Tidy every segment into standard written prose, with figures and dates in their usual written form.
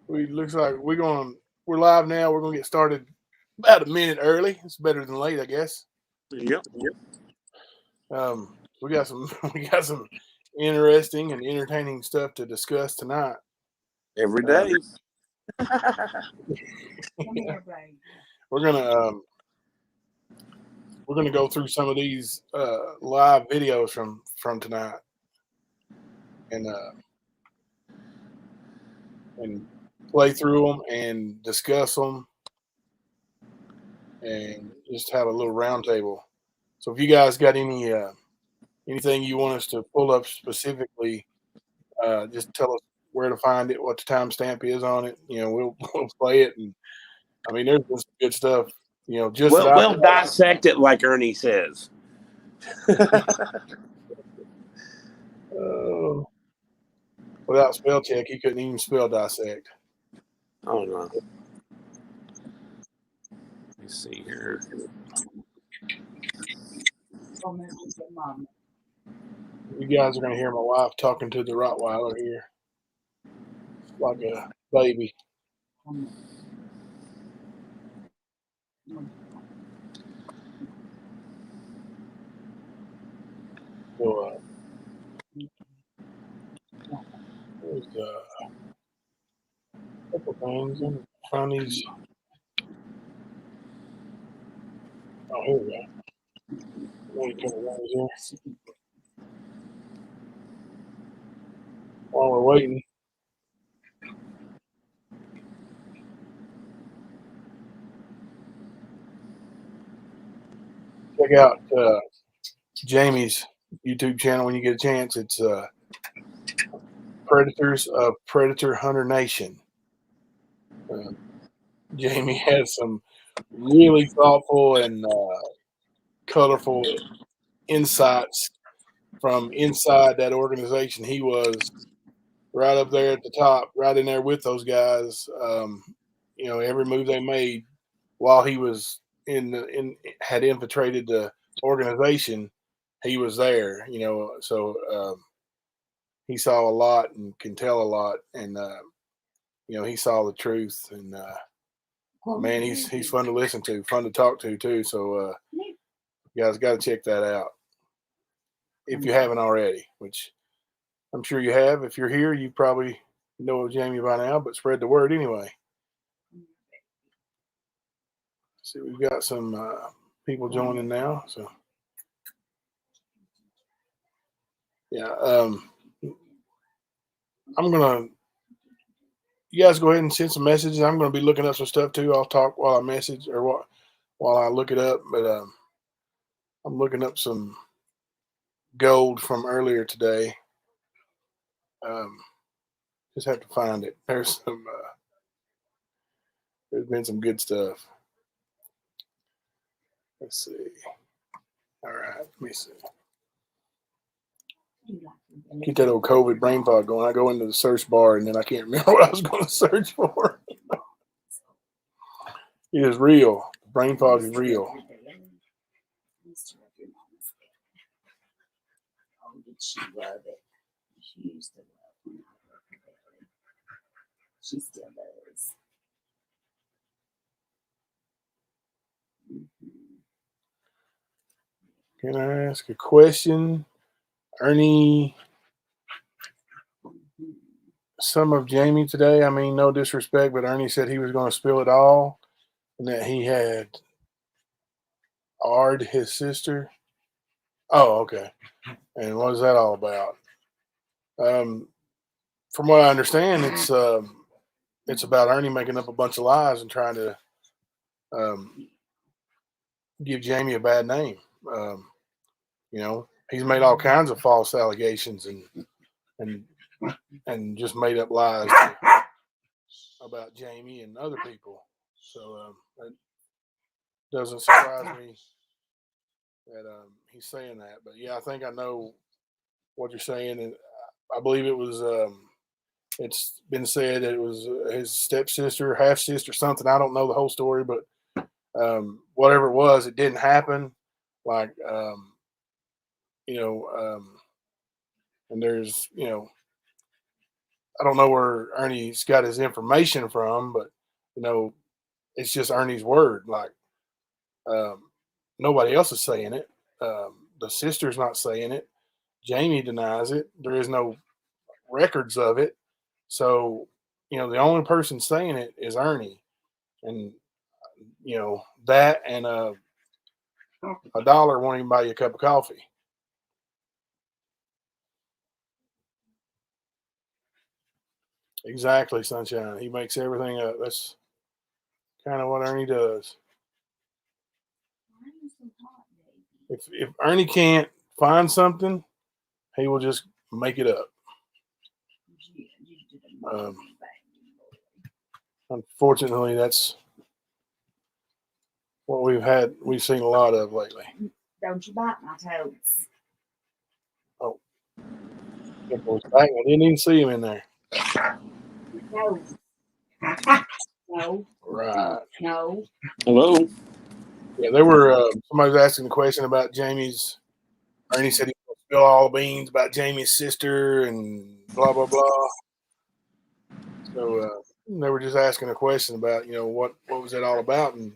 We looks like we're live now. We're gonna get started about a minute early. It's better than late, I guess. Yep. We got some we got some interesting and entertaining stuff to discuss tonight. Every Um, day. we're gonna um, we're gonna go through some of these live videos from tonight and play through them and discuss them and just have a little roundtable. So if you guys got anything you want us to pull up specifically, just tell us where to find it, what the timestamp is on it. We'll play it, and I mean, there's been some good stuff. Just that Well, I we'll dissect it like Ernie says. without spell check, he couldn't even spell dissect. Oh no. Let me see here. You guys are gonna hear my wife talking to the Rottweiler here, like a baby. So there's a couple things. I'm find these. Oh, here we go. Let me put it right here. While we're waiting, check out Jamie's YouTube channel when you get a chance. It's Predators of Predator Hunter Nation. Uh, Jamie has some really thoughtful and colorful insights from inside that organization. He was right up there at the top, right in there with those guys. Every move they made while he was had infiltrated the organization, he was there. So he saw a lot and can tell a lot, and he saw the truth. And man, he's fun to listen to, fun to talk to too. So you guys got to check that out if you haven't already, which I'm sure you have. If you're here, you probably know Jamie by now, but spread the word anyway. See, we've got some people joining now. So yeah, I'm gonna. You guys go ahead and send some messages. I'm gonna be looking up some stuff too. I'll talk while I message or while I look it up. But I'm looking up some gold from earlier today. Um, just have to find it. There's been some good stuff. Let's see. All right, let me see. Keep that old COVID brain fog going. I go into the search bar and then I can't remember what I was going to search for. It is real. Brain fog is real. She love it. She used to love when I worked there. She still does. Can I ask a question? Ernie, some of Jamie today, I mean, no disrespect, but Ernie said he was going to spill it all and that he had Ard his sister. Oh, okay. And what is that all about? Um, from what I understand, it's about Ernie making up a bunch of lies and trying to um, give Jamie a bad name. Um, he's made all kinds of false allegations and and just made up lies about Jamie and other people. So it doesn't surprise me that he's saying that. But yeah, I think I know what you're saying, and I believe it was. It's been said that it was his stepsister, half sister, something. I don't know the whole story, but whatever it was, it didn't happen. Like you know, and there's I don't know where Ernie's got his information from, but it's just Ernie's word. Like nobody else is saying it. The sister's not saying it. Jamie denies it. There is no records of it. So, the only person saying it is Ernie. And, that and $1 won't even buy you a cup of coffee. Exactly, Sunshine. He makes everything up. That's kind of what Ernie does. If Ernie can't find something, he will just make it up. Unfortunately, that's what we've seen a lot of lately. Don't you bite my toes. Oh, I didn't even see him in there. No. No. Right. No. Hello. Yeah, they were. Somebody was asking the question about Jamie's. Ernie said he was going to spill all the beans about Jamie's sister and blah blah blah. So they were just asking a question about what was that all about, and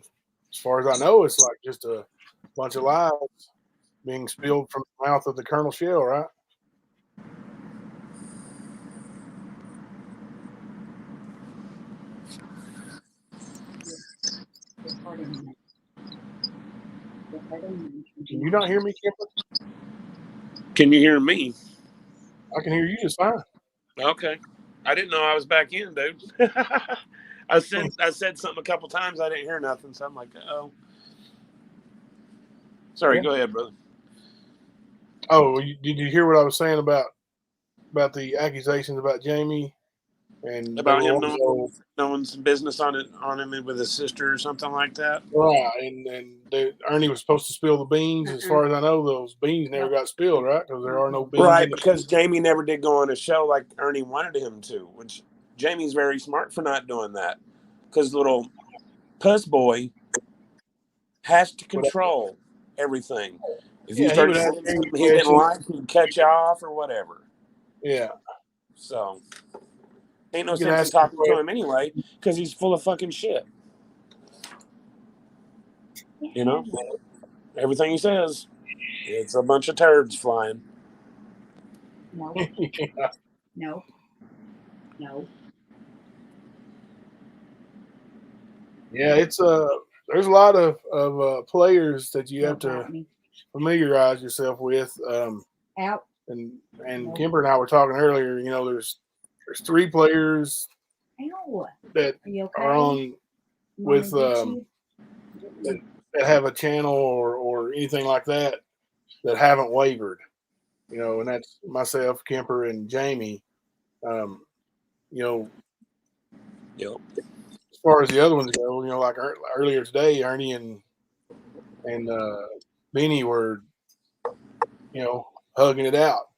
as far as I know, it's like just a bunch of lies being spilled from the mouth of the Colonel Shell, right? Can you not hear me, Kemper? Can you hear me? I can hear you just fine. Okay. I didn't know I was back in, dude. I said something a couple times. I didn't hear nothing, so I'm like, oh. Sorry, Yeah. Go ahead, brother. Oh, did you hear what I was saying about the accusations about Jamie and About him knowing some business on him with his sister or something like that? Right, and Ernie was supposed to spill the beans. As far as I know, those beans never got spilled, right? Because there are no beans. Right, because Jamie never did go on a show like Ernie wanted him to, which Jamie's very smart for not doing that. Because little puss boy has to control everything. If you start saying something he didn't like, he'd cut you off or whatever. Yeah. So, ain't no sense in talking to him anyway, because he's full of fucking shit. Everything he says, it's a bunch of turds flying. No. No. No. Yeah, it's there's a lot of players that you have to familiarize yourself with. Out. And Kimber and I were talking earlier. There's 3 players that are on with that have a channel or anything like that haven't wavered. And that's myself, Kemper, and Jamie. Yep. As far as the other ones go, like earlier today, Ernie and Benny were, hugging it out.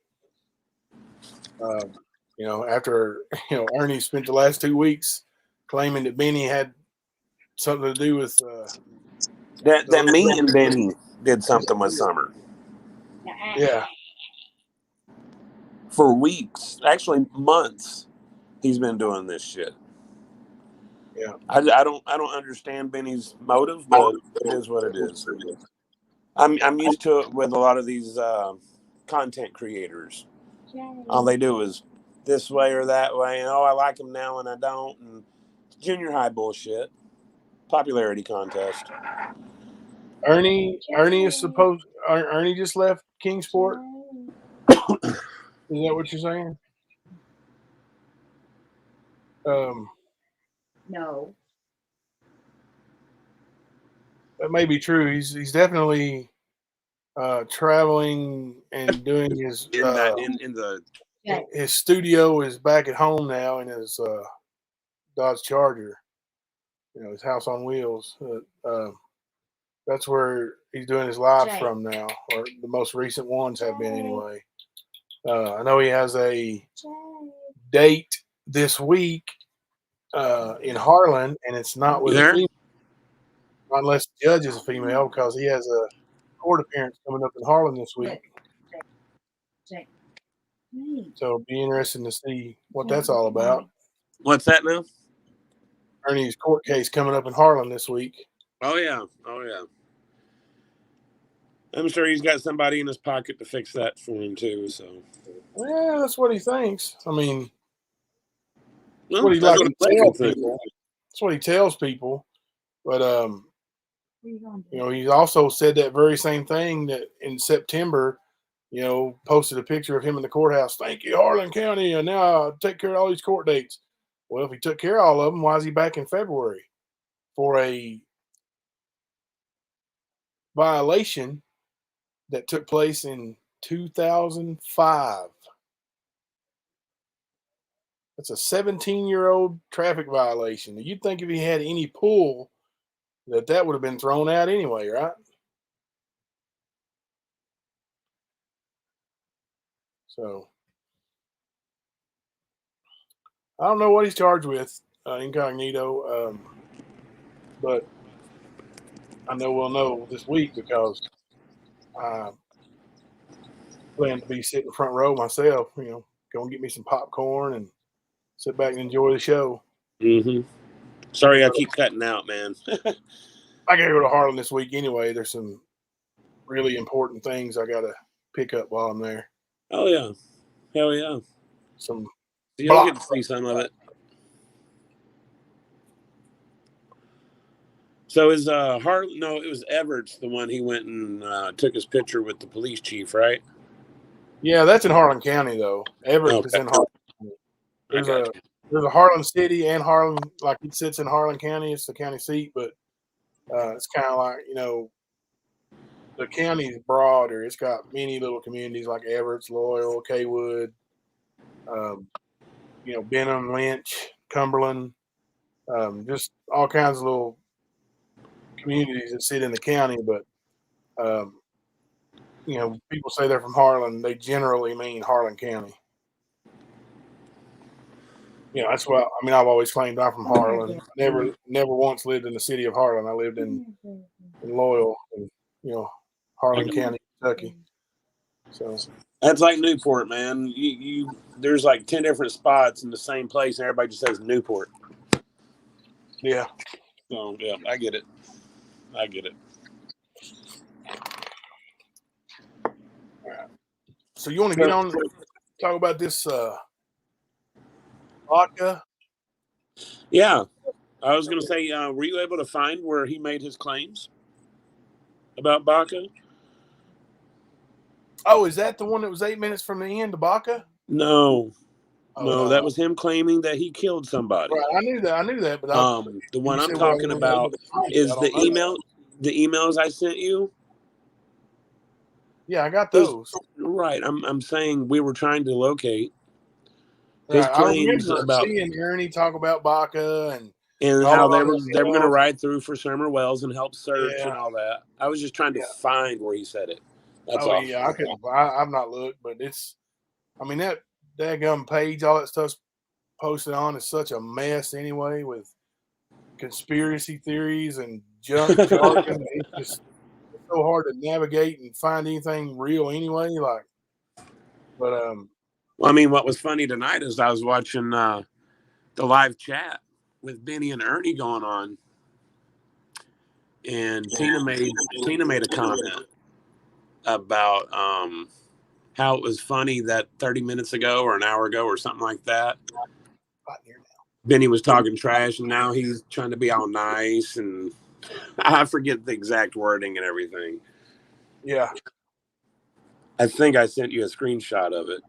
After Ernie spent the last 2 weeks claiming that Benny had something to do with that me and Benny did something with Summer. Yeah. For weeks, actually months, he's been doing this shit. Yeah. I don't understand Benny's motive, but it is what it is. I'm used to it with a lot of these content creators. All they do is this way or that way, and I like him now and I don't, and junior high bullshit, popularity contest. Ernie is supposed. Ernie just left Kingsport. Is that what you're saying? No. That may be true. He's definitely traveling and doing his his studio is back at home now in his Dodge Charger. His house on wheels. That's where he's doing his live from now, or the most recent ones have been anyway. I know he has a date this week in Harlan, and it's not with a female, unless the judge is a female, because he has a court appearance coming up in Harlan this week. Right. So it'll be interesting to see what that's all about. What's that now? Ernie's court case coming up in Harlan this week. Oh yeah. I'm sure he's got somebody in his pocket to fix that for him too. So, Well, that's what he thinks. I mean, well, what he that's like what to I'm tell thinking. people. That's what he tells people. But Where you going? you know, he also said that very same thing that in September, you know, posted a picture of him in the courthouse. Thank you, Harlan County, and now I'll take care of all these court dates. Well, if he took care of all of them, why is he back in February for a violation that took place in 2005? That's a 17-year-old traffic violation. You'd think if he had any pull, that would have been thrown out anyway, right? So I don't know what he's charged with, incognito, but I know we'll know this week because I plan to be sitting front row myself. You know, go and get me some popcorn and sit back and enjoy the show. Mm-hmm. Sorry, I keep cutting out, man. I gotta go to Harlan this week anyway. There's some really important things I gotta pick up while I'm there. Oh yeah, hell yeah. Some You'll get to see some of it. So is Harlan? No, it was Everett's the one he went and took his picture with the police chief, right? Yeah, that's in Harlan County though. Everett is Okay. in Harlan County. There's a Harlan City and Harlan, like it sits in Harlan County. It's the county seat, but it's kind of like, you know, the county is broader. It's got many little communities like Everett's, Loyal, Kaywood, you know, Benham, Lynch, Cumberland, just all kinds of little communities that sit in the county. But you know, people say they're from Harlan, they generally mean Harlan County. You know, that's why I mean I've always claimed I'm from Harlan. Never once lived in the city of Harlan. I lived in Loyal, and, you know, Harlan County, Kentucky. So that's like Newport, man. You there's like 10 different spots in the same place, and everybody just says Newport. yeah. So yeah, I get it. So you want to get on talk about this vodka? Yeah, I was gonna say, were you able to find where he made his claims about Baca? Oh, is that the one that was 8 minutes from the end, the Baca? No, Oh, that was him claiming that he killed somebody. right. I knew that, but The one I'm talking about is the email. The emails I sent you. Yeah, I got those. Right. I'm saying we were trying to locate his Right. claims I remember about seeing Ernie talk about Baca and how they were going to ride through for Summer Wells and help search and all that. I was just trying to find where he said it. That's all. Yeah, I've not looked, but it's. I mean that daggum page, all that stuff's posted on is such a mess anyway, with conspiracy theories and junk jargon. It's just so hard to navigate and find anything real anyway. Like, but well, I mean, what was funny tonight is I was watching the live chat with Benny and Ernie going on, and Tina made a comment about how it was funny that 30 minutes ago or an hour ago or something like that, Benny was talking trash, and now he's trying to be all nice, and I forget the exact wording and everything. Yeah. I think I sent you a screenshot of it.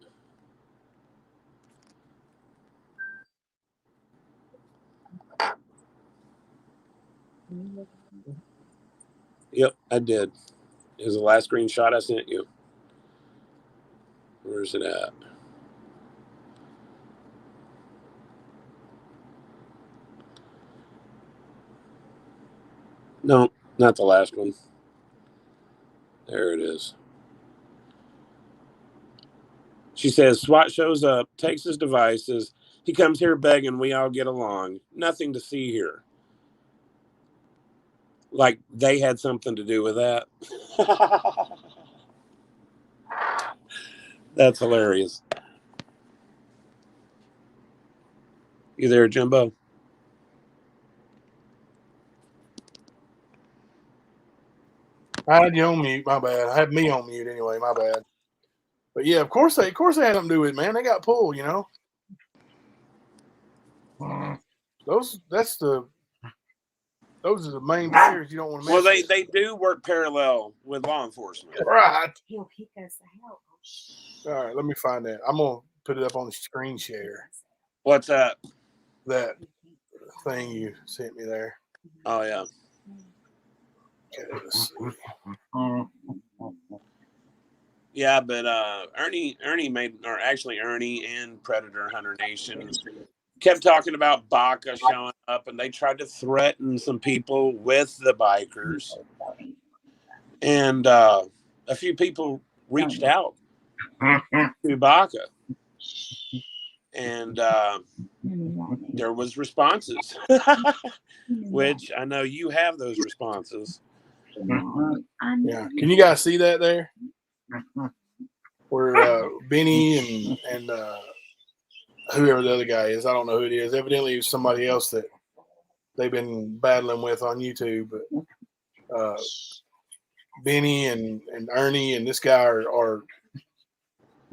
Yep, I did. It was the last screenshot I sent you. Where's it at? No, not the last one. There it is. She says, SWAT shows up, takes his devices. He comes here begging we all get along. Nothing to see here. Like they had something to do with that. That's hilarious. You there, Jimbo? I had you on mute. My bad. I had me on mute anyway. My bad. But yeah, of course they had something to do with it, man. They got pulled, you know. Those are the main players you don't want to mess Well, with. they do work parallel with law enforcement. Right. He'll kick us out. All right, let me find that. I'm gonna put it up on the screen share. What's that? That thing you sent me there. Oh yeah. Okay, let's see. Yeah, but Ernie and Predator Hunter Nation kept talking about Baca showing up, and they tried to threaten some people with the bikers, and a few people reached out to Baca, and there was responses, which I know you have those responses. Yeah, can you guys see that there? Where Benny and whoever the other guy is, I don't know who it is. Evidently, it was somebody else that they've been battling with on YouTube. But Benny and Ernie and this guy are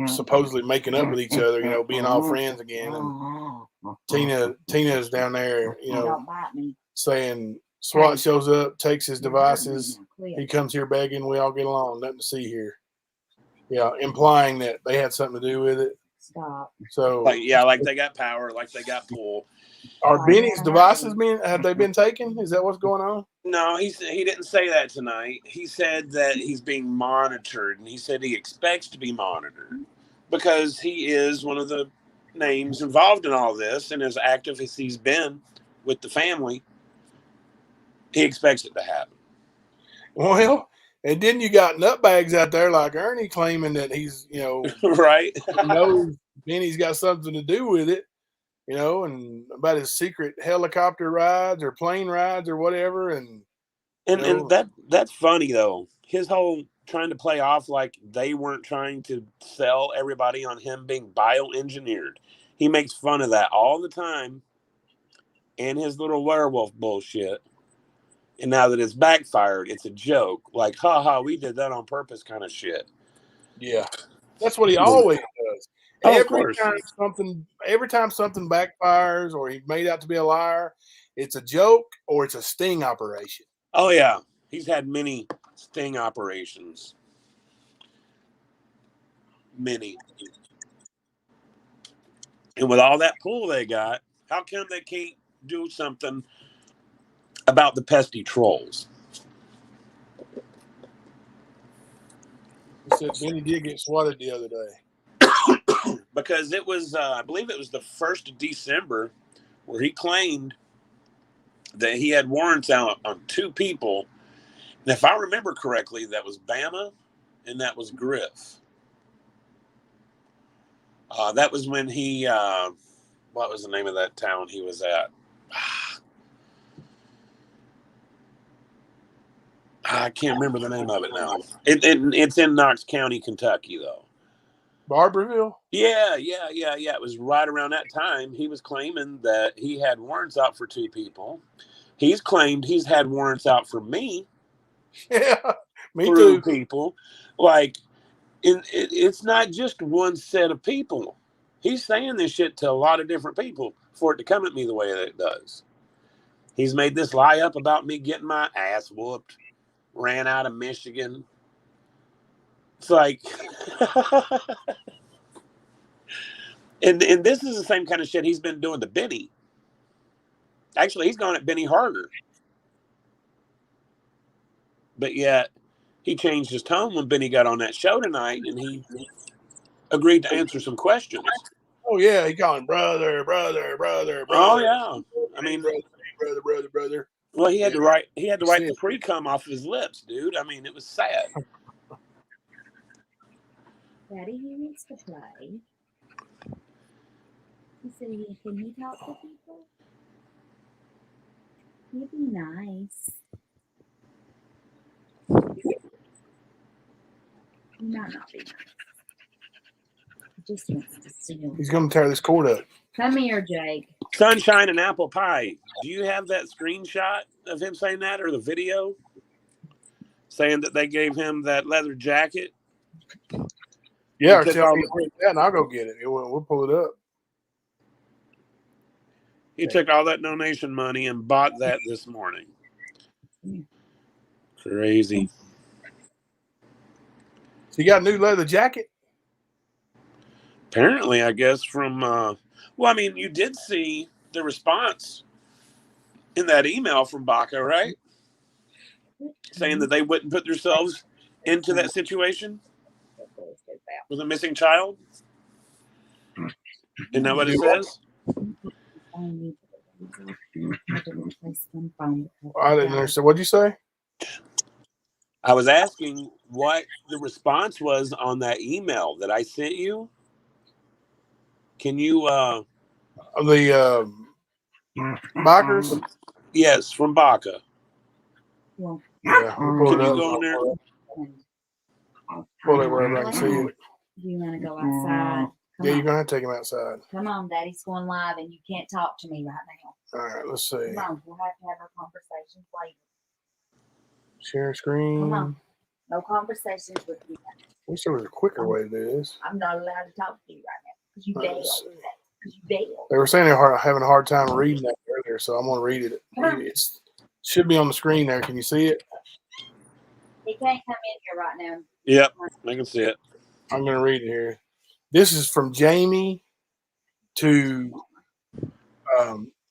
supposedly making up with each other, you know, being all friends again. And Tina's down there, you know, saying SWAT shows up, takes his devices. He comes here begging. We all get along. Nothing to see here. Yeah, implying that they had something to do with it. Stop. So like they got power, like they got pull. Are Benny's devices have they been taken? Is that what's going on? No, he didn't say that tonight. He said that he's being monitored, and he said he expects to be monitored because he is one of the names involved in all this, and as active as he's been with the family, he expects it to happen. Well, and then you got nutbags out there like Ernie claiming that he's, you know, right. He knows Benny's got something to do with it, you know, and about his secret helicopter rides or plane rides or whatever. And that's funny though. His whole trying to play off like they weren't trying to sell everybody on him being bioengineered. He makes fun of that all the time and his little werewolf bullshit. And now that it's backfired, it's a joke. Like, haha, we did that on purpose kind of shit. Yeah. That's what he always does. Oh, every time something backfires or he's made out to be a liar, it's a joke or it's a sting operation. Oh yeah. He's had many sting operations. Many. And with all that pull they got, how come they can't do something about the pesky trolls? He said Benny did get swatted the other day. Because it was, I believe it was the 1st of December where he claimed that he had warrants out on 2 people. And if I remember correctly, that was Bama and that was Griff. That was when he, what was the name of that town he was at? I can't remember the name of it now. It's in Knox County, Kentucky, though. Barberville? Yeah. It was right around that time. He was claiming that he had warrants out for 2 people. He's claimed he's had warrants out for me. Yeah, me too. too. People. Like, it's not just one set of people. He's saying this shit to a lot of different people for it to come at me the way that it does. He's made this lie up about me getting my ass whooped. Ran out of Michigan. It's like, and this is the same kind of shit he's been doing to Benny. Actually, he's gone at Benny harder. But yet, he changed his tone when Benny got on that show tonight, and he agreed to answer some questions. Oh yeah, he called him brother. Oh yeah, I mean, brother. Well, he had to write the pre-cum off his lips, dude. I mean, it was sad. Daddy, he needs to play. He said, can he talk to people? He'd be nice. He might not be nice. He just wants to see him. He's going to tear this cord up. Come here, Jake. Sunshine and apple pie. Do you have that screenshot of him saying that, or the video saying that they gave him that leather jacket? Yeah, or took tell all me the- where it's at, and I'll go get it. We'll pull it up. He took all that donation money and bought that this morning. Crazy. So you got a new leather jacket? Apparently, I guess from well, I mean, you did see the response in that email from Baca, right? Saying that they wouldn't put themselves into that situation with a missing child. Isn't that what it says? I didn't understand. What'd you say? I was asking what the response was on that email that I sent you. Can you The Bikers? yes, from Baca. Yeah, we'll pull Can it you up. go in there? Pull it wherever I can see it. Do you want to go outside? Come Yeah, on. you're gonna have to take him outside. Come on, Daddy's going live, and you can't talk to me right now. All right, let's see. Come on, we'll have to have our conversations later. Share screen. Come on. No conversations with you. Wish there was a quicker way to do this. I'm not allowed to talk to you right now because you Let's bailed. see. Because you bailed. They were saying they're having a hard time reading that earlier, so I'm gonna read it. It should be on the screen there. Can you see it? He can't come in here right now. Yep, I can see it. I'm gonna read it here. This is from Jamie to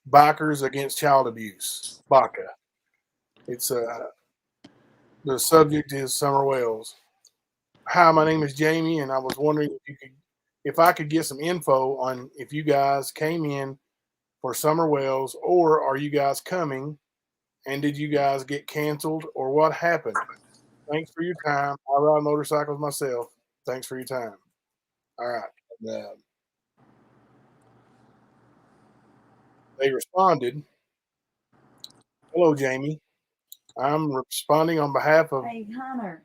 Bikers Against Child Abuse, BACA. It's the subject is Summer Wells. Hi, my name is Jamie, and I was wondering if I could get some info on if you guys came in for Summer Wells, or are you guys coming? And did you guys get canceled, or what happened? Thanks for your time. I ride motorcycles myself. Thanks for your time. All right. They responded, "Hello, Jamie. I'm responding on behalf of Hey, Hunter.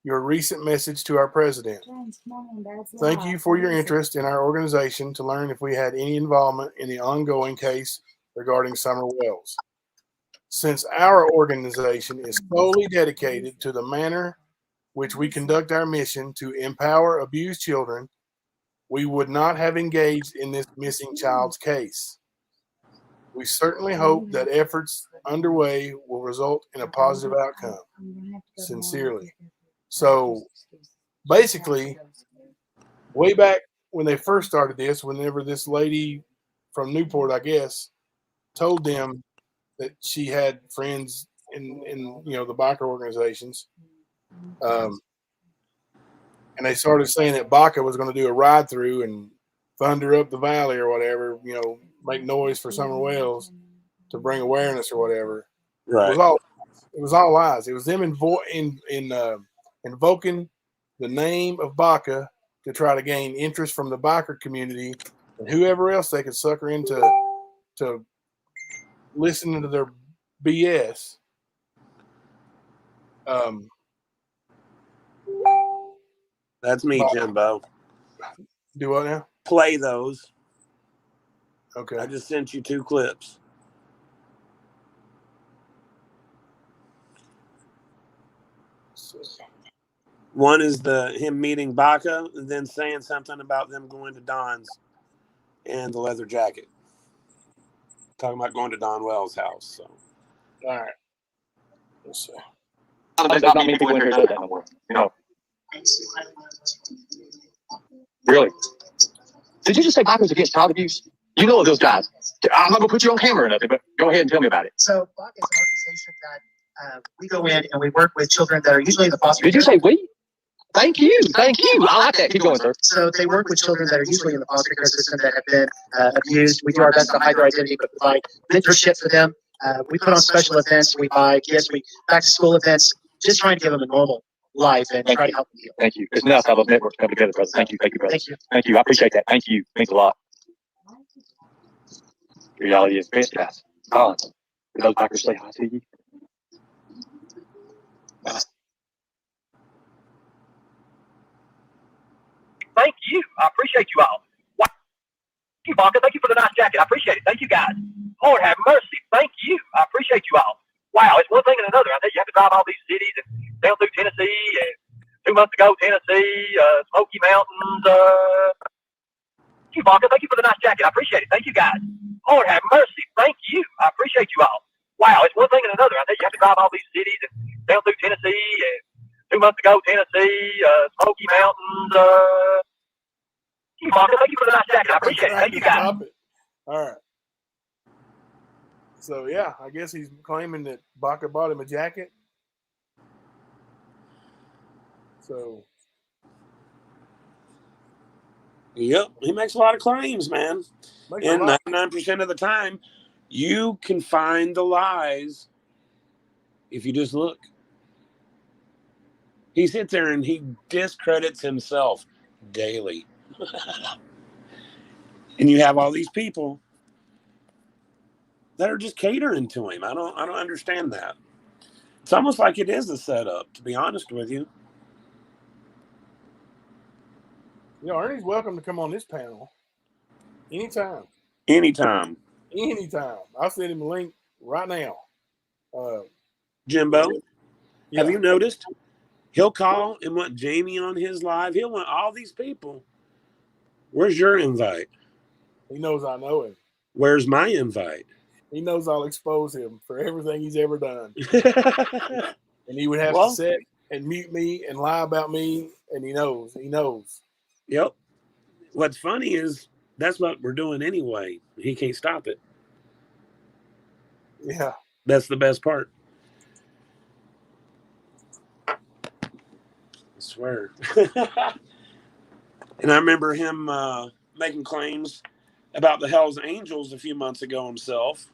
your recent message to our president. James, come on, Dad's Thank live. you for your What is it? interest in our organization to learn if we had any involvement in the ongoing case regarding Summer Wells. Since our organization is solely dedicated to the manner which we conduct our mission to empower abused children, we would not have engaged in this missing child's case. We certainly hope that efforts underway will result in a positive outcome. Sincerely." So basically, way back when they first started this, whenever this lady from Newport, I guess, told them that she had friends in the biker organizations, and they started saying that Baca was going to do a ride through and thunder up the valley or whatever, make noise for Summer Wells to bring awareness or whatever. Right. It was all lies. It was them invoking the name of Baca to try to gain interest from the biker community and whoever else they could sucker into to listening to their BS. That's me, Jimbo. Do what now? Play those. Okay. I just sent you 2 clips. One is him meeting Baca and then saying something about them going to Don's and the leather jacket. Talking about going to Don Wells' house. So. All right. Let's see. There's not many people in here that no more. No. Really? Did you just say Bikers Against Child Abuse? You know those guys. I'm not going to put you on camera or nothing, but go ahead and tell me about it. So BACA is an organization that we go in and we work with children that are usually in the foster Did you care. say we? Thank you. Thank you. I like that. Keep going, sir. So they work with children that are usually in the foster care system that have been abused. We do our best to hide their identity, but provide mentorship for them. We put on special events. We buy gifts. We back to school events, just trying to give them a normal life and try to help them heal. Thank you. It's nice to have a network come together, brother. Thank you. Thank you, brother. Thank you. Thank you. I appreciate that. Thank you. Means a lot. The reality is best, guys. Collins, did those Bikers say hi to you? Thank you. I appreciate you all. you, Bonka. Thank you for the nice jacket. I appreciate it. Thank you, guys. Lord have mercy. Thank you. I appreciate you all. Wow, it's one thing and another. I think you have to drive all these cities and down through Tennessee. And 2 months ago, Tennessee, Smoky Mountains. Thank you, Bonka. Thank you for the nice jacket. I appreciate it. Thank you, guys. Lord have mercy. Thank you. I appreciate you all. Wow, it's one thing and another. I think you have to drive all these cities and down through Tennessee. And 2 months ago, Tennessee, Smoky Mountains. Thank you, Bonka. Thank you for the nice jacket. I appreciate it. Thank you, guys. All right. So yeah, I guess he's claiming that Baca bought him a jacket. So Yep, he makes a lot of claims, man. And 99% of the time, you can find the lies if you just look. He sits there and he discredits himself daily. And you have all these people that are just catering to him. I don't understand that. It's almost like it is a setup, to be honest with you. You know, Ernie's welcome to come on this panel anytime. Anytime. Anytime. I'll send him a link right now. Jimbo, Yeah. have you noticed? He'll call and want Jamie on his live. He'll want all these people. Where's your invite? He knows I know him. Where's my invite? He knows I'll expose him for everything he's ever done. And he would have to sit and mute me and lie about me, and he knows. He knows. Yep. What's funny is that's what we're doing anyway. He can't stop it. Yeah. That's the best part. I swear. And I remember him making claims about the Hells Angels a few months ago himself,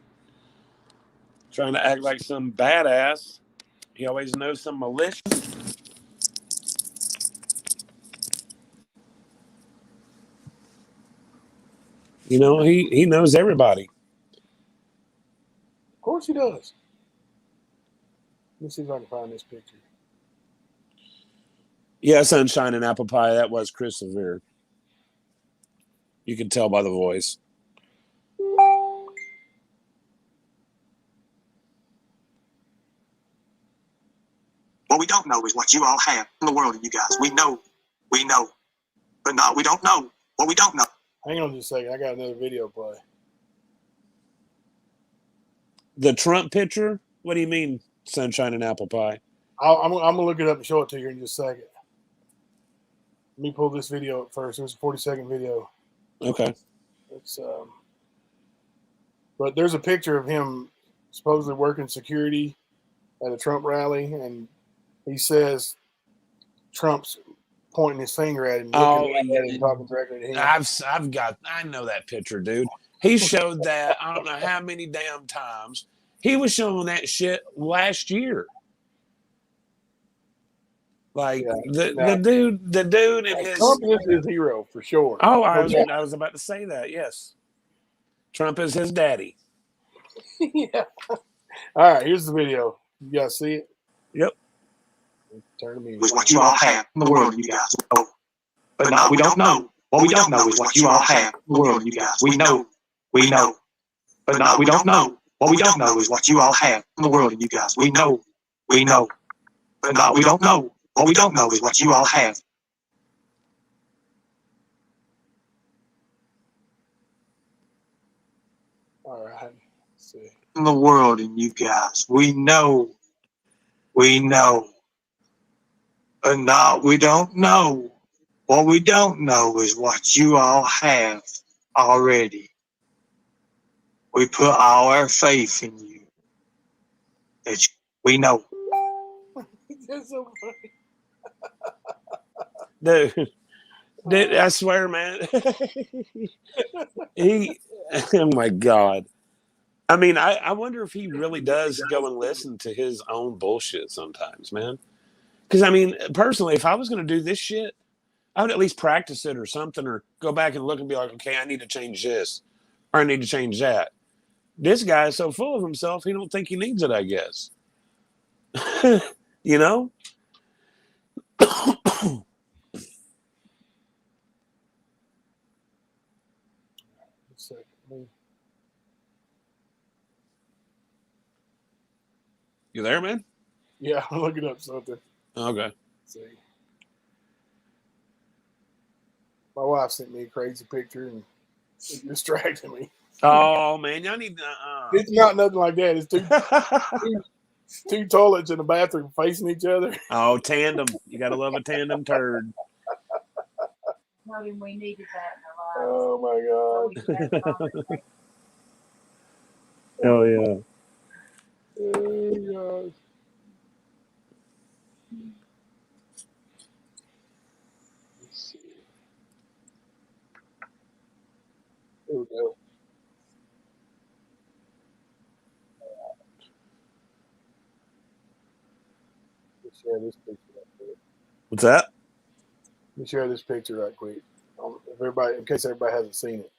trying to act like some badass. He always knows some militia. You know, he knows everybody. Of course he does. Let me see if I can find this picture. Yeah, Sunshine and Apple Pie, that was Chris Severe. You can tell by the voice. What we don't know is what you all have in the world, you guys. We know, but we don't know what we don't know. Hang on just a second. I got another video play. The Trump picture? What do you mean, Sunshine and Apple Pie? I'm going to look it up and show it to you in just a second. Let me pull this video up first. It was a 40-second video. Okay. It's but there's a picture of him supposedly working security at a Trump rally, and he says Trump's pointing his finger at him, looking at him, talking directly to him. I know that picture, dude. He showed that I don't know how many damn times. He was showing that shit last year. Like the dude and his Trump is his hero for sure. Oh, I was about to say that. Yes, Trump is his daddy. Yeah. All right, here's the video. You guys see it? Yep. Turn to me. Is what you all have in the world, you guys. Oh. But no, we don't know. What we don't know is what you all have in the world, you guys. We know. But no, we don't know. What we don't know is what you all have in the world, you guys. We know. But no, we don't know. What we don't know is what you all have. All right. Let's see. In the world, and you guys. We know. But no, we don't know. What we don't know is what you all have already. We put all our faith in you. We know. That's so funny. Dude, I swear, man. Oh my God. I mean, I wonder if he really does go and listen to his own bullshit sometimes, man. Because, I mean, personally, if I was going to do this shit, I would at least practice it or something, or go back and look and be like, okay, I need to change this, or I need to change that. This guy is so full of himself, he don't think he needs it, I guess. You know? You there, man? Yeah, I'm looking up something. Okay. Let's see. My wife sent me a crazy picture and it distracted me. Oh man, y'all need. It's not nothing like that. It's two toilets in a bathroom facing each other. Oh, tandem. You gotta love a tandem turd. Told him we needed that in our lives. Oh my Told god. him that mom. Oh yeah. Oh gosh. Let's see. Here we go. Let's share this picture right quick. What's that? Let me share this picture right quick. If everybody, in case everybody hasn't seen it.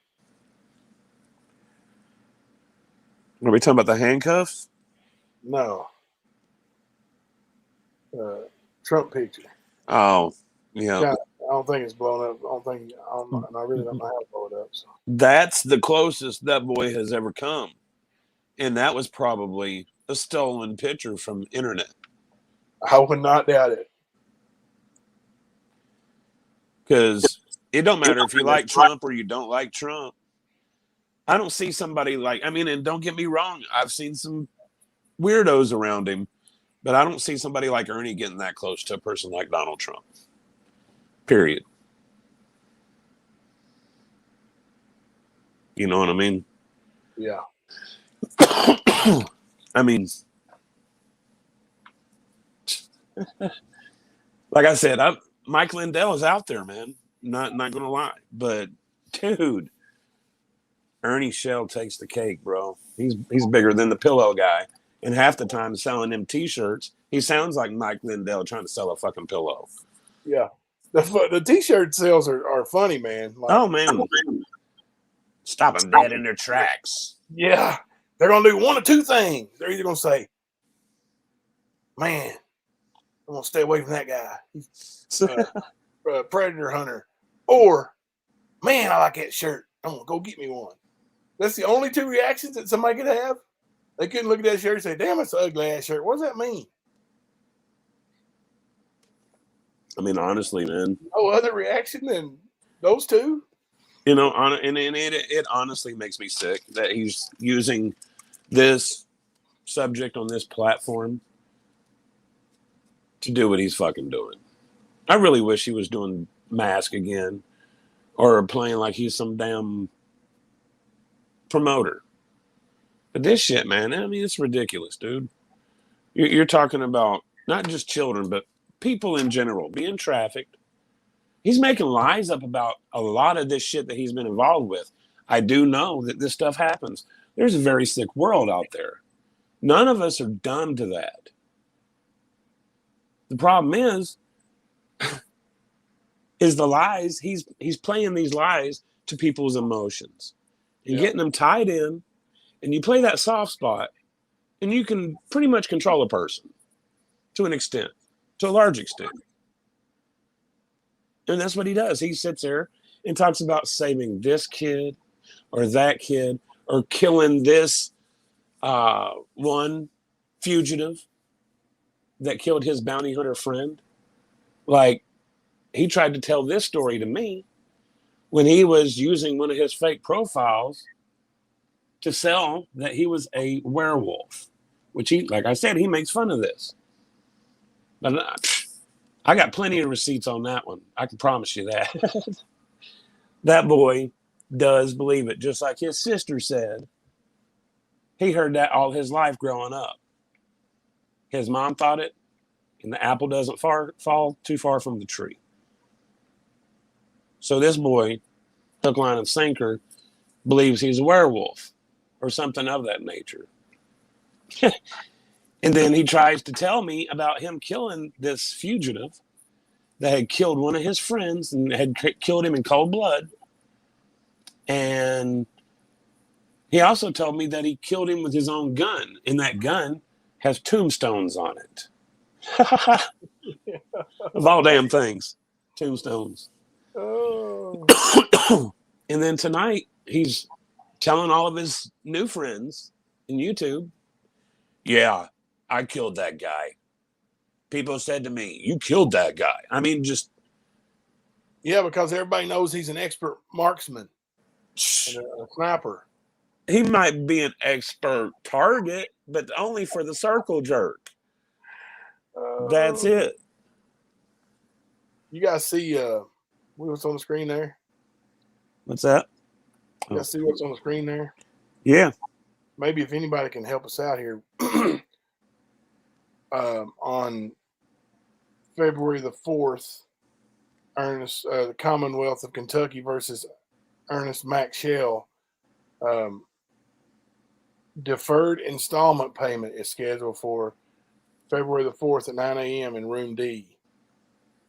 Are we talking about the handcuffs? No. Trump picture. Oh, yeah. Yeah. I don't think it's blown up. I really don't know how to blow it up. So. That's the closest that boy has ever come. And that was probably a stolen picture from the internet. I would not doubt it. Because it don't matter if you like Trump or you don't like Trump. I don't see somebody and don't get me wrong, I've seen some weirdos around him, but I don't see somebody like Ernie getting that close to a person like Donald Trump. Period. You know what I mean? Yeah. I mean, like I said, Mike Lindell is out there, man. Not gonna lie, but dude, Ernie Shell takes the cake, bro. He's bigger than the pillow guy, and half the time selling them T-shirts, he sounds like Mike Lindell trying to sell a fucking pillow. Yeah. The T-shirt sales are funny, man. Like, Oh man, stop them dead in their tracks. yeah, they're gonna do one of two things. They're either gonna say, "Man, I'm gonna stay away from that guy. He's a predator hunter," or, "Man, I like that shirt. I'm gonna go get me one." That's the only two reactions that somebody could have. They couldn't look at that shirt and say, "Damn, it's an ugly ass shirt." What does that mean? I mean, honestly, man. No other reaction than those two. You know, and it honestly makes me sick that he's using this subject on this platform to do what he's fucking doing. I really wish he was doing Mask again or playing like he's some damn promoter. But this shit, man, I mean, it's ridiculous, dude. You're talking about not just children, but people in general being trafficked. He's making lies up about a lot of this shit that he's been involved with. I do know that this stuff happens. There's a very sick world out there. None of us are dumb to that. The problem is the lies. He's playing these lies to people's emotions and getting them tied in. And you play that soft spot, and you can pretty much control a person to an extent, to a large extent. And that's what he does. He sits there and talks about saving this kid or that kid or killing this one fugitive that killed his bounty hunter friend. Like, he tried to tell this story to me when he was using one of his fake profiles to sell that he was a werewolf, which he, like I said, he makes fun of this. But I got plenty of receipts on that one. I can promise you that. That boy does believe it, just like his sister said. He heard that all his life growing up. His mom thought it, and the apple doesn't fall too far from the tree. So this boy, hook, line, and sinker, believes he's a werewolf or something of that nature. And then he tries to tell me about him killing this fugitive that had killed one of his friends and had killed him in cold blood. And he also told me that he killed him with his own gun, and that gun has tombstones on it. Of all damn things, tombstones. Oh. And then tonight, he's telling all of his new friends in YouTube, yeah, I killed that guy. People said to me, "You killed that guy." I mean, just Yeah, because everybody knows he's an expert marksman and a sniper. he might be an expert target, but only for the circle jerk. That's it. You guys see what's on the screen there? What's that? You guys see what's on the screen there? Yeah. Maybe if anybody can help us out here, on February the 4th, the Commonwealth of Kentucky versus Ernest Maxwell, deferred installment payment is scheduled for February the 4th at 9 a.m. in Room D.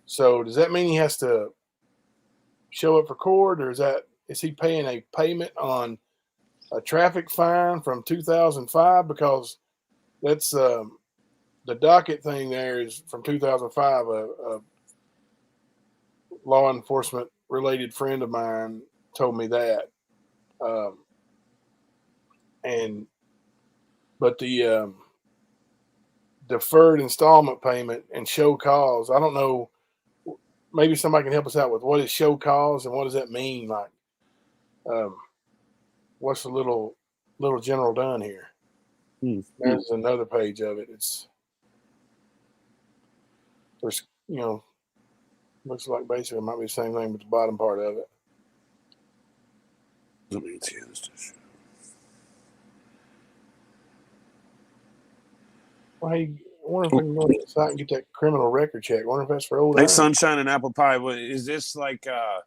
So does that mean he has to show up for court, or is he paying a payment on a traffic fine from 2005? Because that's the docket thing there is from 2005. A law enforcement related friend of mine told me that. But the deferred installment payment and show cause, I don't know. Maybe somebody can help us out with what is show cause and what does that mean? Like, what's the little general done here? There's another page of it. There's looks like basically it might be the same thing, but the bottom part of it. Let me see this. Well, hey, I wonder if we can go to the site and get that criminal record check. I wonder if that's for old. Like Sunshine and Apple Pie. Is this like a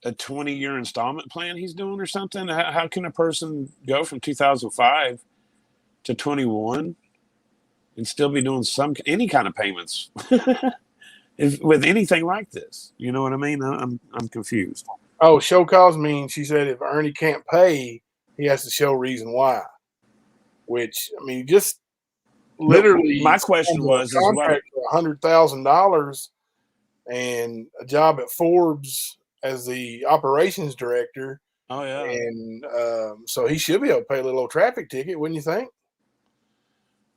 20-year installment plan he's doing or something? How can a person go from 2005 to 21 and still be doing any kind of payments with anything like this? You know what I mean? I'm confused. Oh, show cause means she said if Ernie can't pay, he has to show reason why. Which, I mean, just literally. My question was, is what $100,000 and a job at Forbes as the operations director. Oh yeah, and so he should be able to pay a little old traffic ticket, wouldn't you think?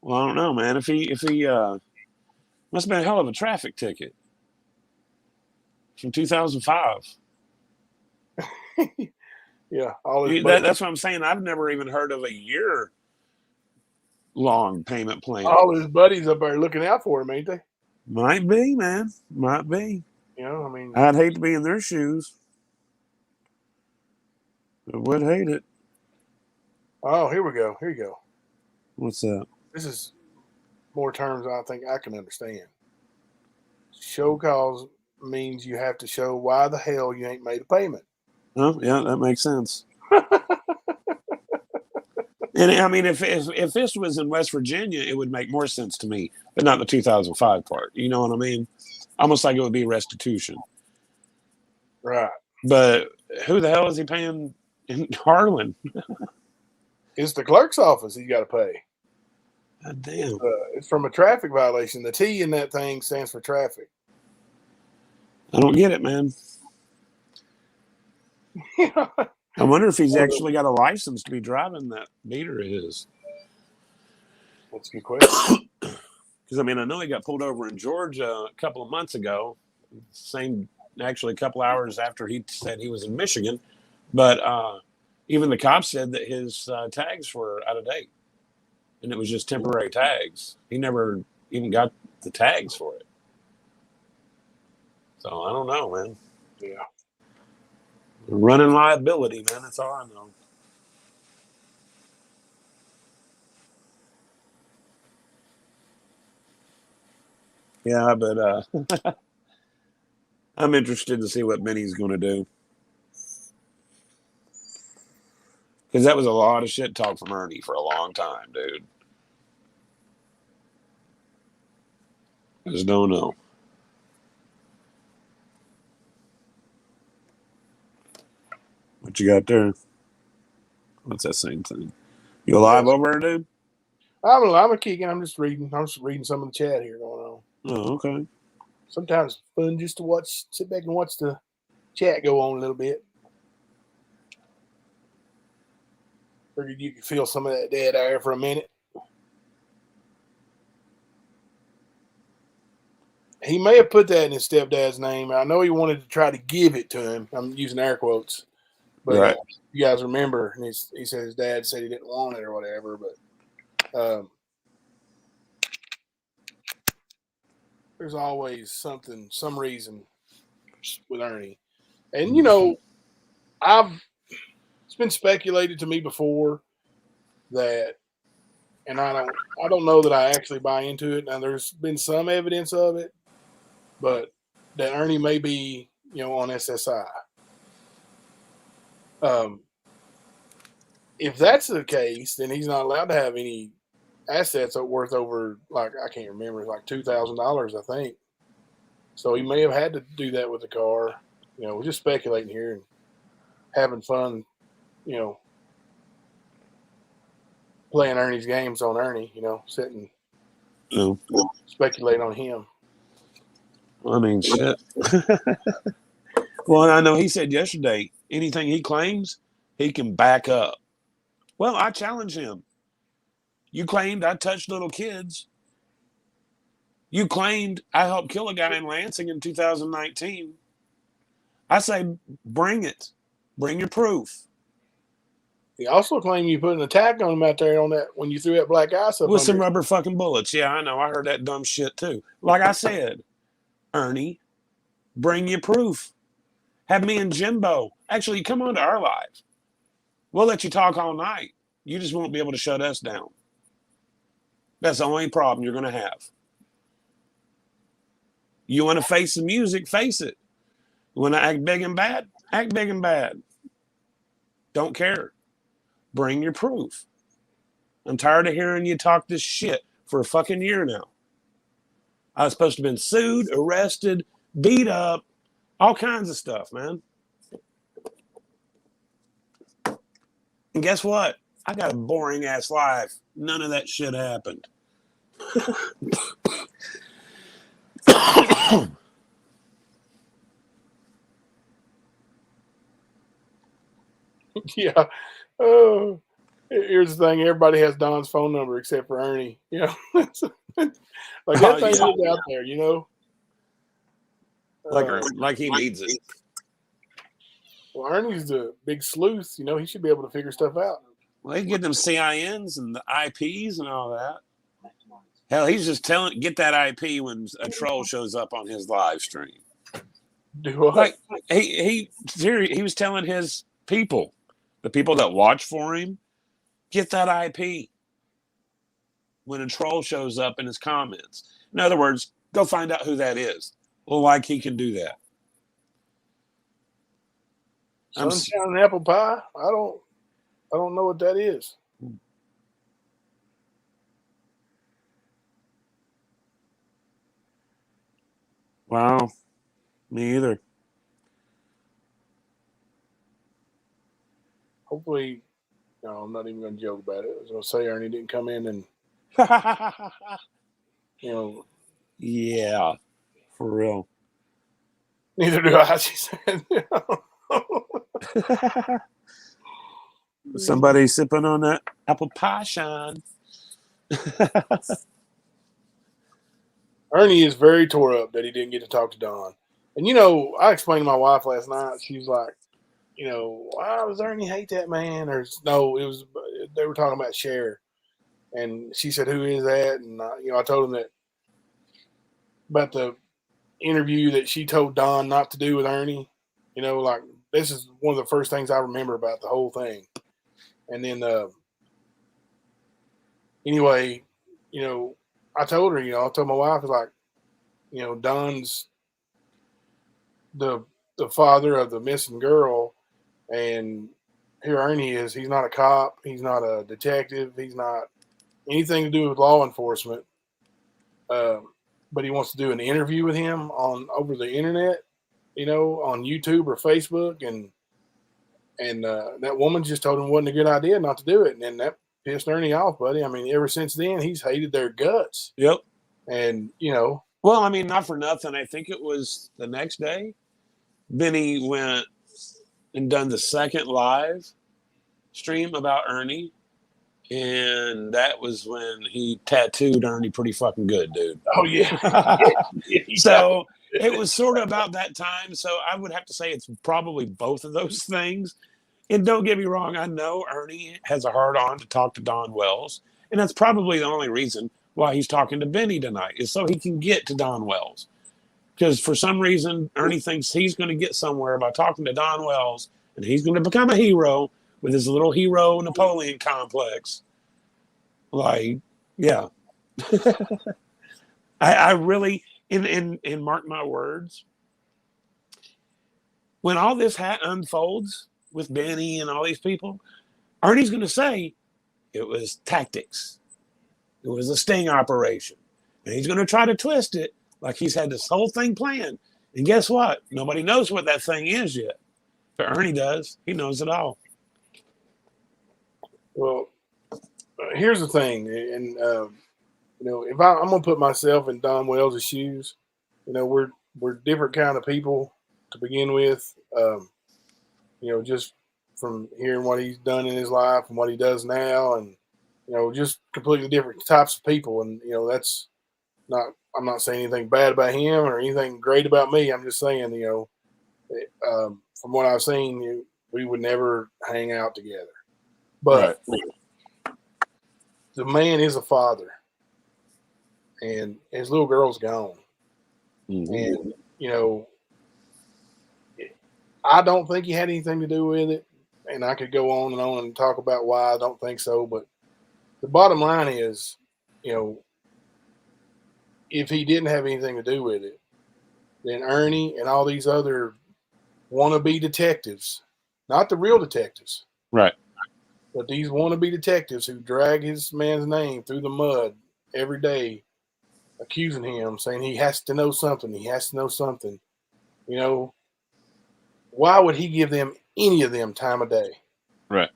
Well, I don't know, man. If he must have been a hell of a traffic ticket from 2005. Yeah, that's what I'm saying. I've never even heard of a year-long payment plan. All his buddies up there looking out for him, ain't they? Might be, man. Might be. I mean, I'd hate to be in their shoes. I would hate it. Oh, here we go. Here you go. What's that? This is more terms I think I can understand. Show cause means you have to show why the hell you ain't made a payment. Oh, yeah, that makes sense. And I mean, if this was in West Virginia, it would make more sense to me, but not the 2005 part. You know what I mean? Almost like it would be restitution. Right. But who the hell is he paying in Harlan? It's the clerk's office he's got to pay. God damn. It's from a traffic violation. The T in that thing stands for traffic. I don't get it, man. I wonder if he's actually got a license to be driving that beater it is. That's a good question. Because, I mean, I know he got pulled over in Georgia a couple of months ago. Actually, a couple hours after he said he was in Michigan. But even the cops said that his tags were out of date. And it was just temporary tags. He never even got the tags for it. So, I don't know, man. Yeah. Running liability, man. That's all I know. Yeah, but I'm interested to see what Benny's going to do. Because that was a lot of shit talk from Ernie for a long time, dude. I just don't know. What you got there? What's that same thing? You alive over there, dude? I'm a kicking. I'm just reading some of the chat here going on. Oh, okay. Sometimes it's fun just to sit back and watch the chat go on a little bit. Figured you could feel some of that dead air for a minute. he may have put that in his stepdad's name. I know he wanted to try to give it to him. I'm using air quotes, but Right. you guys remember? And he said his dad said he didn't want it or whatever. But there's always some reason with Ernie, and it's been speculated to me before that, and I don't know that I actually buy into it. Now there's been some evidence of it, but that Ernie may be, on SSI. If that's the case, then he's not allowed to have any assets worth over, like, I can't remember, it's like $2,000, I think. So he may have had to do that with the car. We're just speculating here and having fun, playing Ernie's games on Ernie, sitting, speculate on him. I mean, shit. Well, I know he said yesterday, anything he claims, he can back up. Well, I challenge him. You claimed I touched little kids. You claimed I helped kill a guy in Lansing in 2019. I say, bring it. Bring your proof. He also claimed you put an attack on him out there on that when you threw that black ice up With some under. rubber fucking bullets. Yeah, I know. I heard that dumb shit too. Like I said, Ernie, bring your proof. Have me and Jimbo. Actually, come on to our live. We'll let you talk all night. You just won't be able to shut us down. That's the only problem you're going to have. You want to face the music, face it. You want to act big and bad? Act big and bad. Don't care. Bring your proof. I'm tired of hearing you talk this shit for a fucking year now. I was supposed to have been sued, arrested, beat up, all kinds of stuff, man. And guess what? I got a boring ass life. None of that shit happened. Yeah. Oh, here's the thing. Everybody has Don's phone number except for Ernie. Like that thing is out there, Like he needs it. Well, Ernie's the big sleuth. He should be able to figure stuff out. Well, they get them CINs and the IPs and all that. Hell, he's just get that IP when a troll shows up on his live stream. Do what? Like he was telling his people, the people that watch for him, get that IP when a troll shows up in his comments. In other words, go find out who that is. Well, like he can do that. Sunshine and apple pie? I don't know what that is. Wow. Me either. Hopefully, no, I'm not even going to joke about it. I was going to say Ernie didn't come in and, Yeah, for real. Neither do I, she said. Somebody sipping on that apple pie shine. Ernie is very tore up that he didn't get to talk to Don. And, I explained to my wife last night. She was like, why does Ernie hate that man? Or no, they were talking about Cher. And she said, who is that? And, I told him that about the interview that she told Don not to do with Ernie. This is one of the first things I remember about the whole thing. And then, anyway, I told her, I told my wife, like, Don's the father of the missing girl, and here Ernie is. He's not a cop. He's not a detective. He's not anything to do with law enforcement. But he wants to do an interview with him over the internet, on YouTube or Facebook, and that woman just told him it wasn't a good idea not to do it, and then that pissed Ernie off, buddy. I mean, ever since then, he's hated their guts. Yep. And, Well, I mean, not for nothing. I think it was the next day, Benny went and done the second live stream about Ernie. and that was when he tattooed Ernie pretty fucking good, dude. Oh yeah. So it was sort of about that time. So I would have to say it's probably both of those things. And don't get me wrong, I know Ernie has a hard on to talk to Don Wells, and that's probably the only reason why he's talking to Benny tonight, is so he can get to Don Wells. Because for some reason, Ernie thinks he's going to get somewhere by talking to Don Wells, and he's going to become a hero with his little hero Napoleon complex. Like, yeah. I really, and mark my words, when all this unfolds with Benny and all these people, Ernie's going to say it was tactics. It was a sting operation. And he's going to try to twist it like he's had this whole thing planned. And guess what? Nobody knows what that thing is yet. But Ernie does. He knows it all. Well, here's the thing. And, you know, if I'm going to put myself in Don Wells' shoes, you know, we're different kind of people to begin with. You know, just from hearing what he's done in his life and what he does now, and, you know, just completely different types of people. And, you know, that's not, I'm not saying anything bad about him or anything great about me. I'm just saying, you know, from what I've seen, we would never hang out together. But the man is a father, and his little girl's gone. Mm-hmm. And, you know, I don't think he had anything to do with it. And I could go on and talk about why I don't think so. But the bottom line is, you know, if he didn't have anything to do with it, then Ernie and all these other wannabe detectives, not the real detectives, Right, but these wannabe detectives who drag his man's name through the mud every day, accusing him, saying he has to know something. He has to know something. You know, why would he give them any of them time of day? right.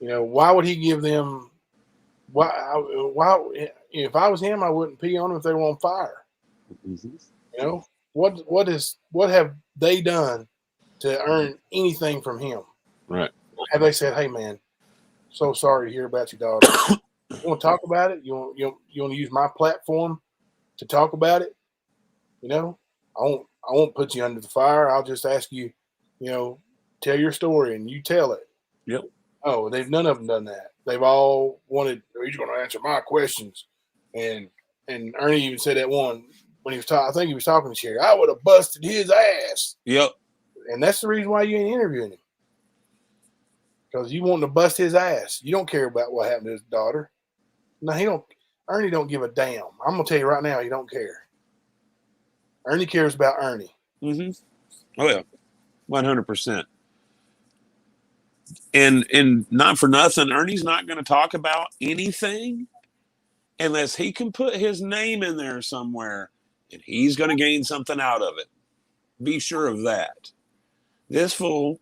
You know, why would he give them? Why? If I was him, I wouldn't pee on them if they were on fire. Mm-hmm. You know, what have they done to earn anything from him? Right. Have they said, "Hey, man, so sorry to hear about your daughter. You want to talk about it? You want to use my platform to talk about it? You know, I won't put you under the fire. I'll just ask you, you know, tell your story and you tell it." Yep. Oh, none of them done that. They've all wanted, he's going to answer my questions. And Ernie even said that one when he was talking, I think he was talking to Sherry, I would have busted his ass. Yep. And that's the reason why you ain't interviewing him. Because you want to bust his ass. You don't care about what happened to his daughter. No, Ernie don't give a damn. I'm going to tell you right now, he don't care. Ernie cares about Ernie. Mm-hmm. Oh yeah, 100%. And not for nothing, Ernie's not going to talk about anything unless he can put his name in there somewhere, and he's going to gain something out of it. Be sure of that. This fool.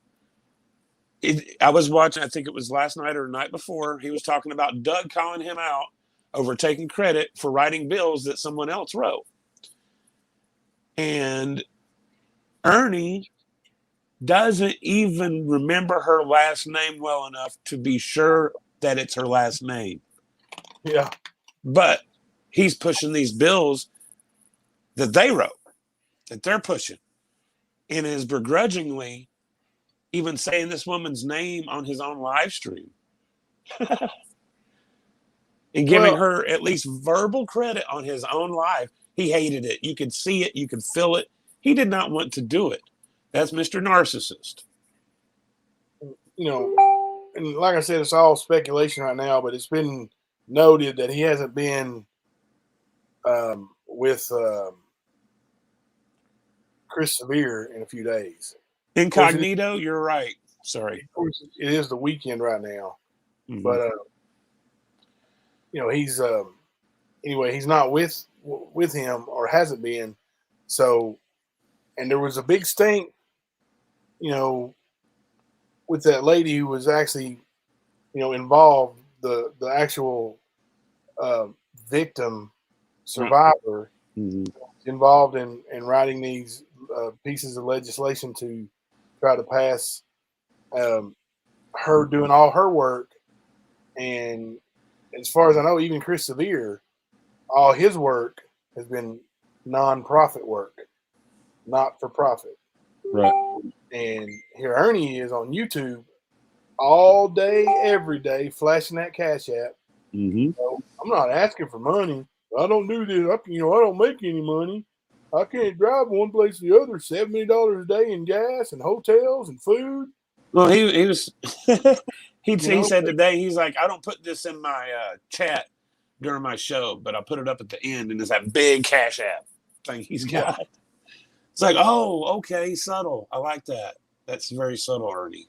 I was watching. I think it was last night or the night before. He was talking about Doug calling him out over taking credit for writing bills that someone else wrote. And Ernie doesn't even remember her last name well enough to be sure that it's her last name. Yeah. But he's pushing these bills that they wrote, that they're pushing, and is begrudgingly even saying this woman's name on his own live stream. And giving her at least verbal credit on his own live. He hated it. You could see it. You could feel it. He did not want to do it. That's Mr. Narcissist. You know, and like I said, it's all speculation right now, but it's been noted that he hasn't been with Chris Severe in a few days. Incognito, you're right. Sorry. Of course, it is the weekend right now. Mm-hmm. But, you know, he's anyway, he's not with him or hasn't been. So, and there was a big stink, you know, with that lady who was actually, you know, involved, the actual victim survivor involved in writing these pieces of legislation to try to pass her doing all her work And as far as I know, even Chris Severe, all his work has been non-profit work, not for profit. Right. And here Ernie is on YouTube all day, every day, flashing that Cash App. Mm-hmm. So I'm not asking for money. I don't do this. I don't make any money. I can't drive one place to the other. $70 a day in gas and hotels and food. Well, he was he know? said today, he's like, I don't put this in my chat during my show, but I put it up at the end, and it's that big Cash App thing he's got. It's like, oh, okay, subtle. I like that. That's very subtle, Ernie.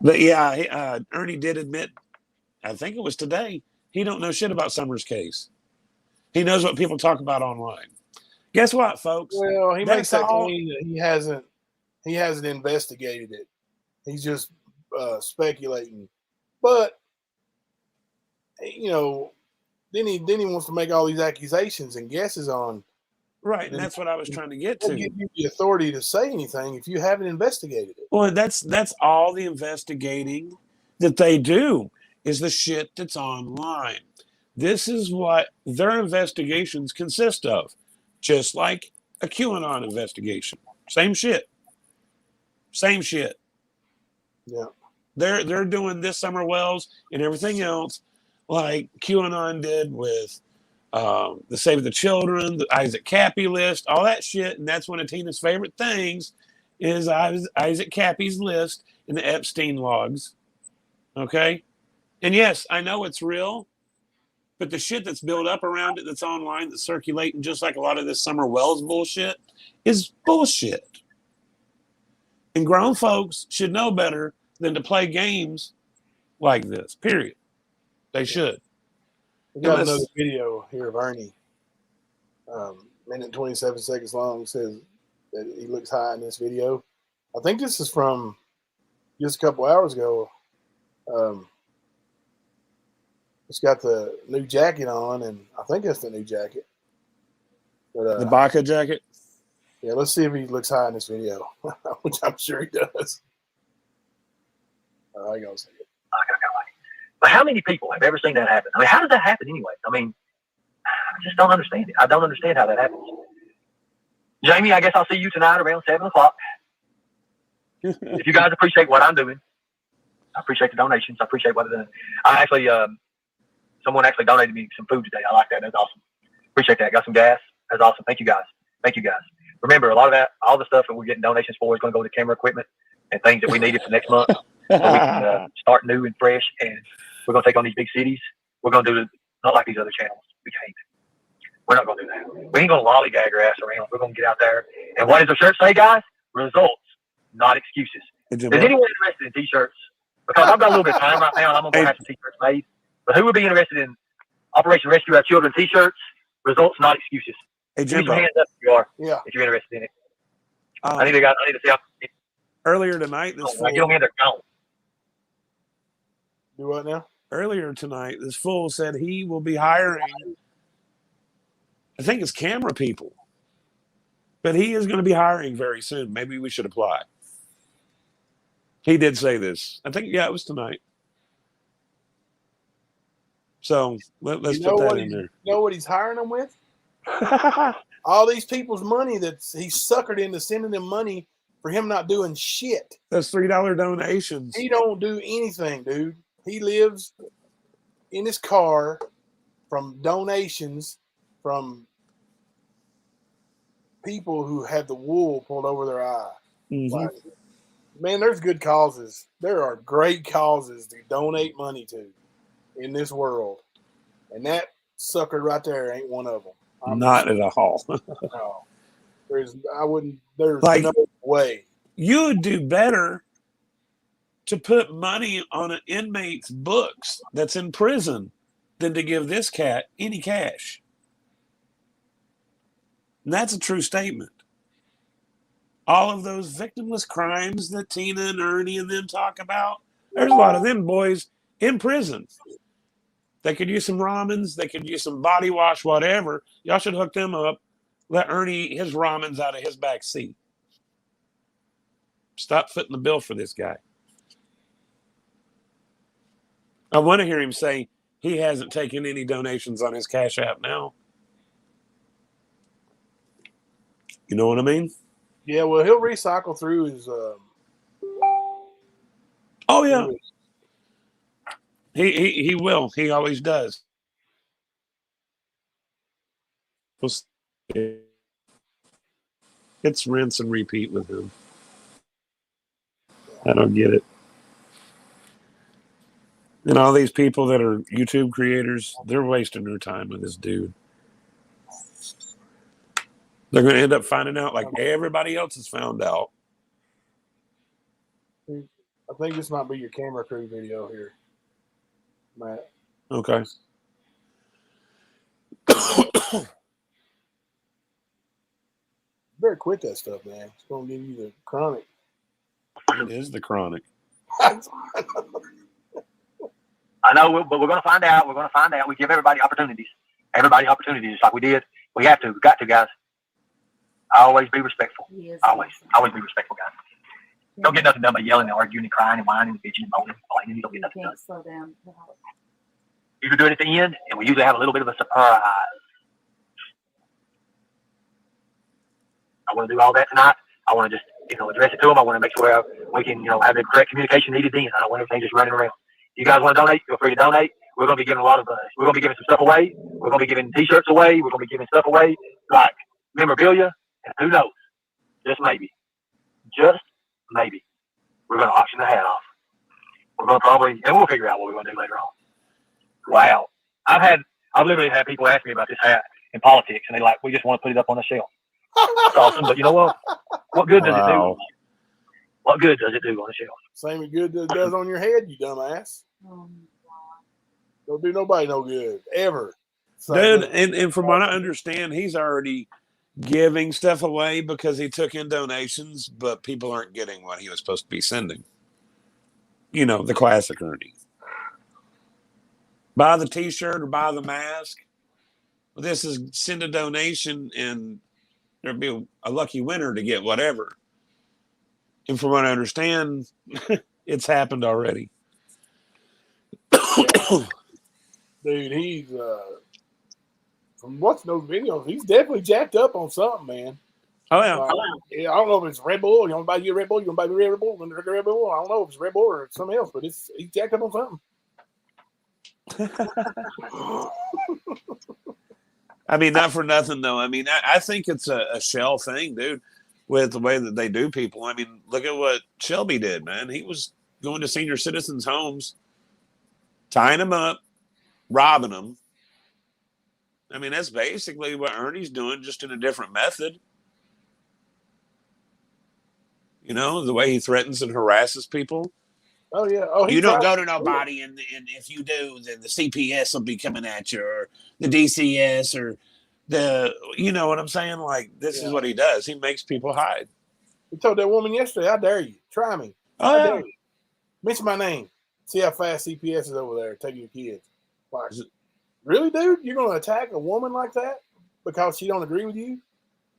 But yeah, Ernie did admit, I think it was today, he don't know shit about Summers' case. He knows what people talk about online. Guess what, folks? Well, he That's makes that all- claim that he hasn't investigated it. He's just speculating. But then he wants to make all these accusations and guesses on. Right, and that's what I was trying to get Don't to. give you the authority to say anything if you haven't investigated it. Well, that's all the investigating that they do is the shit that's online. This is what their investigations consist of, just like a QAnon investigation. Same shit. Yeah. They're doing this Summer Wells and everything else like QAnon did with the Save the Children, the Isaac Cappy list, all that shit. And that's one of Tina's favorite things is Isaac Cappy's list in the Epstein logs. Okay? And yes, I know it's real, but the shit that's built up around it that's online, that's circulating, just like a lot of this Summer Wells bullshit, is bullshit. And grown folks should know better than to play games like this, period. They should. We got Unless- another video here of Ernie. Minute and 27 seconds long. Says that he looks high in this video. I think this is from just a couple hours ago. It's got the new jacket on, and I think that's the new jacket. But, The Baca jacket. yeah, let's see if he looks high in this video, which I'm sure he does. I gotta see it. But how many people have ever seen that happen? I mean, how does that happen anyway? I mean, I just don't understand it. I don't understand how that happens. Jamie, I guess I'll see you tonight around 7 o'clock. If you guys appreciate what I'm doing, I appreciate the donations. I appreciate what I'm doing. I actually, someone actually donated me some food today. I like that. That's awesome. Appreciate that. Got some gas. That's awesome. Thank you guys. Remember, a lot of that, all the stuff that we're getting donations for is going to go to camera equipment and things that we needed for next month. So we can start new and fresh, and we're going to take on these big cities. We're going to do it not like these other channels. We can't. We're not going to do that. We ain't going to lollygag our ass around. We're going to get out there. And what does the shirt say, guys? Results, not excuses. Is anyone interested in T-shirts? Because I've got a little bit of time right now, and I'm going to go have some T-shirts made. But who would be interested in Operation Rescue Our Children T-shirts? Results, not excuses. Hey, Give me Jimbo. some hands up if you are, Yeah. if you're interested in it. I need to see how. Earlier tonight, this I get them in, they're gone. Do what now? earlier tonight, this fool said he will be hiring, I think it's camera people, but he is going to be hiring very soon. Maybe we should apply. He did say this. I think, it was tonight. So let's put that in there. You know what he's hiring them with? All these people's money that he's suckered into sending them money for him not doing shit. Those $3 donations. He don't do anything, dude. He lives in his car from donations from people who had the wool pulled over their eye. Mhm. Like, man, there's good causes. There are great causes to donate money to in this world. And that sucker right there ain't one of them. Not at all. No. There's Like- no way. You would do better to put money on an inmate's books that's in prison than to give this cat any cash. And that's a true statement. All of those victimless crimes that Tina and Ernie and them talk about, there's a lot of them boys in prison. They could use some ramens. They could use some body wash, whatever. Y'all should hook them up. Let Ernie eat his ramens out of his back seat. Stop footing the bill for this guy. I want to hear him say he hasn't taken any donations on his Cash App now. You know what I mean? Yeah, well, he'll recycle through his. Oh yeah, he will. He always does. It's rinse and repeat with him. I don't get it. And all these people that are YouTube creators, they're wasting their time with this dude. They're going to end up finding out like everybody else has found out. I think this might be your camera crew video here, Matt. Okay. Better quit that stuff, man. It's going to give you the chronic. It is the chronic. I know, but we're going to find out. We're going to find out. We give everybody opportunities. Everybody opportunities, just like we did. We have to. We got to, guys. Always be respectful. Always be respectful, guys. Don't get nothing done by yelling and arguing and crying and whining and bitching and moaning and complaining. You don't get nothing done. Slow down. You can do it at the end, and we usually have a little bit of a surprise. I want to do all that tonight. I want to just, address it to them. I want to make sure we can, have the correct communication needed then. I don't want everything just running around. You guys want to donate? Feel free to donate. We're going to be giving we're going to be giving some stuff away. We're going to be giving T-shirts away. We're going to be giving stuff away like memorabilia. And who knows? Just maybe, we're going to auction the hat off. We're going to and we'll figure out what we're going to do later on. Wow. I've literally had people ask me about this hat in politics, and they're like, we just want to put it up on the shelf. That's awesome, but you know what? What good does it do? What good does it do on the shelf? Same good as it does on your head, you dumbass. Don't do nobody no good, ever. Dude, and from what I understand, he's already giving stuff away because he took in donations, but people aren't getting what he was supposed to be sending. The classic Ernie. Buy the T-shirt or buy the mask. This is send a donation and there'll be a lucky winner to get whatever. And from what I understand, it's happened already. Dude, he's from watching those videos, he's definitely jacked up on something, man. Oh yeah. I don't know if it's Red Bull. You want to buy you a Red Bull? You want to buy me a Red Bull? You want to drink a Red Bull? I don't know if it's Red Bull or something else, but he's jacked up on something. I mean, not for nothing though. I mean, I think it's a shell thing, dude, with the way that they do people. I mean, look at what Shelby did, man. He was going to senior citizens' homes, tying them up, robbing them. I mean, that's basically what Ernie's doing, just in a different method. The way he threatens and harasses people. Oh yeah. Oh, you don't go to nobody, and if you do, then the CPS will be coming at you, or the DCS, or you know what I'm saying? Like, this is what he does. He makes people hide. He told that woman yesterday, "I dare you, try me. I dare you. Mention my name. See how fast CPS is over there taking your kids." Like, really, dude? You're going to attack a woman like that because she don't agree with you?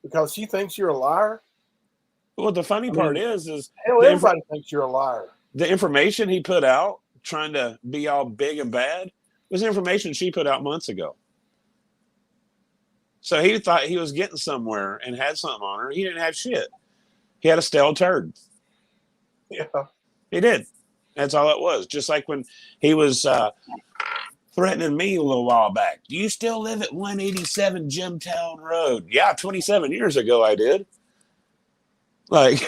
Because she thinks you're a liar? Well, the funny part is hell, everybody thinks you're a liar. The information he put out, trying to be all big and bad, was information she put out months ago. So he thought he was getting somewhere and had something on her. He didn't have shit. He had a stale turd. Yeah. He did. That's all it was. Just like when he was threatening me a little while back. Do you still live at 187 Jimtown Road? Yeah, 27 years ago I did. Like,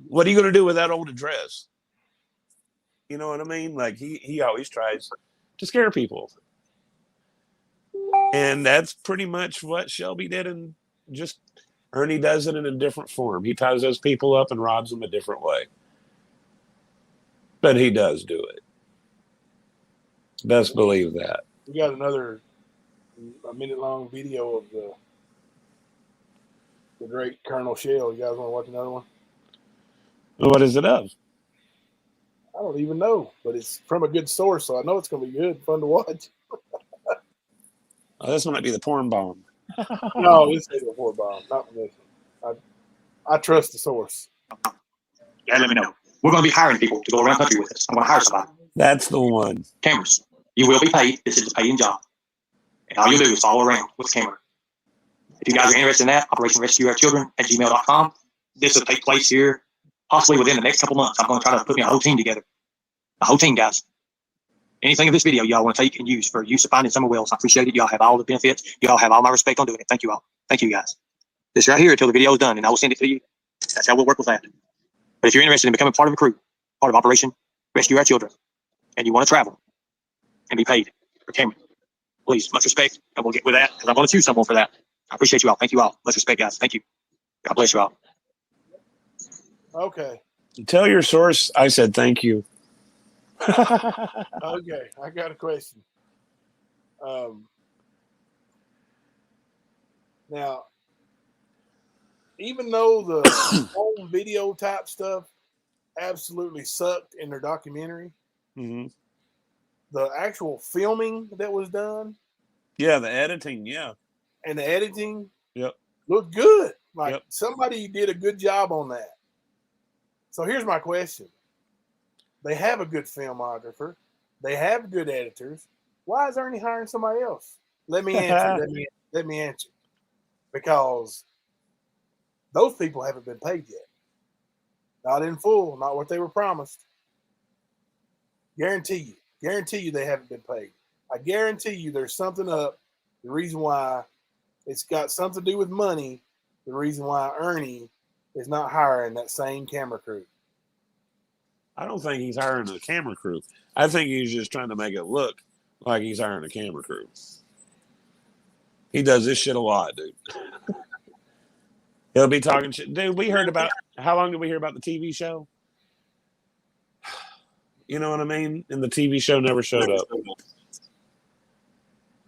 what are you going to do with that old address? You know what I mean? Like, he always tries to scare people. And that's pretty much what Shelby did, and just Ernie does it in a different form. He ties those people up and robs them a different way. But he does do it. Best believe that. We got a minute-long video of the great Colonel Shell. You guys want to watch another one? What is it of? I don't even know, but it's from a good source, so I know it's going to be good, fun to watch. Oh, this might be the porn bomb. No, this ain't a porn bomb. Not from this one. I trust the source. Yeah, let me know. We're going to be hiring people to go around the country with us. I'm going to hire somebody. That's the one. Cameras. You will be paid. This is a paying job. And all you'll do is follow around with the camera. If you guys are interested in that, Operation Rescue Our Children at gmail.com. This will take place here possibly within the next couple months. I'm going to try to put me a whole team together. A whole team, guys. Anything in this video y'all want to take and use for use of finding summer wells, I appreciate it. Y'all have all the benefits. Y'all have all my respect on doing it. Thank you all. Thank you, guys. This right here until the video is done, and I will send it to you. That's how we'll work with that. But if you're interested in becoming part of a crew, part of Operation Rescue Our Children, and you want to travel and be paid for camera, please, much respect, and we'll get with that because I'm going to choose someone for that. I appreciate you all. Thank you all. Much respect, guys. Thank you. God bless you all. Okay. Tell your source I said thank you. Okay. I got a question. Now, even though the home video type stuff absolutely sucked in their documentary, Mm-hmm. the actual filming that was done Yeah, the editing. Yeah. and the editing Yep. looked good. Like Yep. somebody did a good job on that. So here's my question. They have a good filmographer. They have good editors. Why is Ernie hiring somebody else? Let me answer. Let me answer. Because those people haven't been paid yet. Not in full, not what they were promised. Guarantee you they haven't been paid. I guarantee you there's something up. The reason why it's got something to do with money, the reason why Ernie is not hiring that same camera crew. I don't think he's hiring a camera crew. I think he's just trying to make it look like he's hiring a camera crew. He does this shit a lot, dude. He'll be talking shit. Dude, we heard about, how long did we hear about the TV show? You know what I mean? And the TV show never showed up.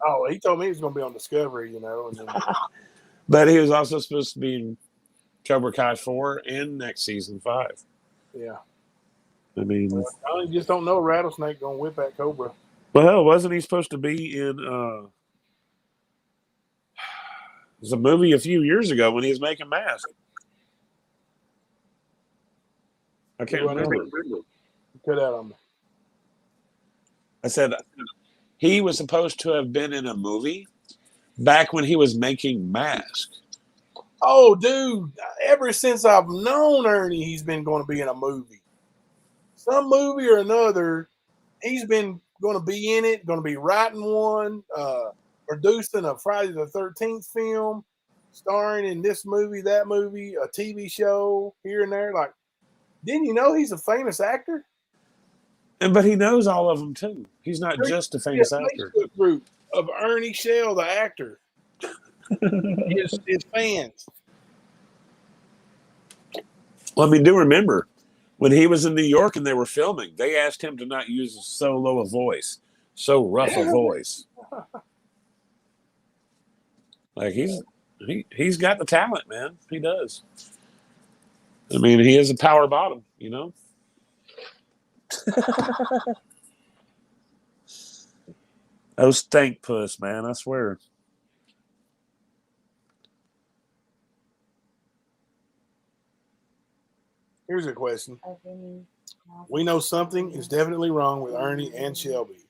Oh, he told me he was going to be on Discovery, And then, But he was also supposed to be in Cobra Kai 4 and next season 5. yeah. I mean, I just don't know Rattlesnake going to whip that Cobra. well, hell, wasn't he supposed to be in there's a movie a few years ago when he was making Mask? I can't remember. Cut out on me. I said he was supposed to have been in a movie back when he was making Mask. Oh, dude, ever since I've known Ernie, he's been going to be in a movie. Some movie or another, he's been going to be in it, going to be writing one, producing a Friday the 13th film, starring in this movie, that movie, a TV show here and there. Like, didn't you know he's a famous actor? But he knows all of them too. He's not just a famous actor. Facebook group of Ernie Shell, the actor. his fans. Well, I mean, do remember when he was in New York and they were filming, they asked him to not use so low a voice, so rough a voice. Like he's got the talent, man. He does. I mean, he is a power bottom, Oh, stank puss, man, I swear. Here's a question. We know something is definitely wrong with Ernie and Shelby.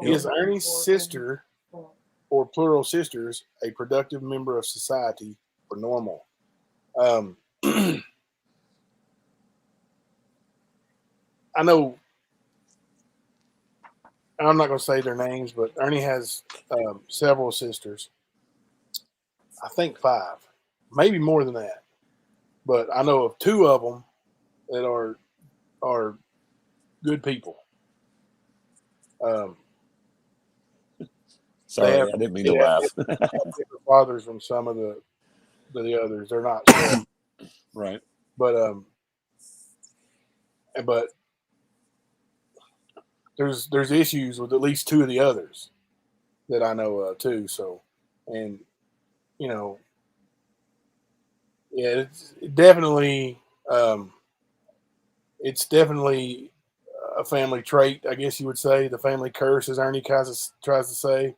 Is Ernie's sister, or plural sisters, a productive member of society or normal? I know, I'm not going to say their names, but Ernie has several sisters. I think 5, maybe more than that. But I know of 2 of them that are good people. Sorry, have, I didn't mean to laugh. Different fathers from some of the others. They're not sure. Right. But there's issues with at least 2 of the others that I know of too. So, and yeah, it's definitely a family trait, I guess you would say. The family curse, as Ernie tries to say.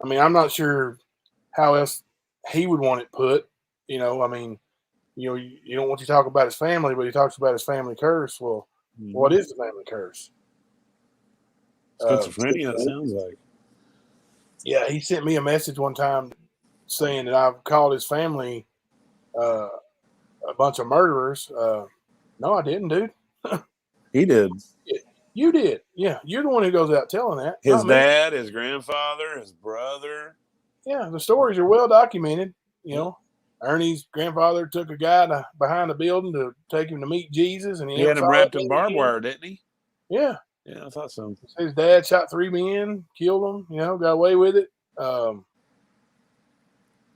I mean, I'm not sure how else he would want it put. I mean, you don't want to talk about his family, but he talks about his family curse. Well, what is the family curse? Schizophrenia, it sounds like. Yeah, he sent me a message one time saying that I've called his family a bunch of murderers. No, I didn't, dude. He did. You did. Yeah, you're the one who goes out telling that. His not me. dad, his grandfather, his brother. Yeah, the stories are well documented. You know, Ernie's grandfather took a guy behind the building to take him to meet Jesus, and He never had him saw wrapped him in again. barbed wire, didn't he? Yeah, Yeah, I thought so. his dad shot 3 men, killed them. You know, got away with it.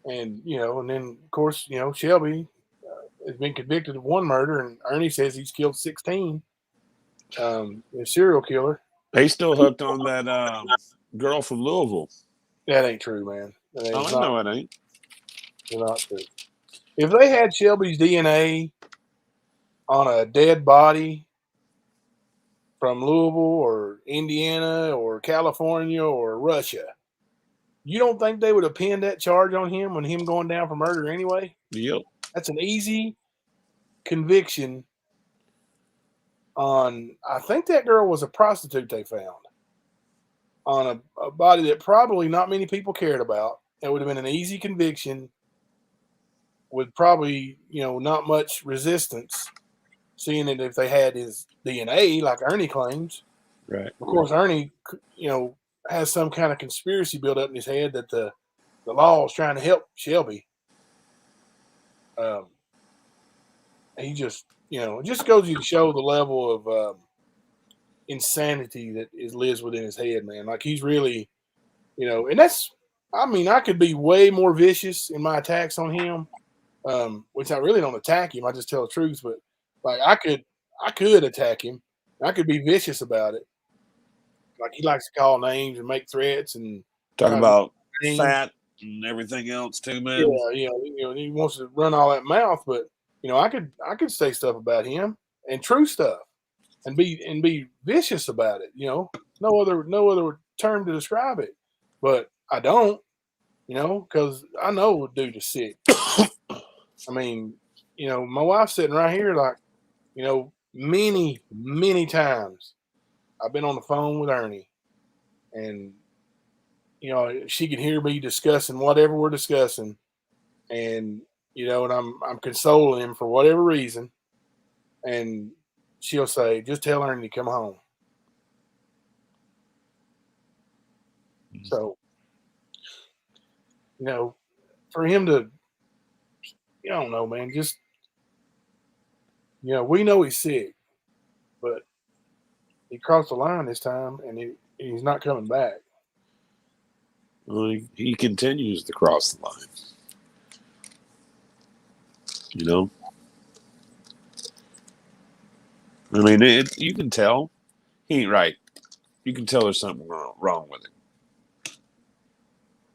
And you know, and then of course, you know, Shelby has been convicted of 1 murder, and Ernie says he's killed 16. A serial killer. They still hooked on that girl from Louisville. That ain't true, man. That ain't, Oh, I know it ain't. not true. If they had Shelby's DNA on a dead body from Louisville or Indiana or California or Russia, you don't think they would have pinned that charge on him when him going down for murder anyway? Yep. That's an easy conviction on, I think that girl was a prostitute they found, on a body that probably not many people cared about. It would have been an easy conviction with probably, you know, not much resistance, seeing that if they had his DNA, like Ernie claims. Right. Of course, Ernie, you know, has some kind of conspiracy built up in his head that the law is trying to help Shelby. He just, you know, it just goes to show the level of insanity that lives within his head, man. Like he's really, you know, and that's, I mean, I could be way more vicious in my attacks on him, which I really don't attack him. I just tell the truth. But like I could attack him. I could be vicious about it. Like he likes to call names and make threats and Talk try about to- fat and everything else too, man. Yeah, you know, he wants to run all that mouth, but you know, I could say stuff about him and true stuff, and be vicious about it. You know, no other term to describe it, but I don't. You know, because I know the dude is sick. I mean, you know, my wife's sitting right here, like, you know, many times I've been on the phone with Ernie, and you know, she can hear me discussing whatever we're discussing, and you know, and I'm consoling him for whatever reason, and she'll say, "Just tell Ernie to come home." So, you know, for him to, I don't know, man, just, you know, we know he's sick, but he crossed the line this time, and he's not coming back. Well, he continues to cross the line. You know? I mean, you can tell. He ain't right. You can tell there's something wrong with him.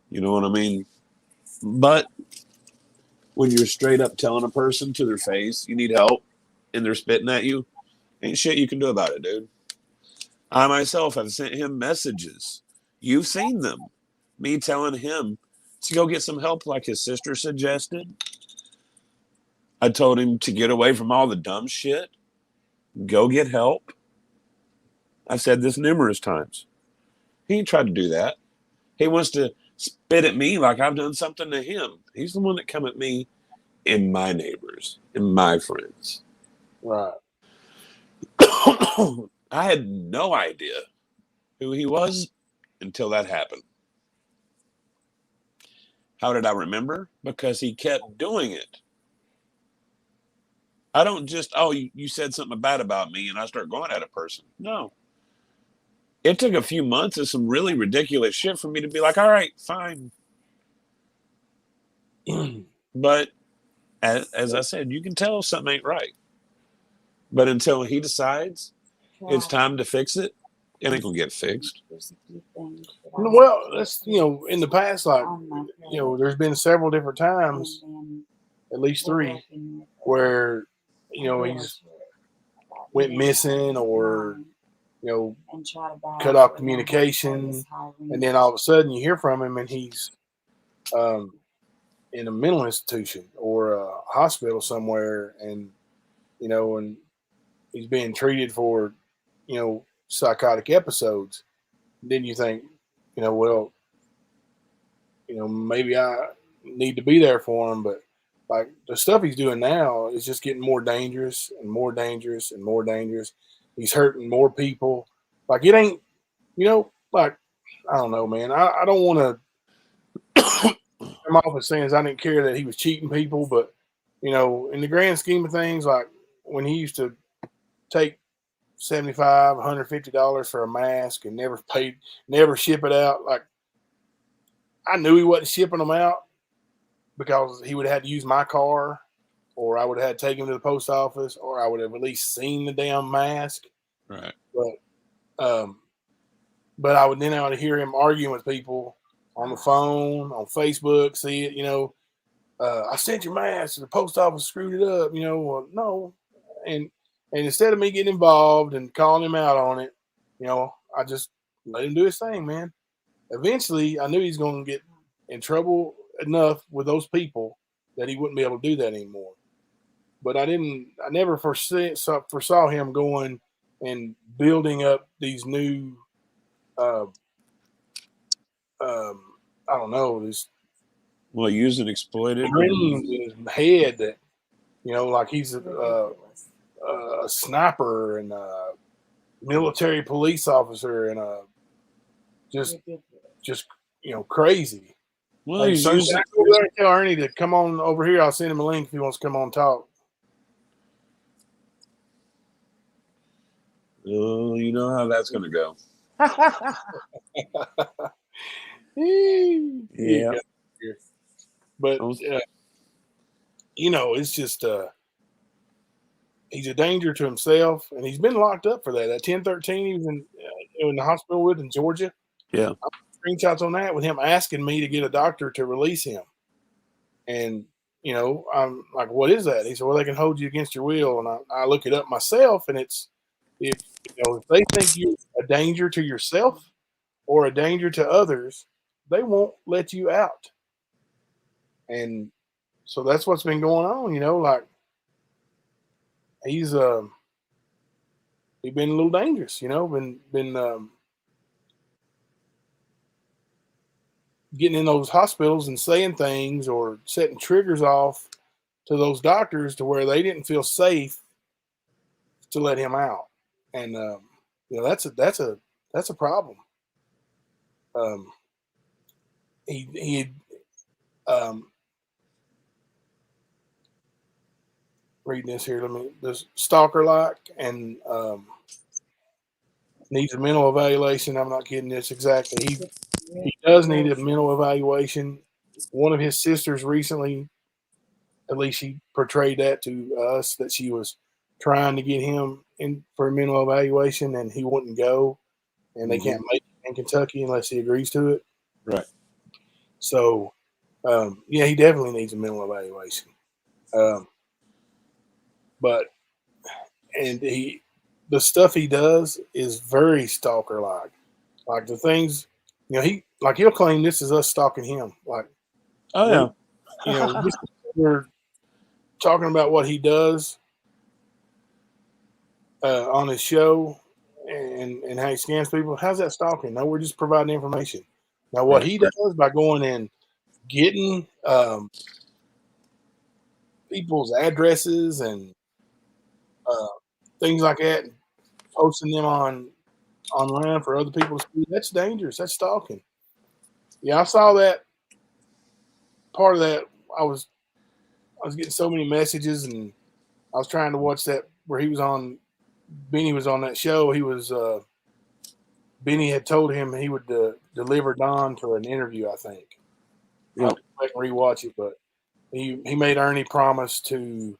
You know what I mean? But when you're straight up telling a person to their face you need help and they're spitting at you, ain't shit you can do about it, dude. I myself have sent him messages. You've seen them. Me telling him to go get some help like his sister suggested. I told him to get away from all the dumb shit. Go get help. I've said this numerous times. He ain't tried to do that. He wants to spit at me like I've done something to him. He's the one that come at me and my neighbors and my friends. Right. I had no idea who he was until that happened. How did I remember? Because he kept doing it. I don't just, you said something bad about me and I start going at a person. No. It took a few months of some really ridiculous shit for me to be like, all right, fine. But as I said, you can tell something ain't right. But until he decides it's time to fix it, it ain't gonna get fixed. Well, that's, you know, in the past, like, you know, there's been several different times, at least 3, where, you know, he's went missing or, you know, cut off communication, and then all of a sudden you hear from him and he's in a mental institution or a hospital somewhere, and you know, and he's being treated for, you know, psychotic episodes. then you think, well, maybe I need to be there for him, but like the stuff he's doing now is just getting more dangerous and more dangerous and more dangerous. He's hurting more people. Like it ain't, like I don't know, man. I don't want to come off as saying I didn't care that he was cheating people, but in the grand scheme of things, like when he used to take $75, $150 for a mask and never ship it out, like I knew he wasn't shipping them out because he would have had to use my car, or I would have had to take him to the post office, or I would have at least seen the damn mask. Right. But I would hear him arguing with people on the phone, on Facebook, see it, I sent your mask, the post office screwed it up, well, no. And instead of me getting involved and calling him out on it, I just let him do his thing, man. Eventually, I knew he's going to get in trouble enough with those people that he wouldn't be able to do that anymore. But I never foresaw him going and building up these new, I don't know, this Use and exploit it. dreams in his head that, like he's a sniper and a military police officer and just crazy. Well, Like, he's so using. go there and tell Ernie to come on over here. I'll send him a link if he wants to come on and talk. Oh, you know how that's going to go. Yeah. But it's just he's a danger to himself, and he's been locked up for that. At 1013, he was in the hospital in Georgia. Yeah. Screenshots on that with him asking me to get a doctor to release him. And, I'm like, what is that? He said, well, they can hold you against your will. And I look it up myself, and it's, if they think you're a danger to yourself or a danger to others, they won't let you out. And so that's what's been going on, like he's been a little dangerous, been getting in those hospitals and saying things or setting triggers off to those doctors to where they didn't feel safe to let him out. And that's a problem. He reading this here, this stalker like and needs a mental evaluation. I'm not kidding this exactly. He does need a mental evaluation. One of his sisters recently, at least she portrayed that to us, that she was trying to get him in for a mental evaluation and he wouldn't go, and they can't make it in Kentucky unless he agrees to it. Right. So, he definitely needs a mental evaluation. The stuff he does is very stalker like. Like the things, he'll claim this is us stalking him. Like, Oh yeah. We're talking about what he does on his show and how he scams people. How's that stalking? No, we're just providing information. Now, what he does by going and getting people's addresses and things like that, and posting them online for other people to see, that's dangerous. That's stalking. Yeah, I saw that. Part of that, I was getting so many messages, and I was trying to watch that where he was on. Benny was on that show. He was Benny had told him he would deliver Don for an interview, I think. Yeah. I'll go back and rewatch it, but he made Ernie promise to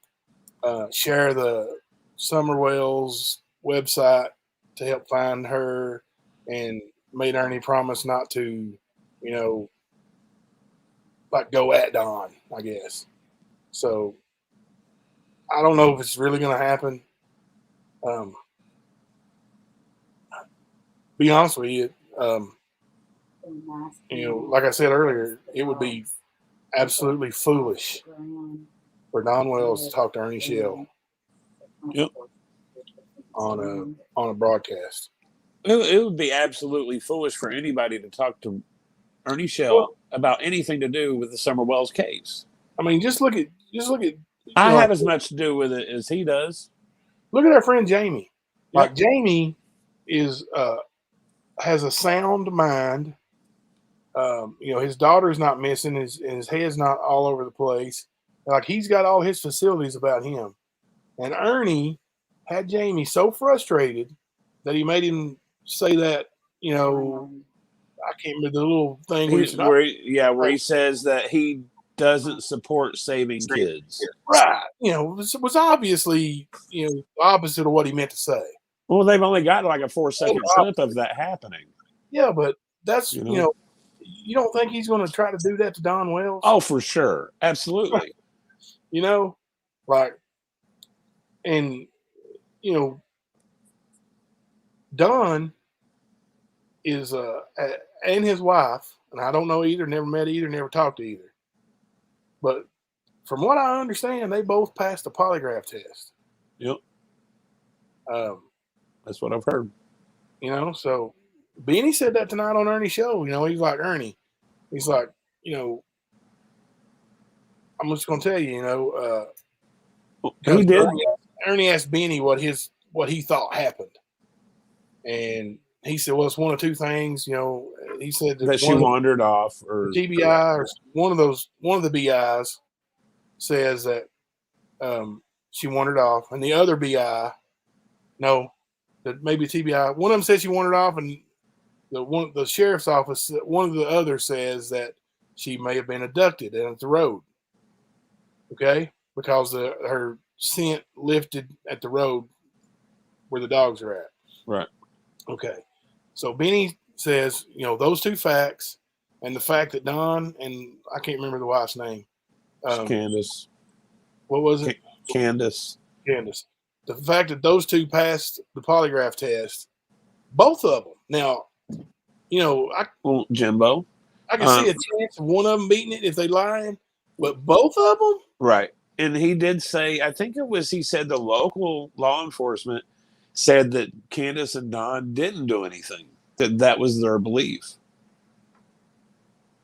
share the Summerwell's website to help find her, and made Ernie promise not to, like go at Don, I guess. So I don't know if it's really going to happen. Be honest with you, like I said earlier, it would be absolutely foolish for Don Wells to talk to Ernie Shell Yep. on a broadcast. it would be absolutely foolish for anybody to talk to Ernie Shell about anything to do with the Summer Wells case. I mean, just look at I have as much to do with it as he does. Look at our friend Jamie. Yep. Like Jamie is has a sound mind. His daughter's not missing. His head's not all over the place. Like he's got all his facilities about him. And Ernie had Jamie so frustrated that he made him say that. I can't remember the little thing where he says that he doesn't support saving kids. Right. Was obviously opposite of what he meant to say. Well, they've only got like a 4-second clip of that happening. Yeah, but that's you don't think he's going to try to do that to Don Wells? Oh, for sure, absolutely. Don is and his wife, and I don't know either, never met either, never talked to either. But from what I understand, they both passed the polygraph test. Yep. That's what I've heard. So Benny said that tonight on Ernie's show. He's like, Ernie, he's like, I'm just gonna tell you, he did. Ernie asked Benny what he thought happened. And he said, well, it's one of two things, he said that she wandered off, or TBI, or one of the BIs says that she wandered off, and the other BI, that maybe TBI, one of them says she wandered off, and the sheriff's office, one of the others says that she may have been abducted at the road. Okay, because her scent lifted at the road where the dogs are at. Right. Okay. So Benny says, those two facts, and the fact that Don, and I can't remember the wife's name. Candace. What was it? Candace. The fact that those two passed the polygraph test, both of them. Now, Jimbo. I can see a chance of one of them beating it if they lying, but both of them? Right. And he did say, he said the local law enforcement said that Candace and Don didn't do anything. That was their belief.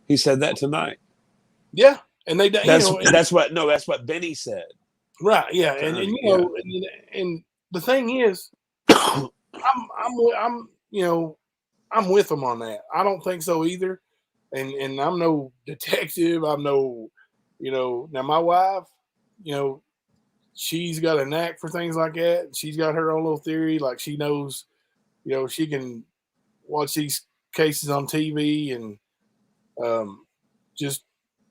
He said that tonight. Yeah, and they. That's what Benny said. Right. Yeah, and the thing is, I'm with them on that. I don't think so either, and I'm no detective. I'm no, Now my wife, she's got a knack for things like that. She's got her own little theory. Like she knows, she can watch these cases on TV and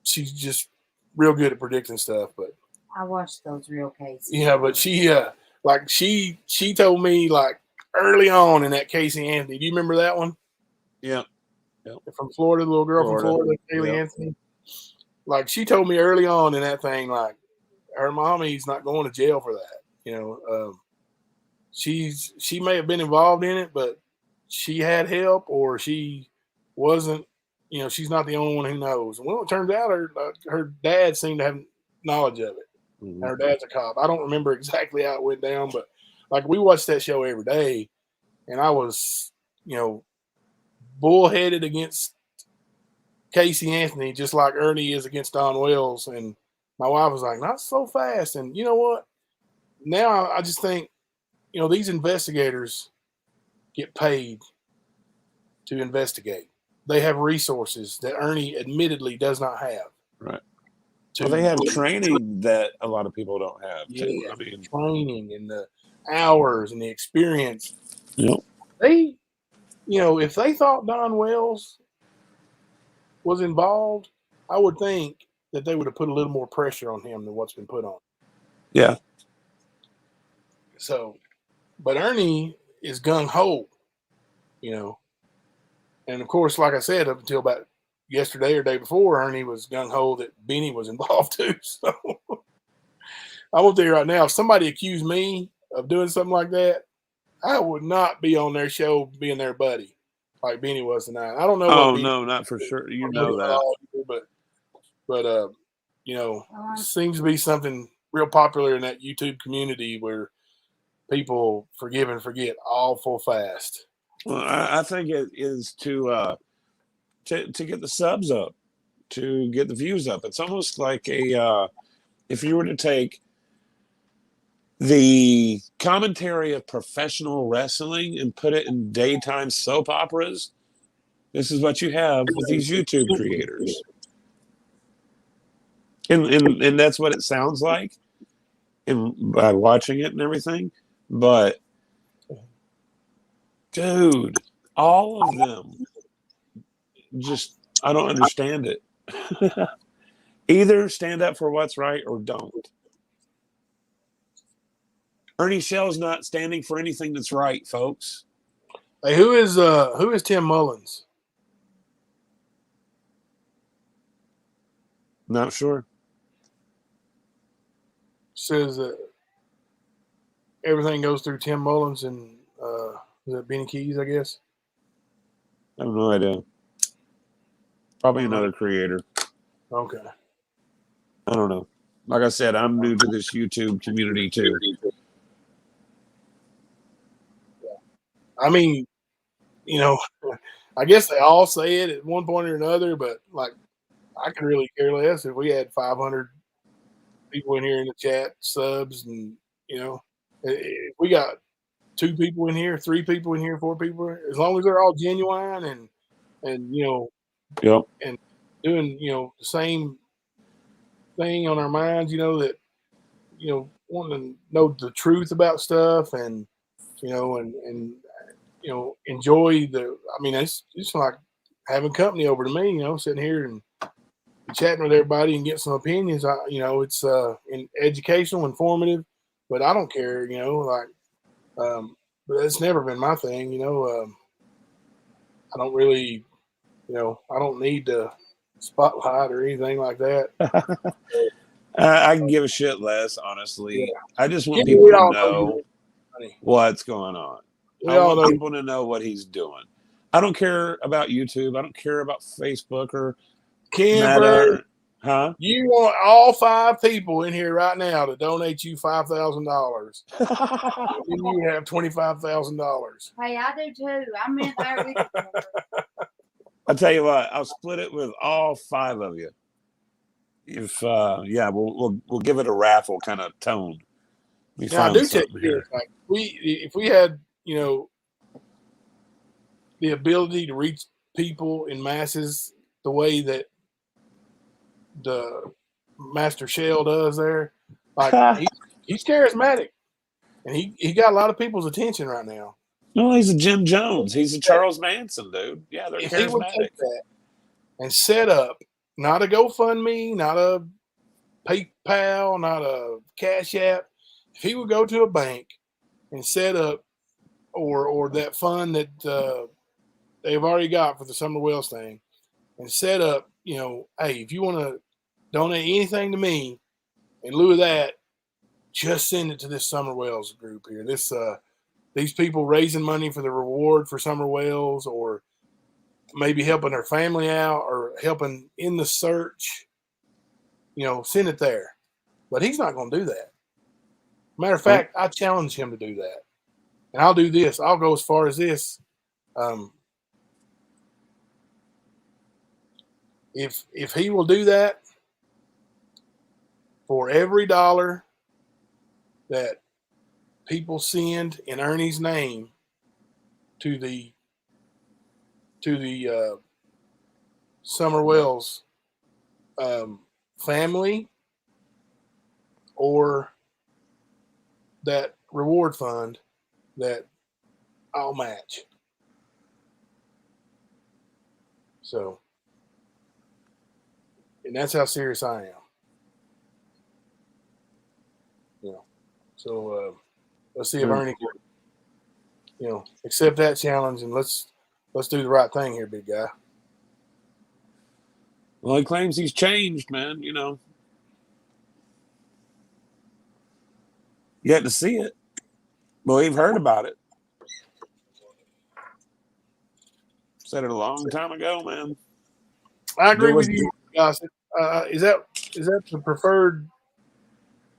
she's just real good at predicting stuff. But I watched those real cases. Yeah, but she told me like early on in that Casey Anthony. Do you remember that one? Yeah. From Florida, the little girl from Florida, Kaylee Anthony. Like she told me early on in that thing, like her mommy's not going to jail for that. She may have been involved in it, but she had help, or she wasn't. She's not the only one who knows. Well, it turns out her dad seemed to have knowledge of it. Mm-hmm. Her dad's a cop. I don't remember exactly how it went down, but like we watched that show every day, and I was, bullheaded against Casey Anthony, just like Ernie is against Don Wells. And my wife was like, not so fast. And you know what? Now I just think, these investigators get paid to investigate. They have resources that Ernie admittedly does not have. Right. Well, they have training that a lot of people don't have. Yeah, training and the hours and the experience. Yep. They, if they thought Don Wells was involved, I would think that they would have put a little more pressure on him than what's been put on. Yeah. So, but Ernie is gung-ho, and of course, like I said, up until about yesterday or day before, Ernie was gung-ho that Benny was involved too. So I'm gonna tell you right now, if somebody accused me of doing something like that, I would not be on their show being their buddy like Benny was tonight. I don't know. Oh no, not for sure. You know that, but seems to be something real popular in that YouTube community where people forgive and forget awful fast. Well, I think it is to get the subs up, to get the views up. It's almost like if you were to take the commentary of professional wrestling and put it in daytime soap operas, this is what you have with these YouTube creators. And that's what it sounds like by watching it and everything. But, dude, all of them just, I don't understand it. Either stand up for what's right or don't. Ernie Shell's not standing for anything that's right, folks. Hey, who is Tim Mullins? Not sure. Says that everything goes through Tim Mullins and is that Benny Keys, I guess? I have no idea. Probably another creator. Okay. I don't know. Like I said, I'm new to this YouTube community too. I mean, you know, I guess they all say it at one point or another, but like, I could really care less if we had 500 people in here in the chat, subs, and you know, if we got 2 people in here, 3 people in here, 4 people, as long as they're all genuine and you know, Yep. and doing you know the same thing on our minds, you know, that you know wanting to know the truth about stuff and you know and you know enjoy the. I mean, it's like having company over to me, you know, sitting here and chatting with everybody and get some opinions. You know, it's in educational, informative, but I don't care, you know, like, but it's never been my thing, you know. I don't really, you know, I don't need to spotlight or anything like that. I can give a shit less, honestly. Yeah. I just want Yeah, people we to all know what's going on. We I all want know. people to know what he's doing. I don't care about YouTube. I don't care about Facebook or Camper, Meta. Huh? you want all 5 people in here right now to donate you $5,000. Then you have $25,000. Hey, I do too. I'm in there with you. I'll tell you what, I'll split it with all 5 of you. If yeah, we'll give it a raffle kind of tone. We Now, I found do tell something you here. this, like if we had, you know, the ability to reach people in masses the way that the Master Shell does there, like he's charismatic, and he got a lot of people's attention right now. No, he's a Jim Jones. He's a Charles Manson, dude. Yeah, they're If he would charismatic. take that and set up not a GoFundMe, not a PayPal, not a Cash App, if he would go to a bank and set up or that fund that they've already got for the Summer Wells thing and set up, you know, hey, if you want to donate anything to me in lieu of that, just send it to this Summer Wells group here. These people raising money for the reward for Summer Wells, or maybe helping their family out or helping in the search, you know, send it there. But he's not going to do that. Matter of fact, I challenge him to do that. And I'll do this. I'll go as far as this. If he will do that, for every dollar that people send in Ernie's name to the Summer Wells family or that reward fund, that I'll match. So, and that's how serious I am. You know, so let's see if Ernie can, you know, accept that challenge, and let's do the right thing here, big guy. Well, he claims he's changed, man. You know, you had to see it. Well, we've heard about it. Said it a long time ago, man. I agree with you, Gossett. Is that the preferred?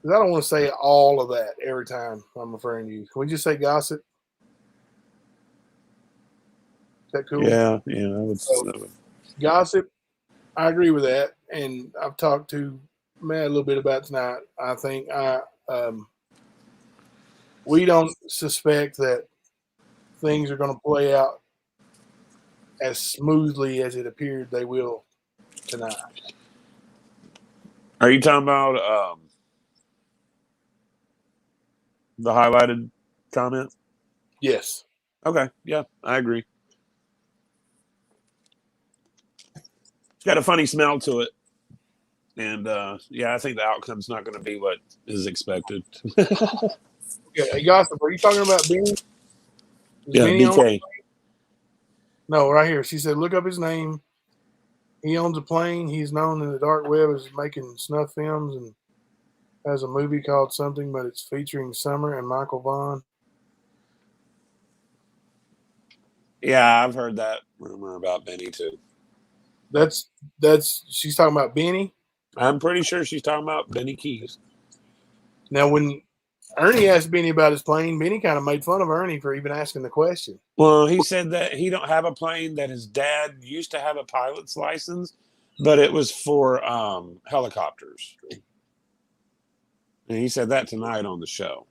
Because I don't want to say all of that every time I'm referring to you. Can we just say Gossett? that cool? Yeah, I would. Gossip, I agree with that, and I've talked to Matt a little bit about tonight. I think we don't suspect that things are going to play out as smoothly as it appeared they will tonight. Are you talking about the highlighted comment? Yes. Okay, yeah, I agree. It's got a funny smell to it. And I think the outcome's not going to be what is expected. Okay, hey, Gossip, are you talking about Benny? Is Yeah, Benny on? BK. No, right here. She said, look up his name. He owns a plane. He's known in the dark web as making snuff films and has a movie called something, but it's featuring Summer and Michael Vaughn. Yeah, I've heard that rumor about Benny too. That's she's talking about Benny. I'm pretty sure she's talking about Benny Keys. Now, when Ernie asked Benny about his plane, Benny kind of made fun of Ernie for even asking the question. Well, he said that he don't have a plane, that his dad used to have a pilot's license, but it was for helicopters. And he said that tonight on the show.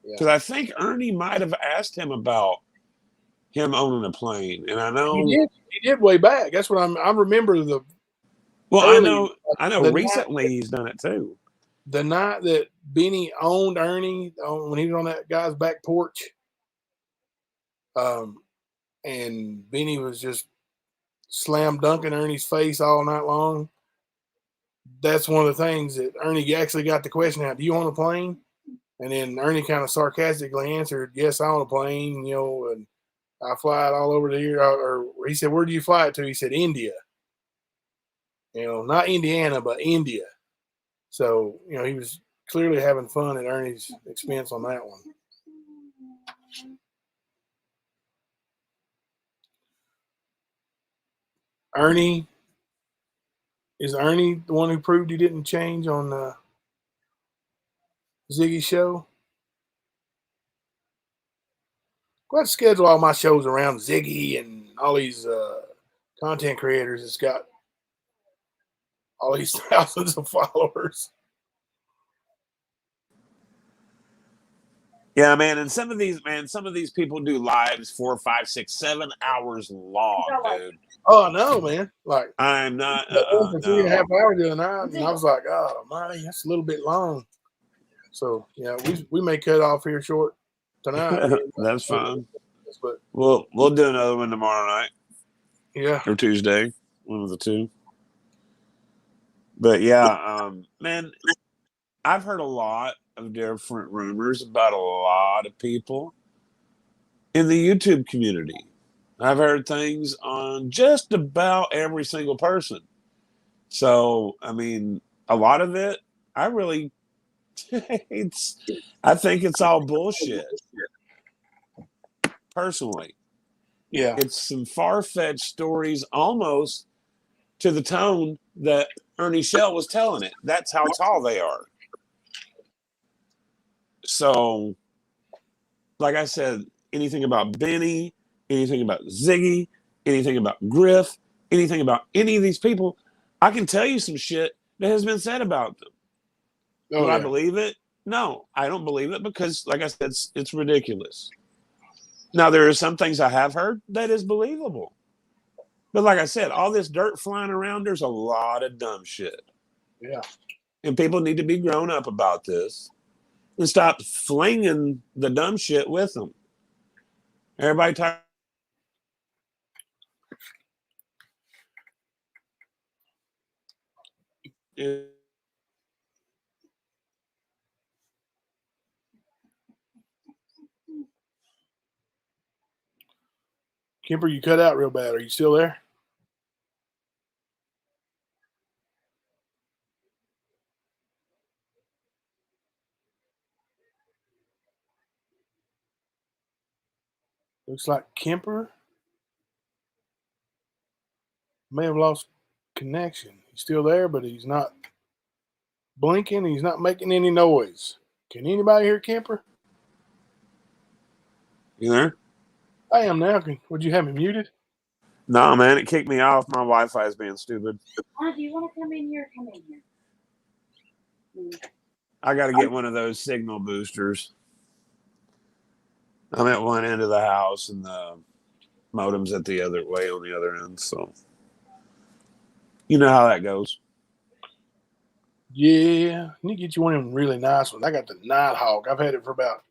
Because I think Ernie might have asked him about him owning a plane, and I know He did way back. That's what I remember the. Well, early, I know. Recently, he's done it too. The night that Benny owned Ernie, when he was on that guy's back porch, and Benny was just slam dunking Ernie's face all night long. That's one of the things that Ernie actually got the question out. Do you own a plane? And then Ernie kind of sarcastically answered, yes, I own a plane, and I fly it all over to here. Or he said, where do you fly it to? He said, India. Not Indiana, but India. So, he was clearly having fun at Ernie's expense on that one. Is Ernie the one who proved he didn't change on Ziggy's show? Go ahead and schedule all my shows around Ziggy and all these content creators that's got all these thousands of followers. Yeah, man, and some of these people do lives 4, 5, 6, 7 hours long, dude. Oh, I know, man. Like I'm not for 3.5 hours the other night, and I was like, oh, money, that's a little bit long. So we may cut off here short tonight. That's fine. But we'll do another one tomorrow night. Yeah. Or Tuesday, one of the two. But yeah, man, I've heard a lot of different rumors about a lot of people in the YouTube community. I've heard things on just about every single person. So, I mean, a lot of it, I think it's all bullshit. Personally. Yeah. It's some far-fetched stories almost to the tone that Ernie Shell was telling it. That's how tall they are. So, like I said, anything about Benny, anything about Ziggy, anything about Griff, anything about any of these people, I can tell you some shit that has been said about them. Oh, Do I believe it? No, I don't believe it because, like I said, it's ridiculous. Now, there are some things I have heard that is believable. But like I said, all this dirt flying around, there's a lot of dumb shit. Yeah. And people need to be grown up about this and stop flinging the dumb shit with them. Everybody talk. Kemper, you cut out real bad. Are you still there? Looks like Kemper may have lost connection. He's still there, but he's not blinking. He's not making any noise. Can anybody hear Kemper? You there? I am now. Would you have me muted? No, man, it kicked me off. My Wi-Fi is being stupid. Do you want to come in here? Come in here. I got to get one of those signal boosters. I'm at one end of the house, and the modem's at the other way on the other end. So, you know how that goes. Yeah, I need to get you one of them really nice ones. I got the Nighthawk. I've had it for about,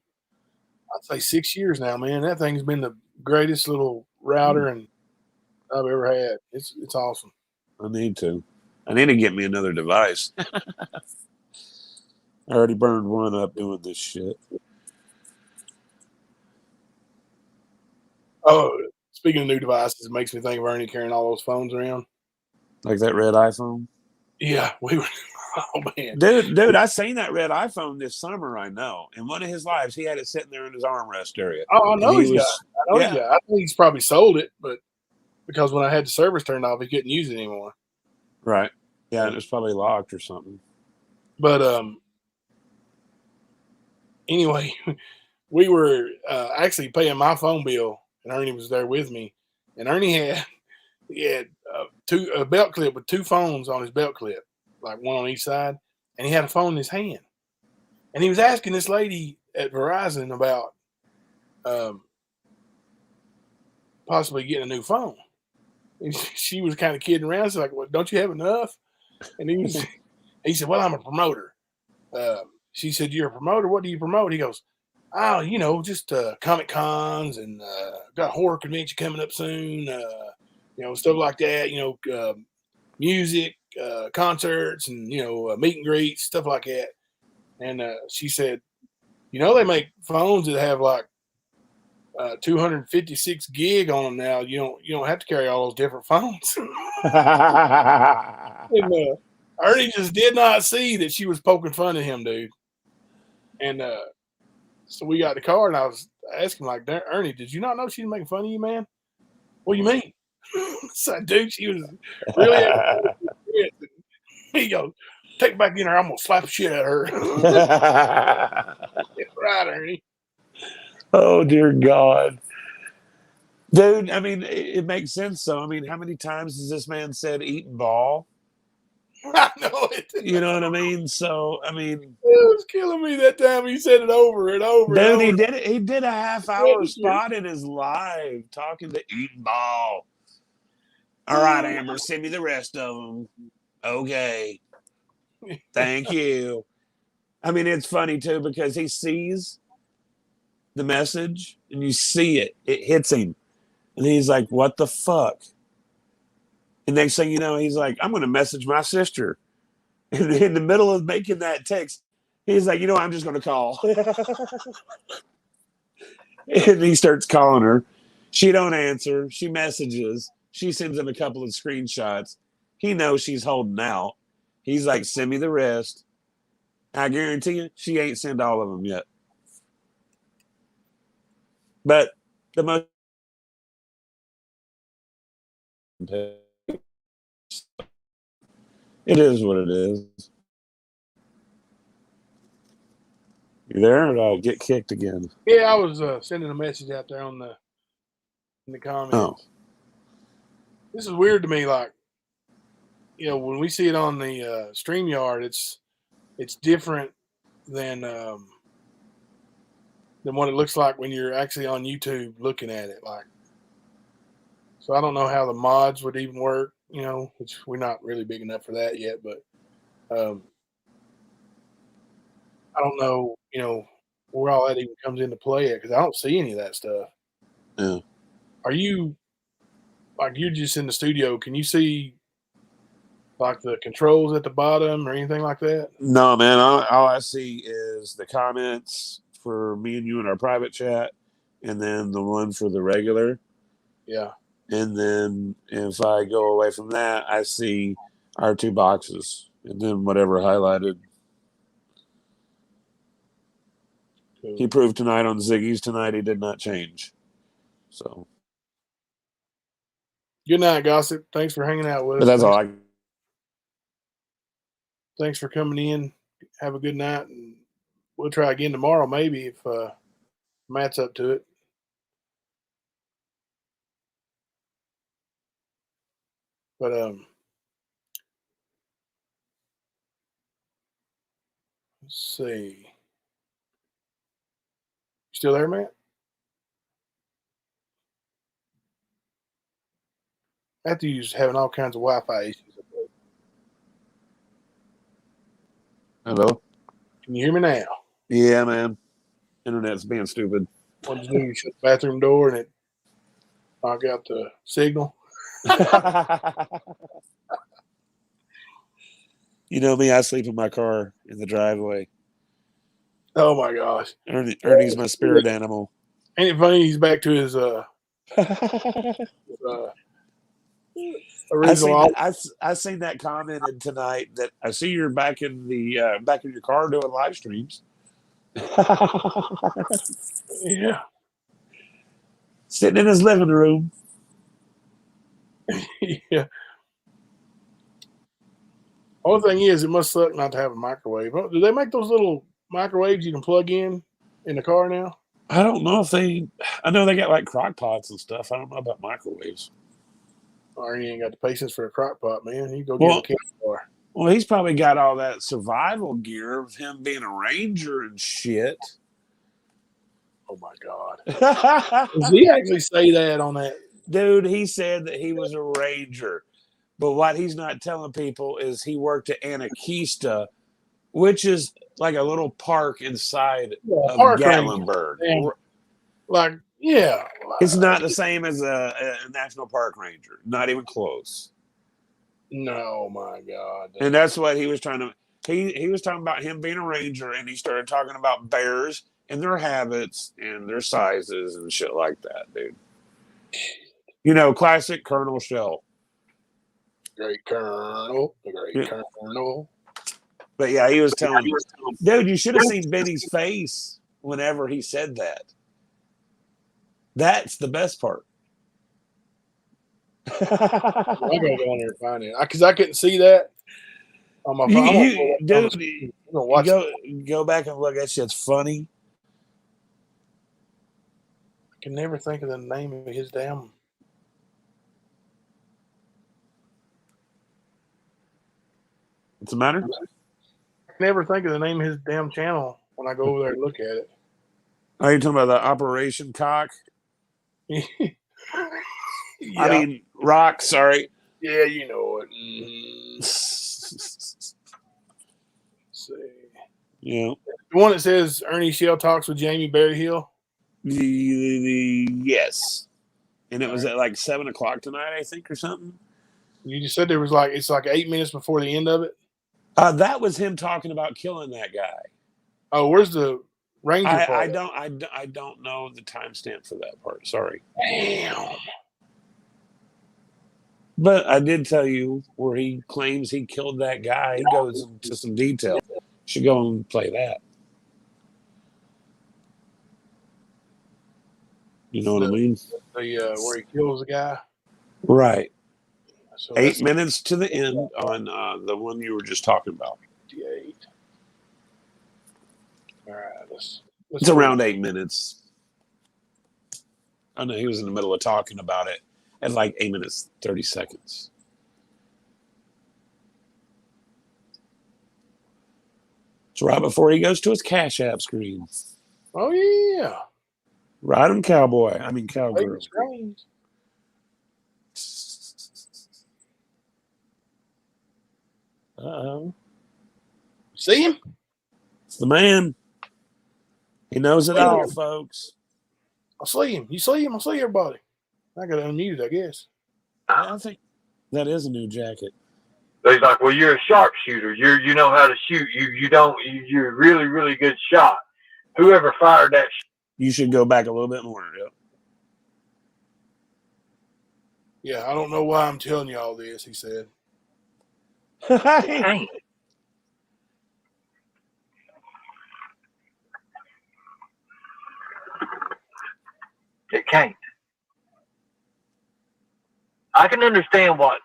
I'd say 6 years now, man. That thing's been the greatest little router and I've ever had. It's awesome. I need to get me another device. I already burned one up doing this shit. Oh, speaking of new devices, it makes me think of Ernie carrying all those phones around. Like that red iPhone? Yeah, we were. Oh man, Dude, I seen that red iPhone this summer. I know. In one of his lives, he had it sitting there in his armrest area. Oh, I know And he's got. I know he's got. I think he's probably sold it, but because when I had the service turned off, he couldn't use it anymore. Right. Yeah, it was probably locked or something. But anyway, we were actually paying my phone bill, and Ernie was there with me. And Ernie had a belt clip with two phones on his belt clip, like one on each side, and he had a phone in his hand. And he was asking this lady at Verizon about possibly getting a new phone. And she was kind of kidding around. She's like, "Well, don't you have enough?" And he said, "Well, I'm a promoter." She said, "You're a promoter? What do you promote?" He goes, "Oh, just Comic Cons and got a horror convention coming up soon. Stuff like that. Music, concerts, and meet and greets, stuff like that." And she said, "They make phones that have like 256 gig on them now. You don't have to carry all those different phones." And Ernie just did not see that she was poking fun at him, dude. And so we got the car, and I was asking like, "Ernie, did you not know she was making fun of you, man?" "What do you mean?" So, dude, she was really. He goes, "Take it back in there. I'm gonna slap the shit out of her." Right, Ernie. Oh, dear God. Dude, I mean, it makes sense, though. I mean, how many times has this man said eating ball? I know it. You know what I mean? So, I mean, It was killing me that time. He said it over and over. dude, and over. he did it. He did a half-hour spot in his live talking to eating ball. All right, Amber, send me the rest of them. Okay. Thank you. I mean, it's funny, too, because he sees the message and you see it. It hits him. And he's like, what the fuck? And next thing you know, he's like, I'm going to message my sister. And in the middle of making that text, he's like, I'm just going to call. And he starts calling her. She don't answer. She messages. She sends him a couple of screenshots. He knows she's holding out. He's like, send me the rest. I guarantee you, she ain't sent all of them yet. But the most it is what it is. You there, or I'll get kicked again? Yeah, I was sending a message out there in the comments. Oh. This is weird to me. Like, when we see it on the StreamYard, it's different than what it looks like when you're actually on YouTube looking at it. Like, so I don't know how the mods would even work. Which we're not really big enough for that yet. But I don't know. Where all that even comes into play at, because I don't see any of that stuff. Yeah. Are you you're just in the studio? Can you see like the controls at the bottom or anything like that? No, man. All I see is the comments for me and you in our private chat, and then the one for the regular. Yeah. And then if I go away from that, I see our two boxes, and then whatever highlighted. Cool. He proved tonight on Ziggy's tonight he did not change. So. Good night, Gossip. Thanks for hanging out with us. But that's all. Thanks for coming in. Have a good night, and we'll try again tomorrow, maybe if Matt's up to it. But let's see. You still there, Matt? Matthew's having all kinds of Wi-Fi issues. Hello. Can you hear me now? Yeah, man. Internet's being stupid. What did you do? You shut the bathroom door and it knocked out the signal. You know me, I sleep in my car in the driveway. Oh my gosh! Ernie's my spirit animal. Ain't it funny? He's back to his original. I seen that commented tonight that I see you're back in the back in your car doing live streams. Yeah. Sitting in his living room. Yeah. Only thing is, it must suck not to have a microwave. Do they make those little microwaves you can plug in the car now? I don't know if I know they got like crock pots and stuff. I don't know about microwaves. Or you ain't got the patience for a crock pot, man. You go get a campfire. Well, he's probably got all that survival gear of him being a ranger and shit. Oh my God! Does he actually say that on that? Dude, he said that he was a ranger. But what he's not telling people is he worked at Anakeesta, which is like a little park inside of Gatlinburg. Like, yeah. It's not the same as a national park ranger. Not even close. No, my God. And that's what he was trying to... He was talking about him being a ranger, and he started talking about bears and their habits and their sizes and shit like that, dude. You know, classic Colonel Shell. Great Colonel. The great Colonel. But yeah, he was telling me, dude, you should have seen Benny's face whenever he said that. That's the best part. I gotta go on there and find it because I couldn't see that on my phone. Dude, go back and look. That shit's funny. I can never think of the name of his damn. What's the matter? I can never think of the name of his damn channel when I go over there and look at it. Are you talking about the Operation Cock? Yeah. I mean, Rock, sorry. Yeah, you know it. Mm-hmm. See. Yeah. The one that says Ernie Shell talks with Jamie Berryhill? Yes. And it was at like 7 o'clock tonight, I think, or something. You just said it's like 8 minutes before the end of it? That was him talking about killing that guy. Oh, where's the Ranger part? I don't know the timestamp for that part. Sorry. Damn. But I did tell you where he claims he killed that guy. He goes into some detail. You should go and play that. You know what I mean? Where he kills the guy? Right. So 8 minutes to the end on the one you were just talking about. 58. All right. Let's It's around 8 minutes. I know he was in the middle of talking about it at like 8 minutes, 30 seconds. It's right before he goes to his Cash App screen. Oh, yeah. Ride him, cowboy. I mean, cowgirl. Uh-oh. See him? It's the man. He knows it all, folks. I see him. You see him? I see everybody. I got unmuted, I guess. Yeah, I think that is a new jacket. He's like, well, you're a sharpshooter. You know how to shoot. You're a really, really good shot. Whoever fired that You should go back a little bit more. Yeah, I don't know why I'm telling you all this, he said. Dang. It can't. I can understand what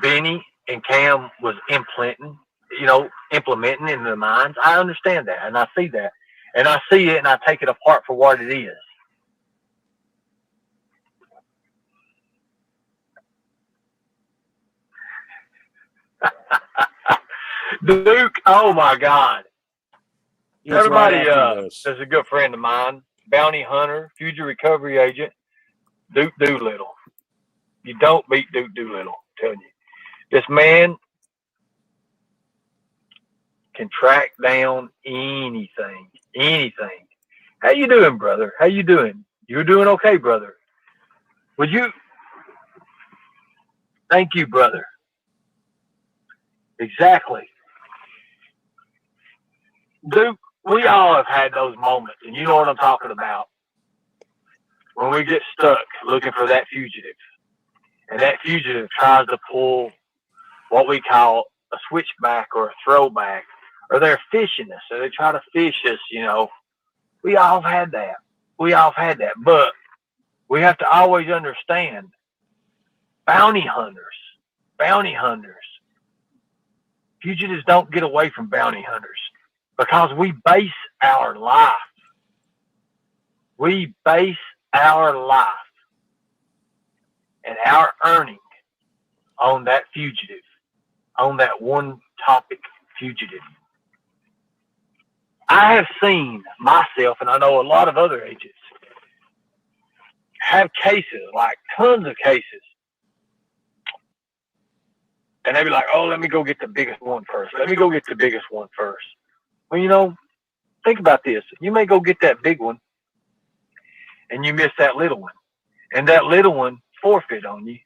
Benny and Cam was implementing in their minds. I understand that, and I see that. And I see it, and I take it apart for what it is. Duke, oh my God. It's right Everybody, after this. there's a good friend of mine, bounty hunter, fugitive recovery agent, Duke Doolittle. You don't beat Duke Doolittle, I'm telling you. This man can track down anything. How you doing, brother? How you doing? You're doing okay, brother. Would you? Thank you, brother. Exactly. Duke, we all have had those moments, and you know what I'm talking about. When we get stuck looking for that fugitive, and that fugitive tries to pull what we call a switchback or a throwback, or they're fishing us, or they try to fish us, you know. We all have had that. But we have to always understand bounty hunters, fugitives don't get away from bounty hunters because we base our life and our earning on that fugitive, on that one topic fugitive. I have seen myself, and I know a lot of other agents, have cases, like tons of cases. And they be like, oh, let me go get the biggest one first. Well, you know, think about this. You may go get that big one, and you miss that little one. And that little one forfeit on you.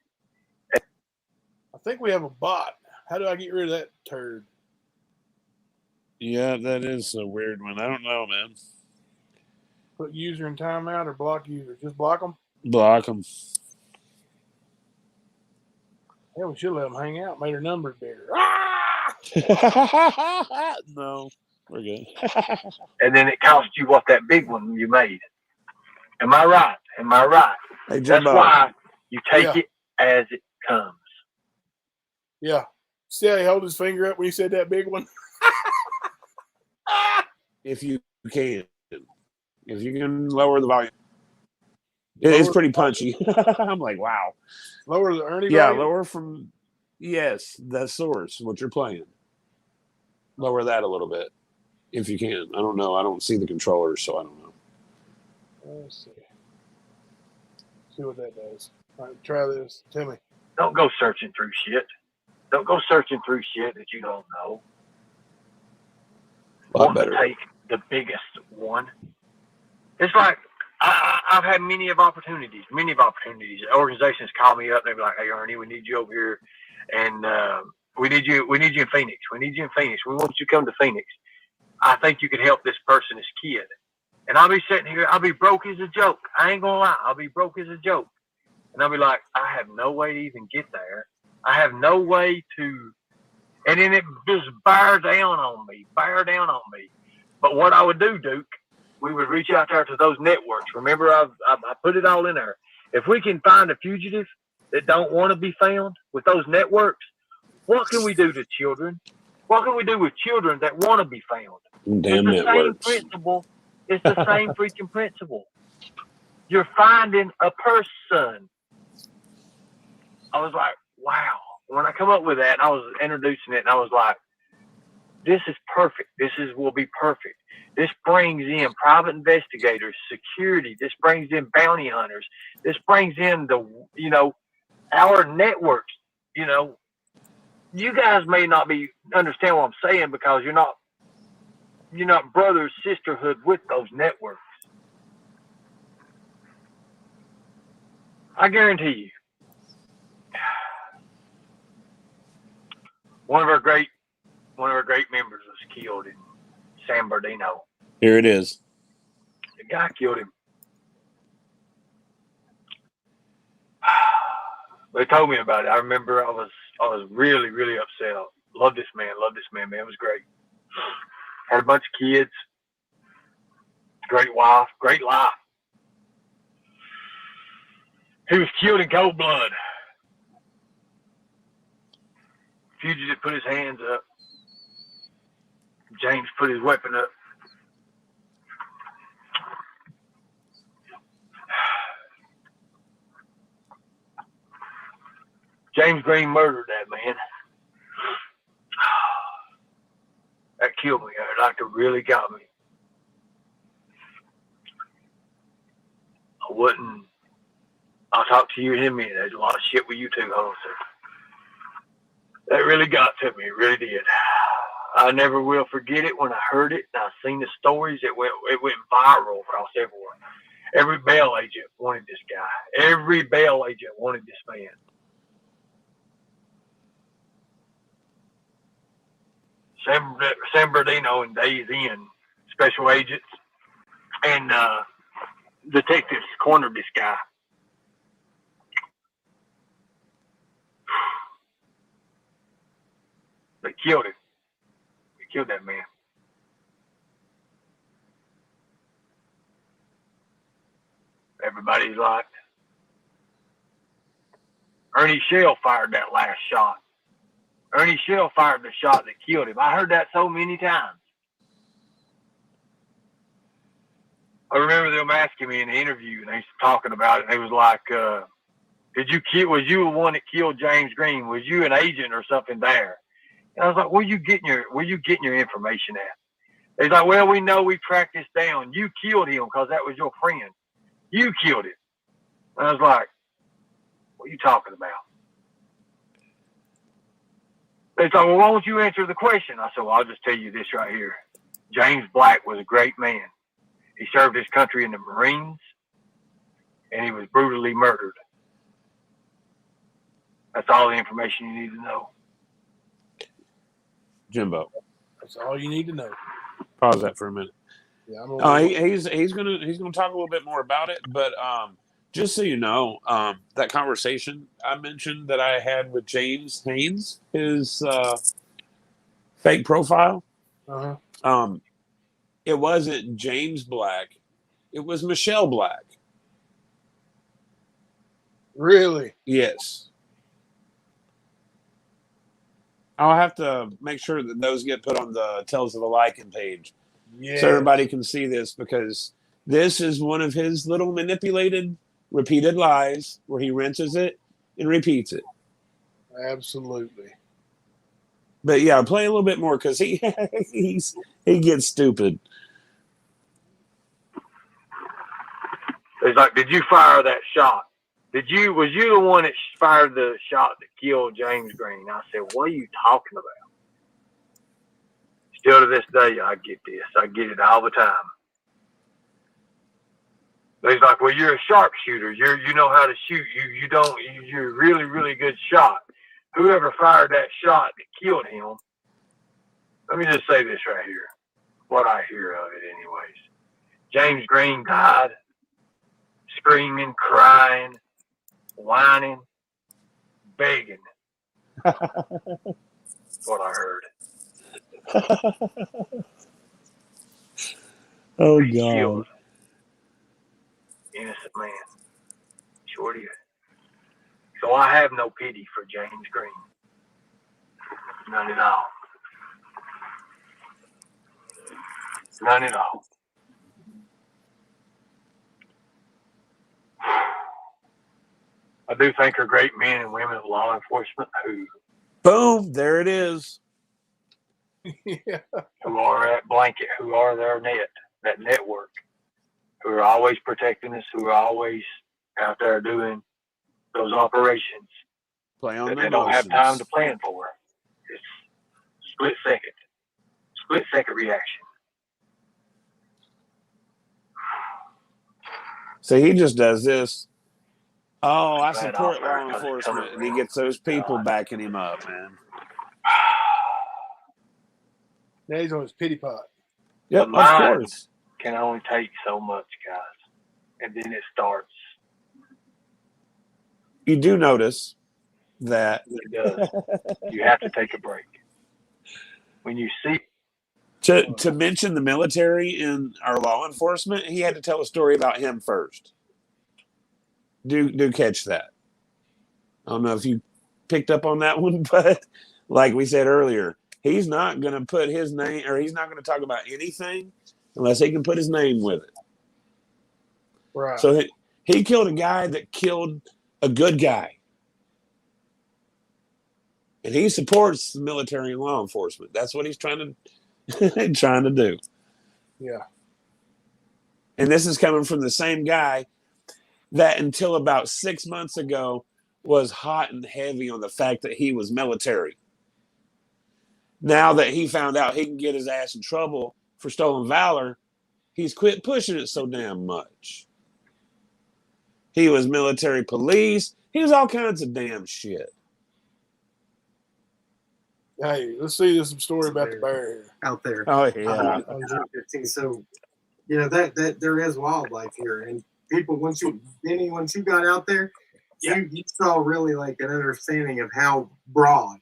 I think we have a bot. How do I get rid of that turd? Yeah, that is a weird one. I don't know, man. Put user in timeout or block user? Just block them? Block them. Yeah, we should let them hang out. Made our numbers bigger. No, we're good. And then it costs you what that big one you made. Am I right? Hey, That's Jimbo. why you take Yeah. it as it comes. Yeah. See how he held his finger up when he said that big one? If you can lower the volume. It's Lower pretty the punchy. I'm like, wow. Lower the Ernie Yeah, volume? lower from, yes, the source, what you're playing. Lower that a little bit, if you can. I don't know. I don't see the controllers, so I don't know. Let's see. See what that does. All right, try this. Tell me. Don't go searching through shit. That you don't know. A lot Want to better. take the biggest one. It's like I've had many opportunities. Organizations call me up. They be like, "Hey, Ernie, we need you over here, and we need you in Phoenix. We want you to come to Phoenix. I think you could help this person, this kid." And I'll be sitting here. I'll be broke as a joke. I ain't gonna lie. I'll be broke as a joke. And I'll be like, I have no way to even get there. I have no way to. And then it just bear down on me. But what I would do, Duke, we would reach out there to those networks. Remember, I put it all in there. If we can find a fugitive that don't want to be found with those networks, what can we do to children? What can we do with children that want to be found? Damn It's the same networks. principle. It's the same freaking principle. You're finding a person. I was like, wow. When I come up with that, and I was introducing it, and I was like, this is perfect. Will be perfect. This brings in private investigators, security. This brings in bounty hunters. This brings in our networks. You guys may not understand what I'm saying because you're not brothers, sisterhood with those networks. I guarantee you. One of our great members was killed in San Bernardino. Here it is. The guy killed him. They told me about it. I remember I was really, really upset. I love this man, man. It was great. Had a bunch of kids. Great wife, great life. He was killed in cold blood. Fugitive put his hands up. James put his weapon up. James Green murdered that man. killed me. That doctor really got me. I wouldn't. I'll talk to you in a minute. There's a lot of shit with you too. Hold on, sir. That really got to me. It really did. I never will forget it when I heard it. And I seen the stories. It went viral across everywhere. Every bail agent wanted this guy. Every bail agent wanted this man. San Bernardino and Days Inn special agents and detectives cornered this guy. They killed him. They killed that man. Everybody's like, Ernie Shell fired that last shot. Ernie Shell fired the shot that killed him. I heard that so many times. I remember them asking me in the interview, and they was talking about it. And they was like, was you the one that killed James Green? Was you an agent or something there? And I was like, where you getting your information at? They's like, well, we know we tracked this down. You killed him because that was your friend. You killed him. And I was like, what are you talking about? They thought, well, why don't you answer the question? I said, well, I'll just tell you this right here. James Black was a great man. He served his country in the Marines, and he was brutally murdered. That's all the information you need to know. Jimbo, That's all you need to know. pause that for a minute. Yeah, I'm He's gonna talk a little bit more about it, but just so you know, that conversation I mentioned that I had with James Haynes, his fake profile, Uh-huh. It wasn't James Black, it was Michelle Black. Really? Yes. I'll have to make sure that those get put on the Tales of the Lycan page. Yeah. So everybody can see this, because this is one of his little manipulated, repeated lies where he rinses it and repeats it. Absolutely. But yeah, play a little bit more, because he gets stupid. It's like, did you fire that shot? Was you the one that fired the shot that killed James Green? I said, what are you talking about? Still to this day, I get this. I get it all the time. He's like, well, you're a sharpshooter. You know how to shoot. You're a really, really good shot. Whoever fired that shot that killed him, let me just say this right here. What I hear of it anyways. James Green died screaming, crying, whining, begging. That's what I heard. Oh, He God. killed innocent man. Sure did. So I have no pity for James Green. None at all. None at all. I do think are great men and women of law enforcement Boom, there it is. Yeah. who are that blanket, who are their net, that network, who are always protecting us, who are always out there doing those operations Play on that the they don't have emotions. time to plan for. It's split second reaction. So he just does this. Oh, I Glad support I'll law start enforcement, and he coming gets those people God. backing him up, man. Now he's on his pity pot. Yep, The of mind course. can only take so much, guys. And then it starts. You do notice that It does. You have to take a break. When you see to mention the military in our law enforcement, he had to tell a story about him first. Do catch that. I don't know if you picked up on that one, but like we said earlier, he's not going to put his name, or he's not going to talk about anything unless he can put his name with it. Right. So he killed a guy that killed a good guy. And he supports the military and law enforcement. That's what he's trying trying to do. Yeah. And this is coming from the same guy that until about 6 months ago was hot and heavy on the fact that he was military. Now that he found out he can get his ass in trouble for stolen valor, he's quit pushing it so damn much. He was military police. He was all kinds of damn shit. Hey, let's see this story about the bear here. out there. Oh, yeah. On June 15th. So, you know, that there is wildlife here, and people, once you got out there, you saw really like an understanding of how broad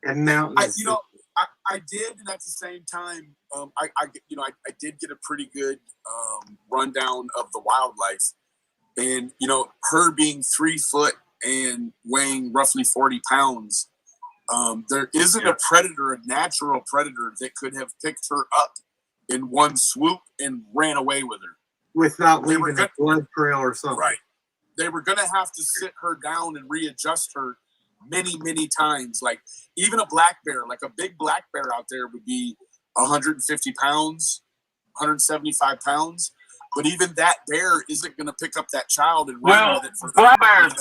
and mountainous. I did, and at the same time, I did get a pretty good rundown of the wildlife, and her being 3 foot and weighing roughly 40 pounds, there isn't a predator, a natural predator, that could have picked her up in one swoop and ran away with her without leaving a blood trail or something. Right. They were going to have to sit her down and readjust her many, many times. Like even a black bear, like a big black bear out there would be 150 pounds, 175 pounds. But even that bear isn't going to pick up that child and run with it. Black bears.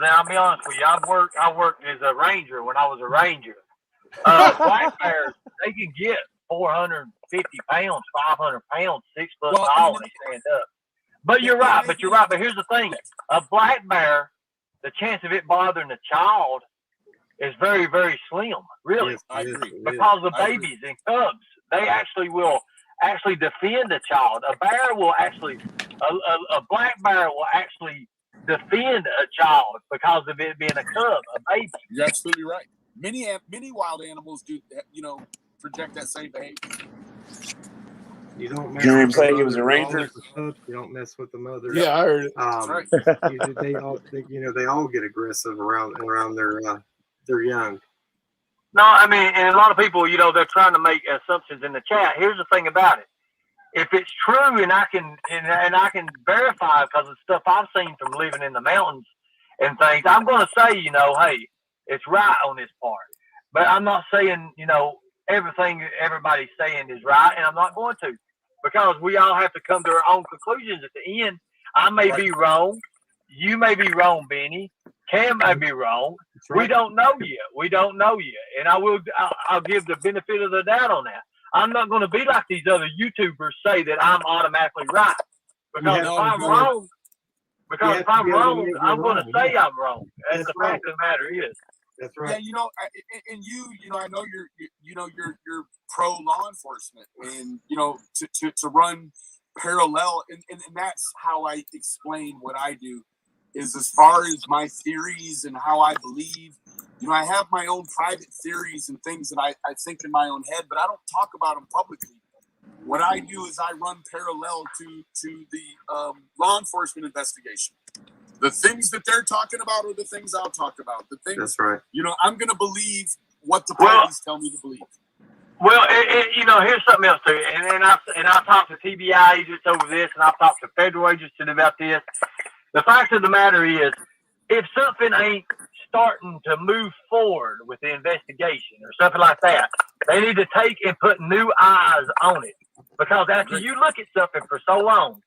Now, I'll be honest with you. I worked as a ranger when I was a ranger. Black bears, they can get 450 pounds, 500 pounds, 6 foot tall when they stand up. But you're right. But here's the thing: a black bear, the chance of it bothering a child is very, very slim. Really, Yes, I agree. because the babies and cubs, they will defend a child. A bear will actually, a black bear will actually defend a child because of it being a cub, a baby. You're absolutely right. Many wild animals do, project that same behavior. You don't mess You hear him with say the he was a mother, ranger? always the cubs, you don't mess with the mother. Yeah, I heard it. That's right. They all get aggressive around their young. No, I mean, and a lot of people, they're trying to make assumptions in the chat. Here's the thing about it: if it's true, and I can verify because of stuff I've seen from living in the mountains and things, I'm going to say, hey, it's right on this part. But I'm not saying, everything everybody's saying is right, and I'm not going to, because we all have to come to our own conclusions at the end. I may be wrong. You may be wrong, Benny. Cam may be wrong. Right. We don't know yet. And I'll give the benefit of the doubt on that. I'm not going to be like these other YouTubers say that I'm automatically right. Because if I'm wrong, I'm going to say I'm wrong. And the fact of the matter is. That's right. Yeah, I know you're pro law enforcement, and to run parallel, and that's how I explain what I do. Is as far as my theories and how I believe, I have my own private theories and things that I think in my own head, but I don't talk about them publicly. What I do is I run parallel to the law enforcement investigation. The things that they're talking about are the things I'll talk about. The things, That's right. I'm going to believe what the parties tell me to believe. Well, here's something else too, and I've talked to TBI agents over this, and I've talked to federal agents about this. The fact of the matter is, if something ain't starting to move forward with the investigation or something like that, they need to take and put new eyes on it. Because after you look at something for so long,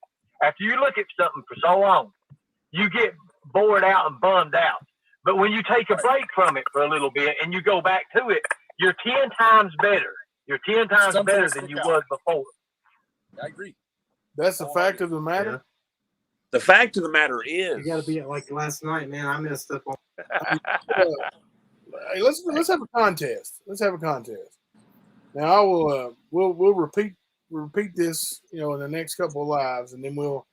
you get bored out and bummed out. But when you take a break from it for a little bit and you go back to it, you're 10 times better. You're 10 times better than you was before. I agree. That's the fact of the matter. Yeah. The fact of the matter is, You got to be like last night, man. I messed up on. Hey, let's have a contest. Let's have a contest. Now I will. We'll repeat this, in the next couple of lives, and then we'll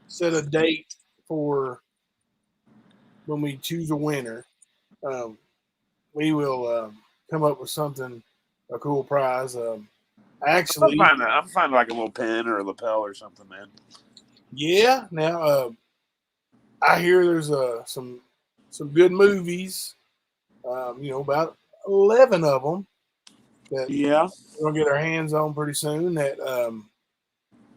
set a date for when we choose a winner. We will come up with something, a cool prize. Actually, I'm finding like a little pin or a lapel or something, man. yeah. Now, I hear there's some good movies. About 11 of them that we're gonna get our hands on pretty soon. That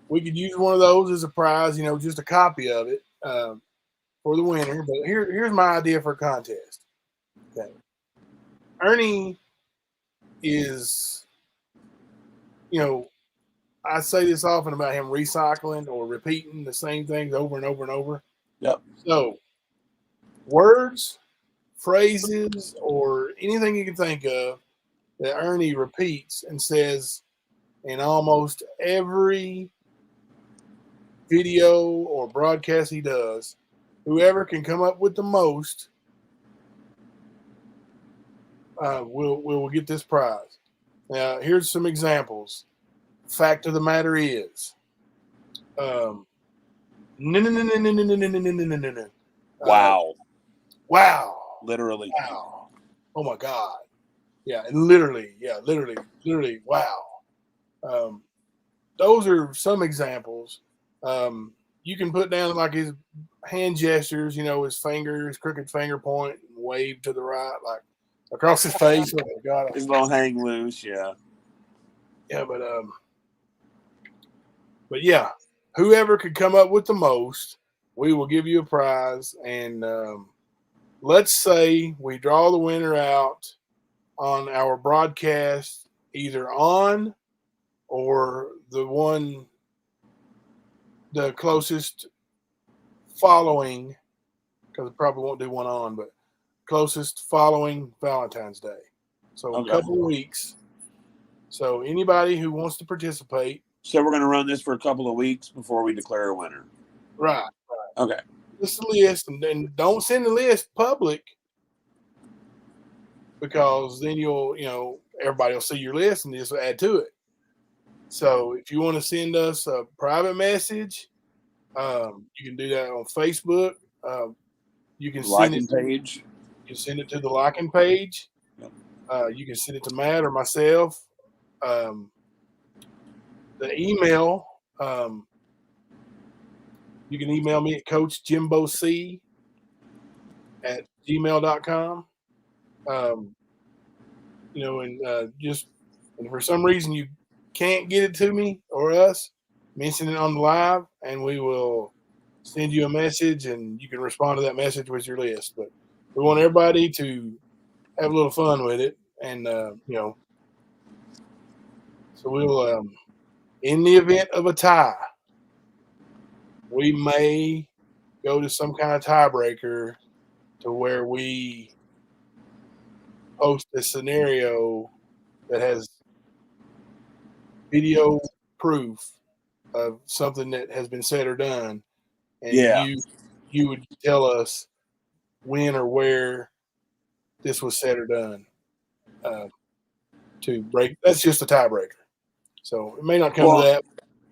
we could use one of those as a prize. Just a copy of it for the winner. But here's my idea for a contest. Okay, Ernie is you know, I say this often about him recycling or repeating the same things over and over and over. Yep. So, words, phrases, or anything you can think of that Ernie repeats and says in almost every video or broadcast he does, whoever can come up with the most will get this prize. Now, here's some examples. Fact of the matter is, no. Wow. Wow. Literally. Wow. Oh my God. Yeah, literally. Yeah, literally. Wow. Those are some examples. You can put down like his hand gestures, his finger, his crooked finger point, and wave to the right, like across his face. Oh my God. His little hang loose, yeah. Yeah, but yeah, whoever could come up with the most, we will give you a prize. And let's say we draw the winner out on our broadcast, either on or the closest following, because I probably won't do one on, but closest following Valentine's Day. So Okay. a couple of weeks. So anybody who wants to participate. So we're going to run this for a couple of weeks before we declare a winner. Right. Okay. List the list, and then don't send the list public, because then everybody will see your list and just add to it. So if you want to send us a private message, you can do that on Facebook. You can send it page. You can send it to the liking page. Yep. You can send it to Matt or myself. The email, you can email me at coachjimboc@gmail.com. And for some reason you can't get it to me or us, mention it on the live, and we will send you a message, and you can respond to that message with your list. But we want everybody to have a little fun with it, and so we'll in the event of a tie, we may go to some kind of tiebreaker to where we post a scenario that has video proof of something that has been said or done, and you would tell us when or where this was said or done to break. That's just a tiebreaker. So it may not come to that.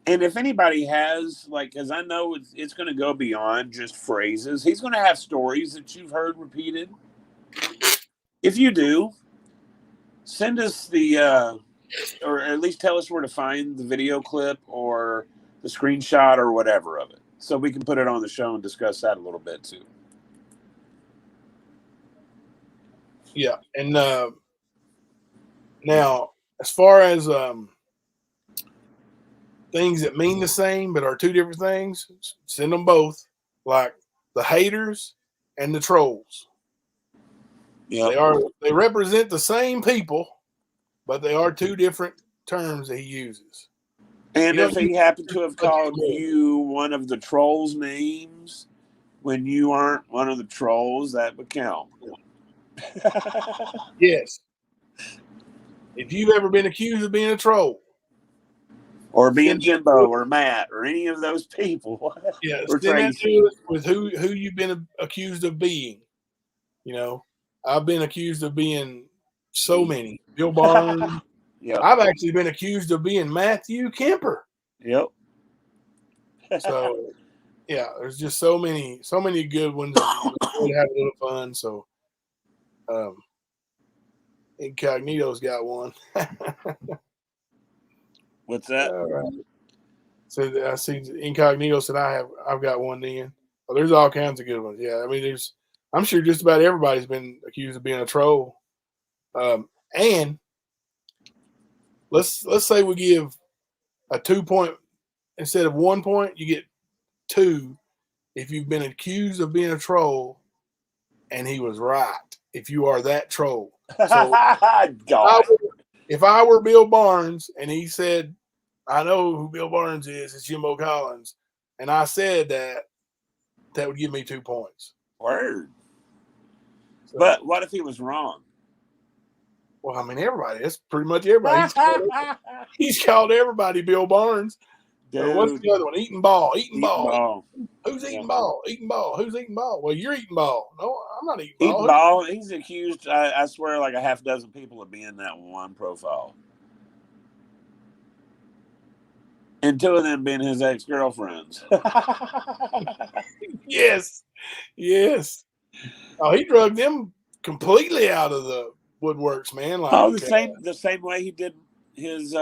And if anybody has, because I know it's going to go beyond just phrases. He's going to have stories that you've heard repeated. If you do, send us or at least tell us where to find the video clip or the screenshot or whatever of it, so we can put it on the show and discuss that a little bit too. Yeah, and now as far as things that mean the same but are two different things, send them both, like the haters and the trolls. Yeah, they represent the same people, but they are two different terms that he uses. And if he happened to have called you one of the trolls' names when you aren't one of the trolls, that would count. Yes. If you've ever been accused of being a troll, or being Jimbo or Matt or any of those people, or send that to us with who you've been accused of being. I've been accused of being so many. Bill Barnes. Yep. I've actually been accused of being Matthew Kemper. Yep. So, yeah, there's just so many good ones. We have a little fun. So, Incognito's got one. What's that? All right. So I see Incognito said I've got one then. Well, there's all kinds of good ones. Yeah, I mean, I'm sure just about everybody's been accused of being a troll. And let's say we give a 2 point instead of 1 point, you get 2 if you've been accused of being a troll and he was right. If you are that troll, so if I were Bill Barnes and he said, I know who Bill Barnes is, it's Jimbo Collins, and I said that would give me 2 points. Word. So, But what if he was wrong? well, I mean, everybody. That's pretty much everybody. He's called everybody Bill Barnes. Or what's Dude, the other one? Eating ball. Eating eating ball. ball. Who's eating Yeah. ball? Eating ball. Who's eating ball? Well, you're eating ball. No, I'm not eating Eating ball. ball. He's accused, I swear, like a half dozen people of being that one profile. And 2 of them being his ex-girlfriends. Yes. Yes. Oh, he drugged them completely out of the woodworks, man. Like, Oh, the same way he did his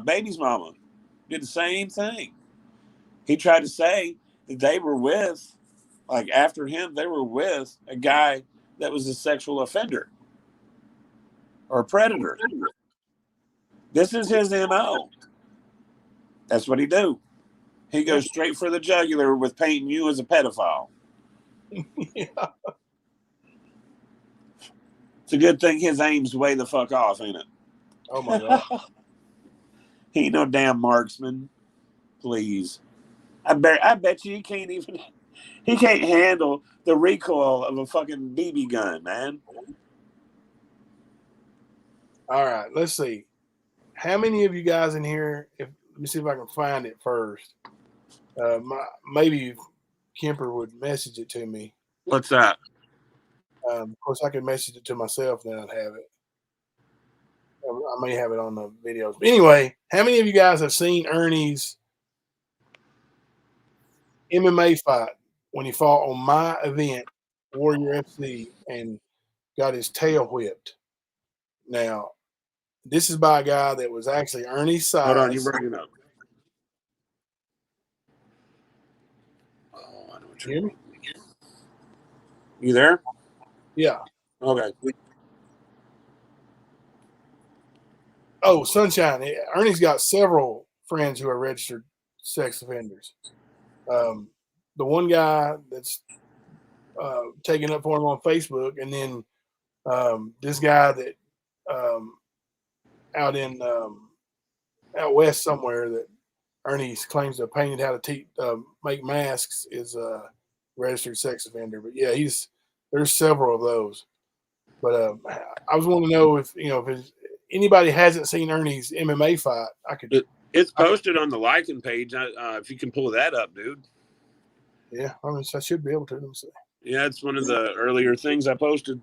baby's mama. Did the same thing. He tried to say that they were with, like after him, they were with a guy that was a sexual offender or a predator. This is his MO. That's what he do. He goes straight for the jugular with painting you as a pedophile. yeah. It's a good thing his aim's way the fuck off, ain't it? Oh my God. He ain't no damn marksman. Please. I bet you he can't handle the recoil of a fucking BB gun, man. All right, let's see. How many of you guys in here? Let me see if I can find it first. Maybe Kemper would message it to me. What's that? Of course, I could message it to myself, then I'd have it. I may have it on the videos. But anyway, how many of you guys have seen Ernie's MMA fight when he fought on my event, Warrior FC, and got his tail whipped? Now, this is by a guy that was actually Ernie's size. Hold on, you bring it up. Oh, I know what You hear me? You there? Yeah. Okay. Oh, Sunshine. Ernie's got several friends who are registered sex offenders. The one guy that's taking up for him on Facebook, and then this guy that out west somewhere that Ernie claims to have painted how to make masks is a registered sex offender. But yeah, there's several of those. But I was wanting to know if anybody hasn't seen Ernie's MMA fight, It's posted on the liking page. If you can pull that up, dude. Yeah, I should be able to. Let me see. Yeah, it's one of the earlier things I posted.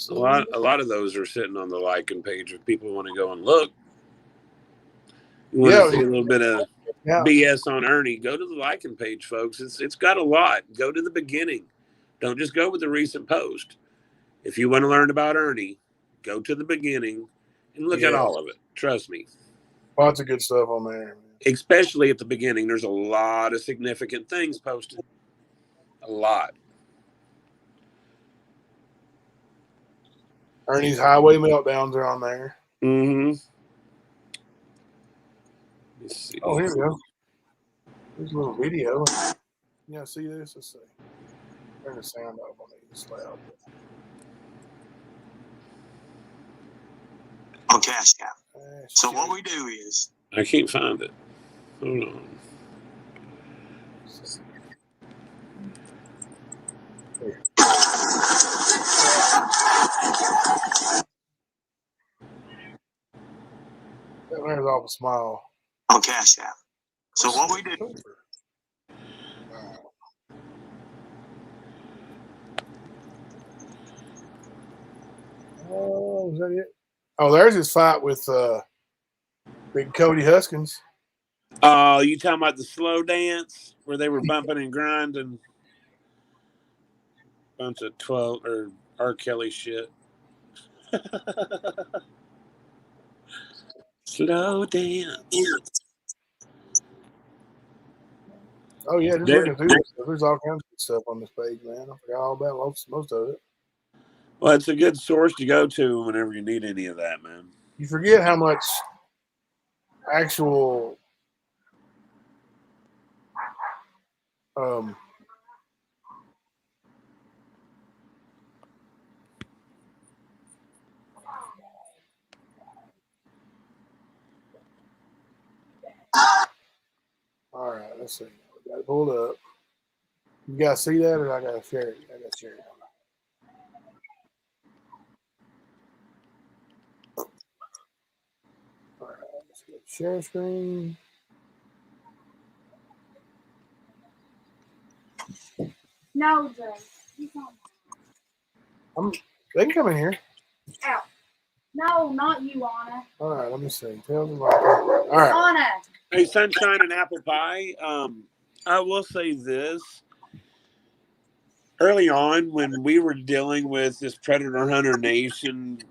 A lot of those are sitting on the liking page if people want to go and look. You want to see a little bit of BS on Ernie, go to the liking page, folks. It's got a lot. Go to the beginning. Don't just go with the recent post. If you want to learn about Ernie, go to the beginning and look at all of it. Trust me. Lots of good stuff on there. Especially at the beginning, there's a lot of significant things posted. A lot. Ernie's highway meltdowns are on there. Mm-hmm. Let's see. Oh, here we go. There's a little video. Yeah, see this? Let's see. Turn the sound up on it. Loud. On Cash App. So what we do is I can't find it. Hold on. That man's off a smile. on Cash App. So what we do. Oh, is that it? Oh, there's his fight with Big Cody Huskins. Oh, you talking about the slow dance where they were bumping and grinding? Bunch of 12 or R. Kelly shit. Slow dance. Oh yeah, just looking through this. There's all kinds of good stuff on this page, man. I forgot all about most of it. Well, it's a good source to go to whenever you need any of that, man. You forget how much actual right, let's see. We got it pulled up. You guys see that, or I gotta share it? I gotta share it. All right, let's go share screen. No, Jay. They can come in here. Ow. No, not you, Anna. All right, let me see. Tell them. All right. Anna. Hey, Sunshine and Apple Pie. I will say this. Early on, when we were dealing with this Predator Hunter Nation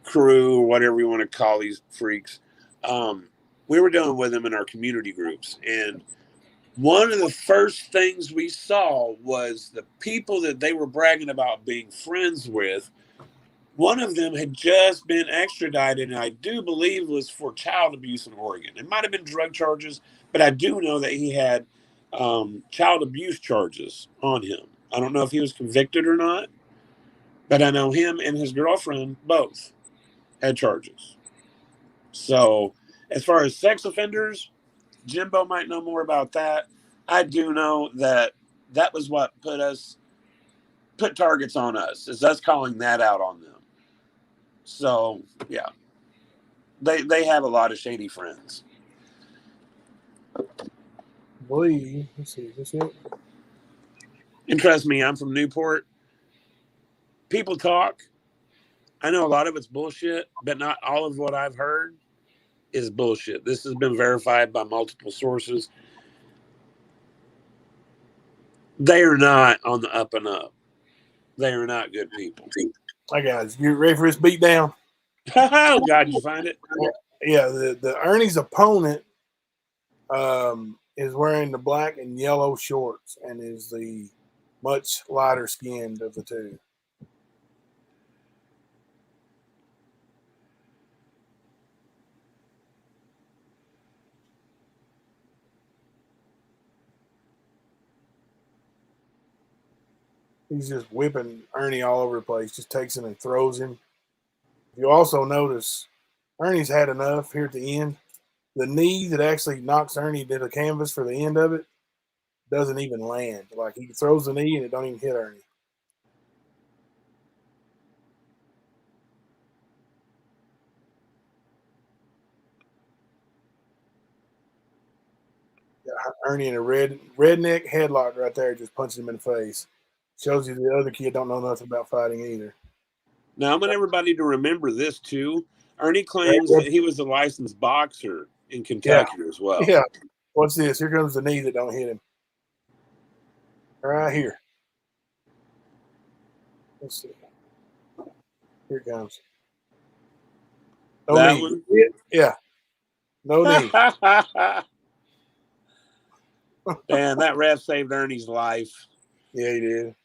crew, or whatever you want to call these freaks, we were dealing with them in our community groups. And one of the first things we saw was the people that they were bragging about being friends with. One of them had just been extradited, and I do believe was for child abuse in Oregon. It might have been drug charges, but I do know that he had child abuse charges on him. I don't know if he was convicted or not, but I know him and his girlfriend both had charges. So as far as sex offenders, Jimbo might know more about that. I do know that that was what put targets on us, is us calling that out on them. So, yeah, they have a lot of shady friends. Believe. Let's see. Is this it? And trust me, I'm from Newport. People talk. I know a lot of it's bullshit, but not all of what I've heard is bullshit. This has been verified by multiple sources. They are not on the up and up. They are not good people. Hi, guys. You ready for this beatdown? Oh, God, you find it? Yeah, the Ernie's opponent is wearing the black and yellow shorts and is the much lighter skinned of the two. He's just whipping Ernie all over the place, just takes him and throws him. You also notice Ernie's had enough here at the end. The knee that actually knocks Ernie to the canvas for the end of it doesn't even land. Like, he throws the knee and it don't even hit Ernie. Got Ernie in a redneck headlock right there, just punching him in the face. Shows you the other kid don't know nothing about fighting either. Now, I want everybody to remember this, too. Ernie claims that he was a licensed boxer in Kentucky as well. Yeah. What's this? Here comes the knee that don't hit him. Right here. Let's see. Here it comes. No That knee. one? Yeah. No knee. Man, that ref saved Ernie's life. Yeah, he did.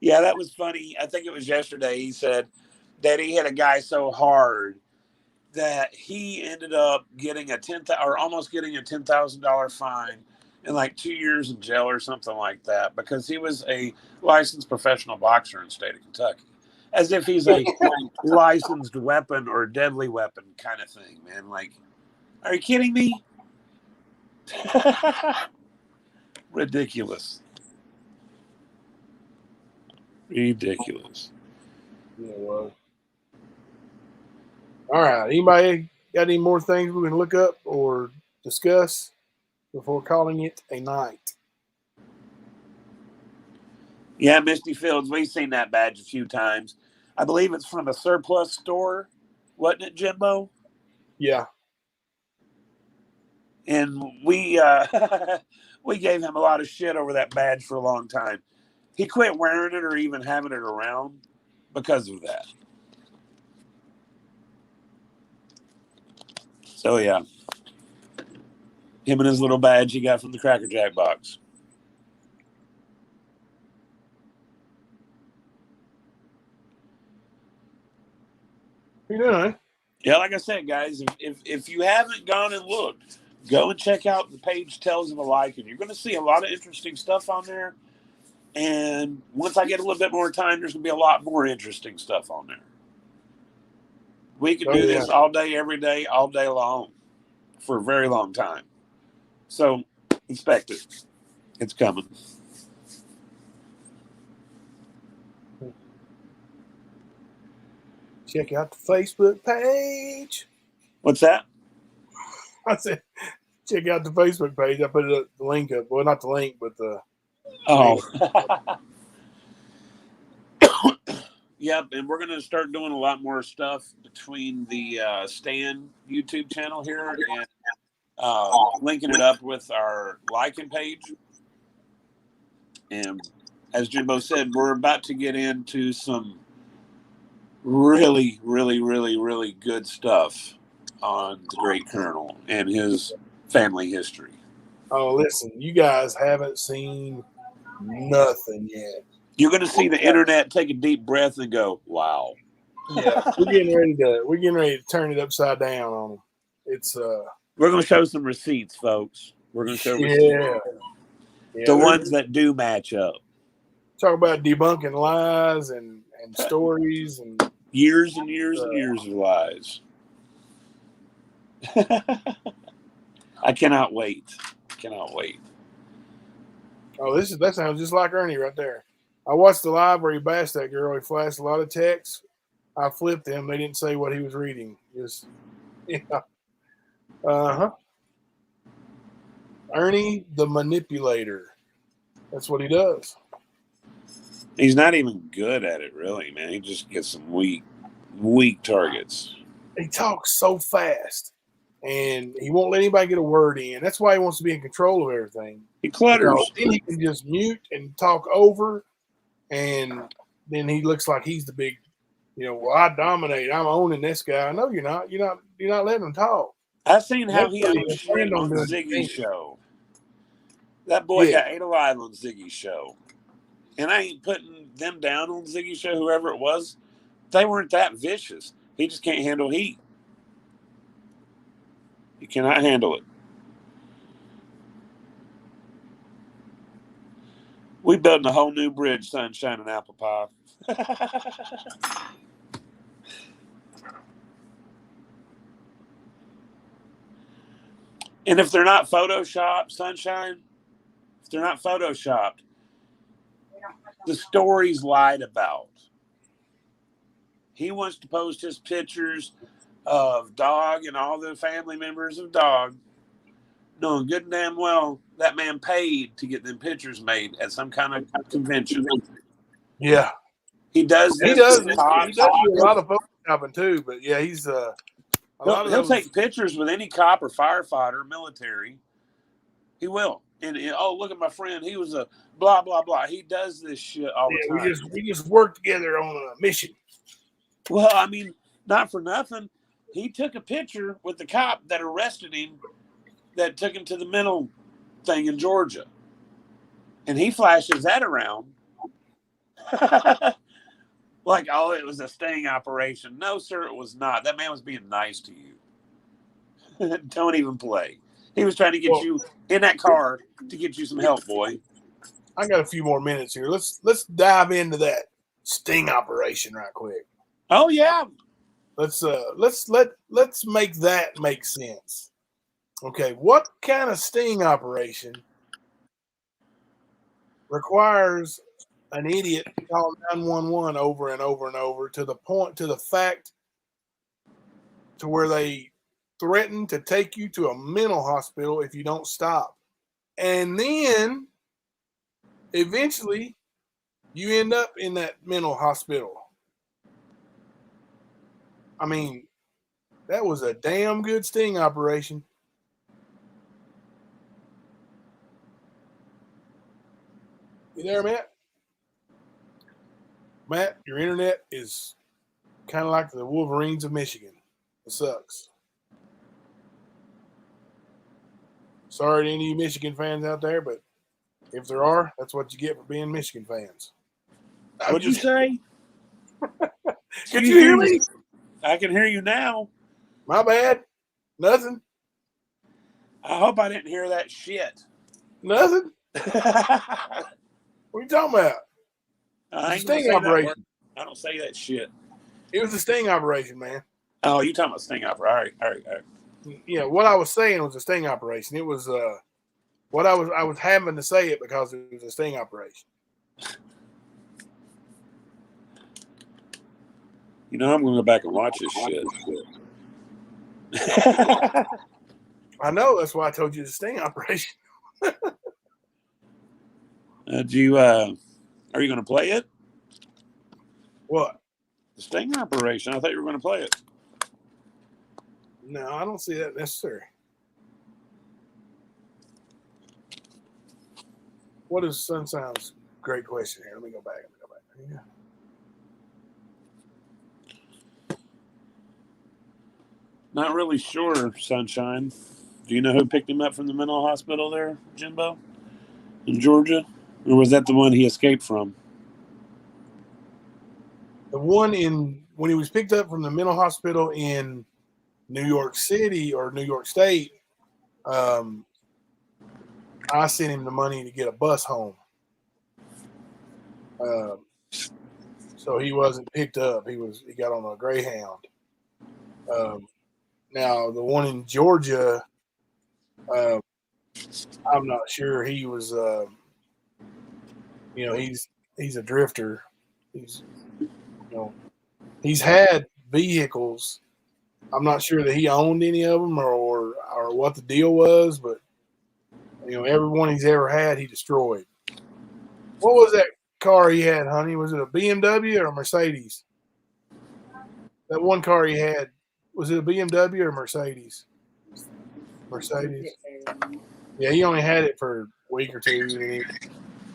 Yeah, that was funny. I think it was yesterday. He said that he hit a guy so hard that he ended up getting almost getting a $10,000 fine and like 2 years in jail or something like that, because he was a licensed professional boxer in the state of Kentucky. As if he's a licensed weapon or deadly weapon kind of thing, man. Like, are you kidding me? Ridiculous. Ridiculous. Yeah, it was. All right. Anybody got any more things we can look up or discuss before calling it a night? Yeah, Misty Fields, we've seen that badge a few times. I believe it's from a surplus store, wasn't it, Jimbo? Yeah. And we we gave him a lot of shit over that badge for a long time. He quit wearing it or even having it around because of that. So, yeah. Him and his little badge he got from the Cracker Jack box. You doing? Yeah, like I said, guys, if you haven't gone and looked, go and check out the page Tells of a Lycan. You're going to see a lot of interesting stuff on there. And once I get a little bit more time, there's going to be a lot more interesting stuff on there. We can do this all day, every day, all day long. for a very long time. So expect it. It's coming. Check out the Facebook page. What's that? I said, check out the Facebook page. I put the link up. Well, not the link, but the. Oh. Yep, and we're going to start doing a lot more stuff between the Stan YouTube channel here and linking it up with our liking page. And as Jimbo said, we're about to get into some really, really, really, really good stuff on the Great Colonel and his family history. Oh, listen, you guys haven't seen nothing yet. You're going to see the internet take a deep breath and go, "Wow!" Yeah, we're getting ready to turn it upside down on them. It's We're going to show some receipts, folks. We're going to show receipts. Yeah, The ones that do match up. Talk about debunking lies and stories and Years and years and years of lies. I cannot wait. Cannot wait. Oh, that sounds just like Ernie right there. I watched the live where he bashed that girl. He flashed a lot of texts. I flipped them. They didn't say what he was reading. Just, yeah. Ernie the manipulator. That's what he does. He's not even good at it, really, man. He just gets some weak targets. He talks so fast, and he won't let anybody get a word in. That's why he wants to be in control of everything. He clutters. Then he can just mute and talk over, and then he looks like he's the big, well, I dominate. I'm owning this guy. No, you're not. You're not letting him talk. I've seen how he That's was what he on doing. Ziggy's show. That boy Yeah. got ate alive on Ziggy's show. And I ain't putting them down on Ziggy's show, whoever it was. They weren't that vicious. He just can't handle heat. He cannot handle it. We building a whole new bridge, Sunshine and Apple Pie. And if they're not Photoshopped, Sunshine, if they're not Photoshopped, the story's lied about. He wants to post his pictures of Dog and all the family members of Dog, knowing good and damn well that man paid to get them pictures made at some kind of convention. Yeah, He does. he does. He does do a lot of photoshopping too. But yeah, he's He'll take pictures with any cop or firefighter, military. He will. And oh, look at my friend. He was a blah blah blah. He does this shit all the time. We just work together on a mission. Well, I mean, not for nothing. He took a picture with the cop that arrested him, that took him to the mental thing in Georgia, and he flashes that around. Like, oh, it was a sting operation. No, sir, it was not. That man was being nice to you. Don't even play. He was trying to get you in that car to get you some help, boy. I got a few more minutes here. Let's dive into that sting operation right quick. Oh yeah. Let's make that make sense. Okay, what kind of sting operation requires an idiot to call 911 over and over and over to the fact to where they threaten to take you to a mental hospital if you don't stop. And then eventually you end up in that mental hospital. I mean, that was a damn good sting operation. You there, Matt? Matt, your internet is kind of like the Wolverines of Michigan. It sucks. Sorry to any of you Michigan fans out there, but if there are, that's what you get for being Michigan fans. What'd you say? Can you hear me? I can hear you now. My bad. Nothing. I hope I didn't hear that shit. Nothing. What are you talking about? I It's a sting operation. I don't say that shit. It was a sting operation, man. Oh, you talking about sting operation? All right. Yeah, what I was saying was a sting operation. It was what I was having to say it because it was a sting operation. You know, I'm going to go back and watch this shit. I know, that's why I told you it's a sting operation. Do you? Are you going to play it? What? The sting operation. I thought you were going to play it. No, I don't see that necessary. What is Sunshine's great question here? Let me go back. Yeah. Not really sure, Sunshine. Do you know who picked him up from the mental hospital there, Jimbo, in Georgia? Or was that the one he escaped from? The one when he was picked up from the mental hospital in New York City or New York State, I sent him the money to get a bus home. So he wasn't picked up. He got on a Greyhound. Now the one in Georgia, I'm not sure. He was, he's a drifter. He's had vehicles. I'm not sure that he owned any of them or what the deal was, but every one he's ever had, he destroyed. What was that car he had, honey? Was it a BMW or a Mercedes? That one car he had, was it a BMW or a Mercedes? Mercedes. Yeah, he only had it for a week or two.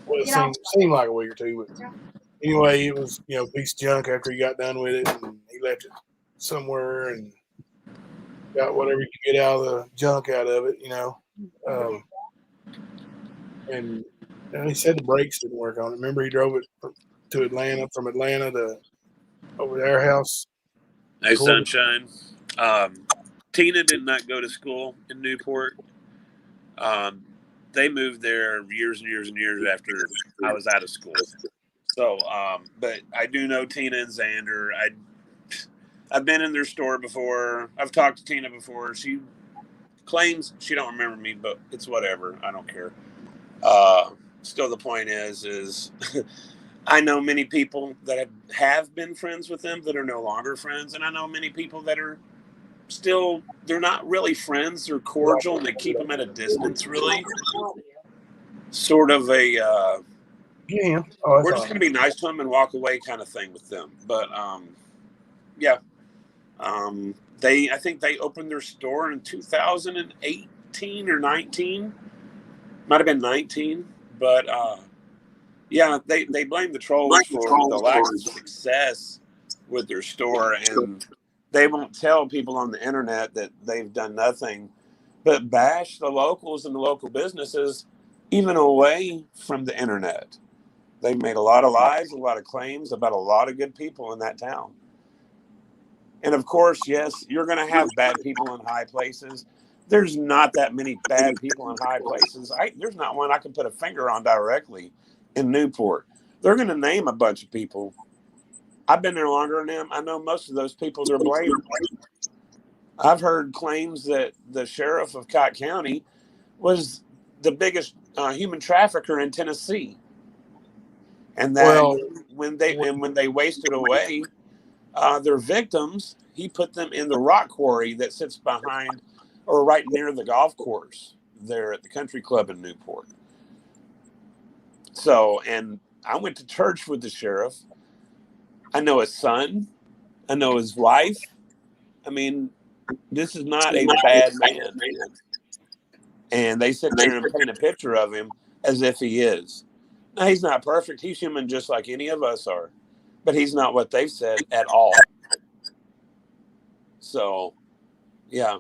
It seemed like a week or two, but anyway, it was a piece of junk after he got done with it, and he left it somewhere and got whatever he could get out of the junk out of it, and he said the brakes didn't work on it. Remember, he drove it to Atlanta, from Atlanta to over to our house. Hey, Sunshine. Tina did not go to school in Newport. They moved there years and years and years after I was out of school. So, but I do know Tina and Xander. I've been in their store before. I've talked to Tina before. She claims she don't remember me, but it's whatever. I don't care. Still, the point is I know many people that have been friends with them that are no longer friends, and I know many people that are still, they're not really friends. They're cordial, and they keep them at a distance, really. Sort of a we're just going to be nice to them and walk away kind of thing with them. But yeah, I think they opened their store in 2018 or 19. Might have been 19, but yeah, they blame the trolls for the lack of success with their store, and they won't tell people on the internet that they've done nothing but bash the locals and the local businesses, even away from the internet. They've made a lot of lies, a lot of claims about a lot of good people in that town. And of course, yes, you're going to have bad people in high places. There's not that many bad people in high places. There's not one I can put a finger on directly in Newport. They're going to name a bunch of people. I've been there longer than them. I know most of those people they're blaming. I've heard claims that the sheriff of Cott County was the biggest human trafficker in Tennessee. And that when they wasted away their victims, he put them in the rock quarry that sits behind or right near the golf course there at the country club in Newport. So, and I went to church with the sheriff. I know his son. I know his wife. I mean, this is not a bad man. And they sit there and paint a picture of him as if he is. Now, he's not perfect. He's human just like any of us are. But he's not what they've said at all. So, yeah.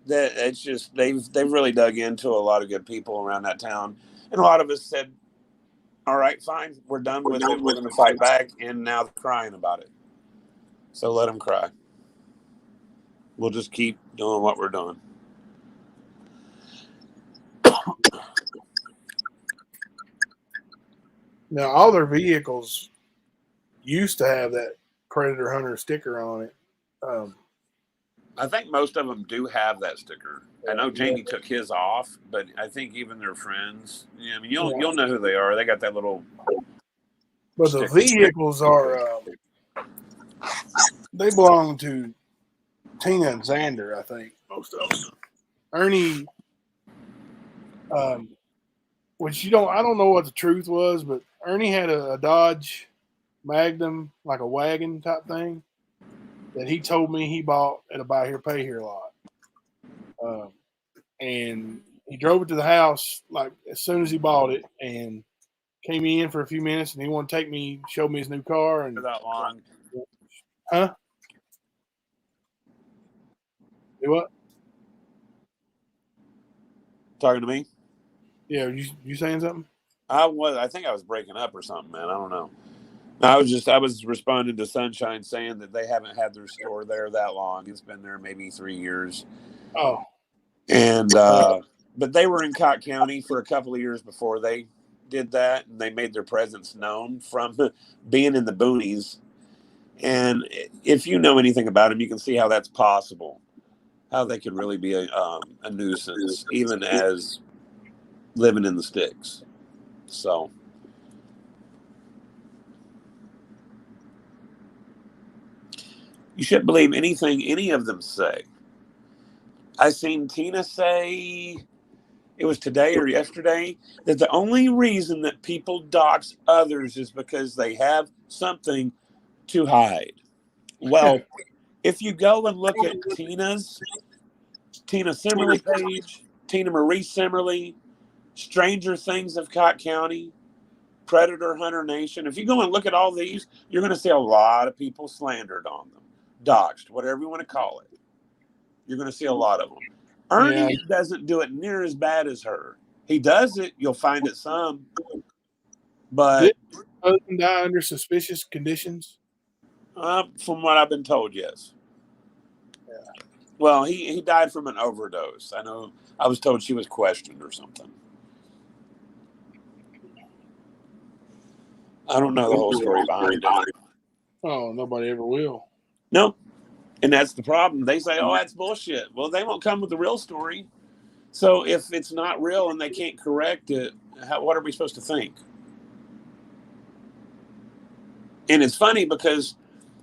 It's just they've really dug into a lot of good people around that town. And a lot of us said, all right, fine, we're done with it. We're going to fight back. And now they're crying about it. So let them cry. We'll just keep doing what we're doing. Now, all their vehicles used to have that Predator Hunter sticker on it. I think most of them do have that sticker. I know Jamie took his off, but I think even their friends. Yeah, I mean, you'll know who they are. They got that little. But the sticker. vehicles are they belong to Tina and Xander, I think, most of them. Ernie, which I don't know what the truth was, but Ernie had a Dodge Magnum, like a wagon type thing, that he told me he bought at a buy here, pay here lot. And he drove it to the house like as soon as he bought it, and came in for a few minutes, and he wanted to take me, show me his new car, and that long. Huh? Do what? Talking to me? Yeah, you saying something? I think I was breaking up or something, man. I don't know. I was responding to Sunshine saying that they haven't had their store there that long. It's been there maybe 3 years. Oh. And but they were in Cott County for a couple of years before they did that, and they made their presence known from being in the boonies. And if you know anything about them, you can see how that's possible. How they could really be a nuisance, even as living in the sticks. So. You shouldn't believe anything any of them say. I seen Tina say, it was today or yesterday, that the only reason that people dox others is because they have something to hide. Well, if you go and look at Tina Simmerly page, Tina Marie Simmerly, Stranger Things of Cott County, Predator Hunter Nation, if you go and look at all these, you're going to see a lot of people slandered on them. Doxed, whatever you want to call it. You're going to see a lot of them. Ernie doesn't do it near as bad as her. He does it. You'll find it some. But did her husband die under suspicious conditions? From what I've been told, yes. Yeah. Well, he died from an overdose. I know. I was told she was questioned or something. I don't know the whole story behind it. Oh, nobody ever will. Nope. And that's the problem. They say, oh, that's bullshit. Well, they won't come with the real story. So if it's not real and they can't correct it, what are we supposed to think? And it's funny because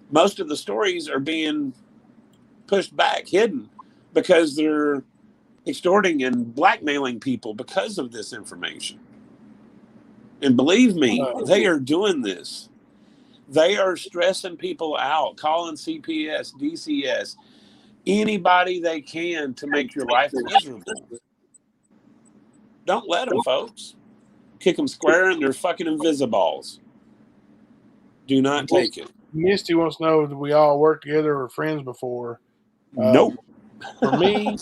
most of the stories are being pushed back, hidden, because they're extorting and blackmailing people because of this information. And believe me, they are doing this. They are stressing people out, calling CPS, DCS, anybody they can to make your life miserable. Don't let them, folks. Kick them square in their fucking invisiballs. Do not take it. Misty wants to know, did we all work together or friends before? Nope. For me,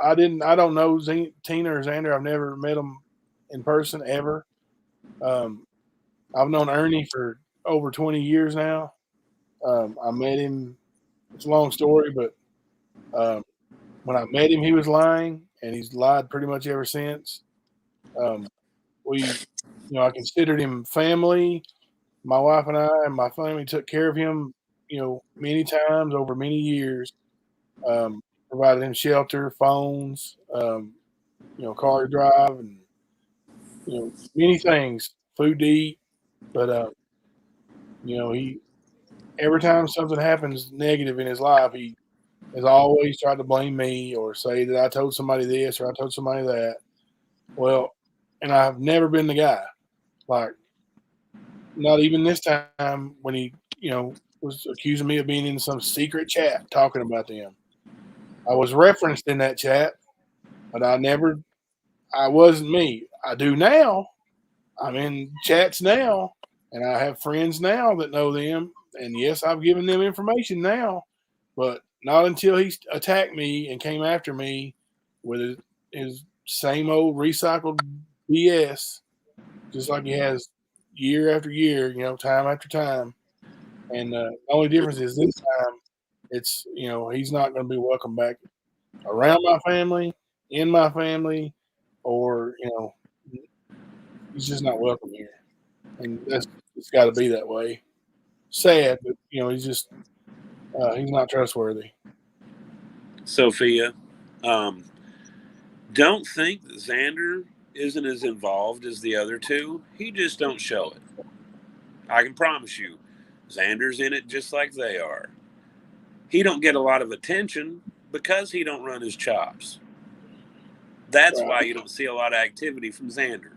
I don't know Tina or Xander. I've never met them in person ever. I've known Ernie for over 20 years now. I met him. It's a long story, but when I met him, he was lying, and he's lied pretty much ever since. I considered him family. My wife and I and my family took care of him, many times over many years. Provided him shelter, phones, car to drive, and many things, food to eat. But he every time something happens negative in his life, he has always tried to blame me or say that I told somebody this or I told somebody that. Well, and I've never been the guy. Like, not even this time when he, was accusing me of being in some secret chat talking about them. I was referenced in that chat, but I wasn't me. I do now. I'm in chats now, and I have friends now that know them. And yes, I've given them information now, but not until he attacked me and came after me with his same old recycled BS, just like he has year after year, time after time. And the only difference is this time it's, he's not going to be welcome back around my family, in my family, or, he's just not welcome here. And it's got to be that way. Sad, but, he's just, he's not trustworthy. Sophia, don't think that Xander isn't as involved as the other two. He just don't show it. I can promise you, Xander's in it just like they are. He don't get a lot of attention because he don't run his chops. That's why you don't see a lot of activity from Xander.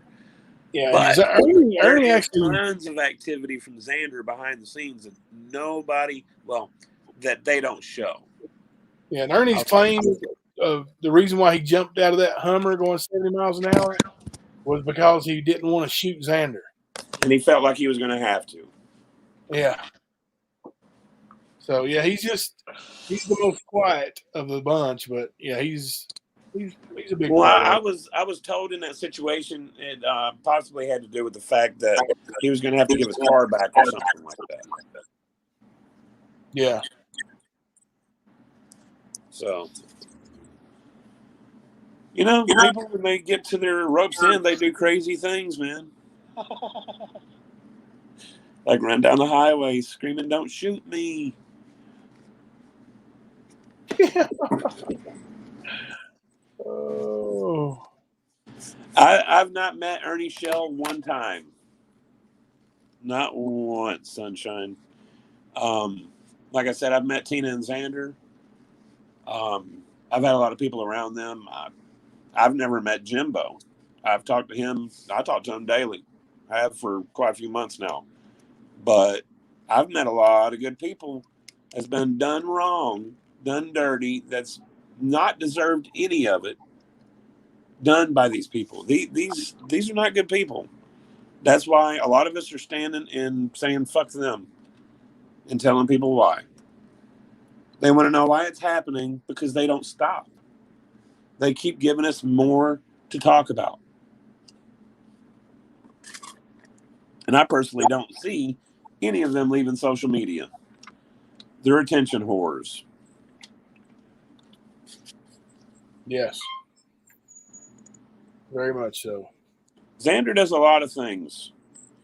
Yeah, But Ernie there is actually, tons of activity from Xander behind the scenes that nobody, well, that they don't show. yeah, and Ernie's claim of the reason why he jumped out of that Hummer going 70 miles an hour was because he didn't want to shoot Xander. And he felt like he was going to have to. Yeah. So yeah, he's the most quiet of the bunch, but yeah, he's a big. Well, I was told in that situation it possibly had to do with the fact that he was going to have to give his car back or something like that. Yeah. So, you know, people when they get to their ropes end, they do crazy things, man. Like run down the highway screaming, "Don't shoot me!" Oh. I've not met Ernie Shell one time. Not once, sunshine. Like I said, I've met Tina and Xander. I've had a lot of people around them. I've never met Jimbo. I've talked to him. I talk to him daily. I have for quite a few months now. But I've met a lot of good people that's been done wrong, done dirty, that's not deserved any of it, done by these people. These are not good people. That's why a lot of us are standing and saying fuck them and telling people why. They want to know why it's happening because they don't stop. They keep giving us more to talk about. And I personally don't see any of them leaving social media. They're attention whores. Yes. Very much so. Xander does a lot of things.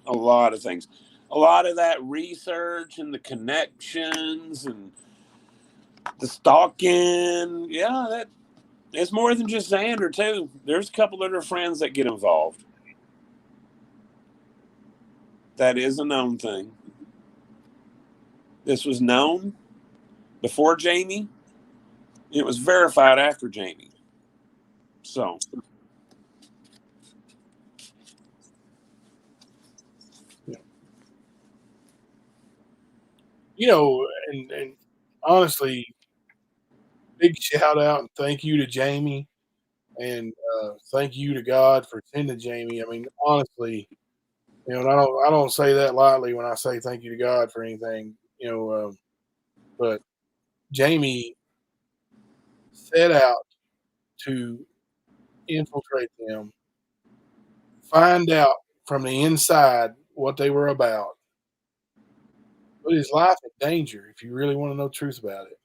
A lot of things. A lot of that research and the connections and the stalking. Yeah, that it's more than just Xander, too. There's a couple of their friends that get involved. That is a known thing. This was known before Jamie. It was verified after Jamie. So. You know, and honestly, big shout out and thank you to Jamie, and thank you to God for sending Jamie. I mean, honestly, you know, and I don't say that lightly when I say thank you to God for anything, you know, but Jamie set out to infiltrate them, find out from the inside what they were about, put his life in danger if you really want to know the truth about it,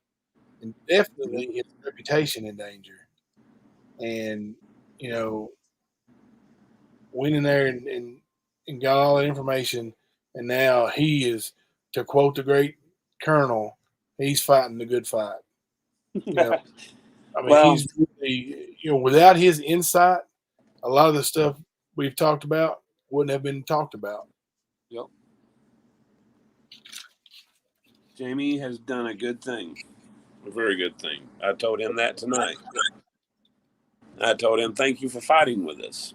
and definitely his reputation in danger. And, you know, went in there and got all that information, and now he is, to quote the great Colonel, he's fighting the good fight. You know, I mean, Well, he's really, you know, without his insight, a lot of the stuff we've talked about wouldn't have been talked about. Yep. Jamie has done a good thing. A very good thing. I told him that tonight. I told him, thank you for fighting with us.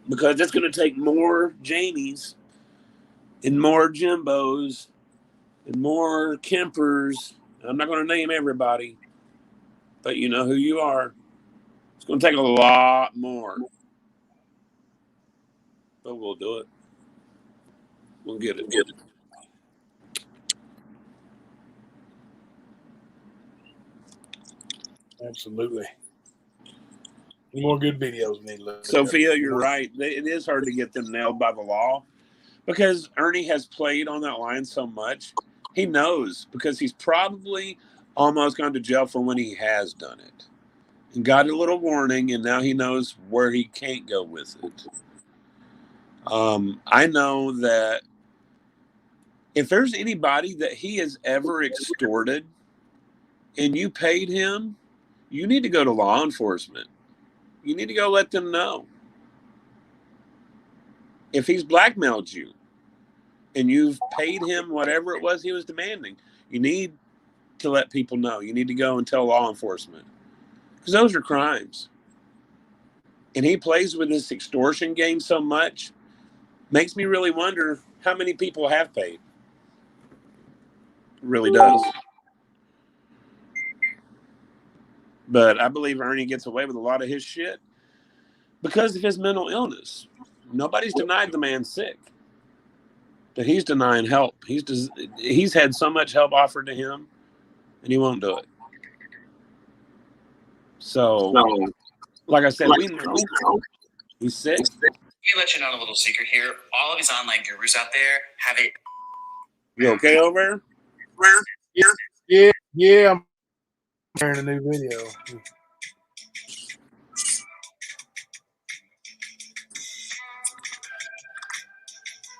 Because it's going to take more Jamies and more Jimbos and more Kempers. I'm not going to name everybody, but you know who you are. It's going to take a lot more. But we'll do it. We'll get it. Absolutely. Any more good videos we need to look Sophia, you're right. It is hard to get them nailed by the law because Ernie has played on that line so much. He knows because he's probably almost gone to jail for when he has done it and got a little warning, and now he knows where he can't go with it. I know that if there's anybody that he has ever extorted, and you paid him, you need to go to law enforcement. You need to go let them know. If he's blackmailed you and you've paid him whatever it was he was demanding, you need to let people know. You need to go and tell law enforcement, because those are crimes. And he plays with this extortion game so much, makes me really wonder how many people have paid. It really does. But I believe Ernie gets away with a lot of his shit because of his mental illness. Nobody's denied the man's sick, but he's denying help. He's had so much help offered to him, and he won't do it. So, like I said, we know he's sick. Let me let you know a little secret here. All of these online gurus out there have it. You okay over Yeah, yeah. I'm sharing a new video.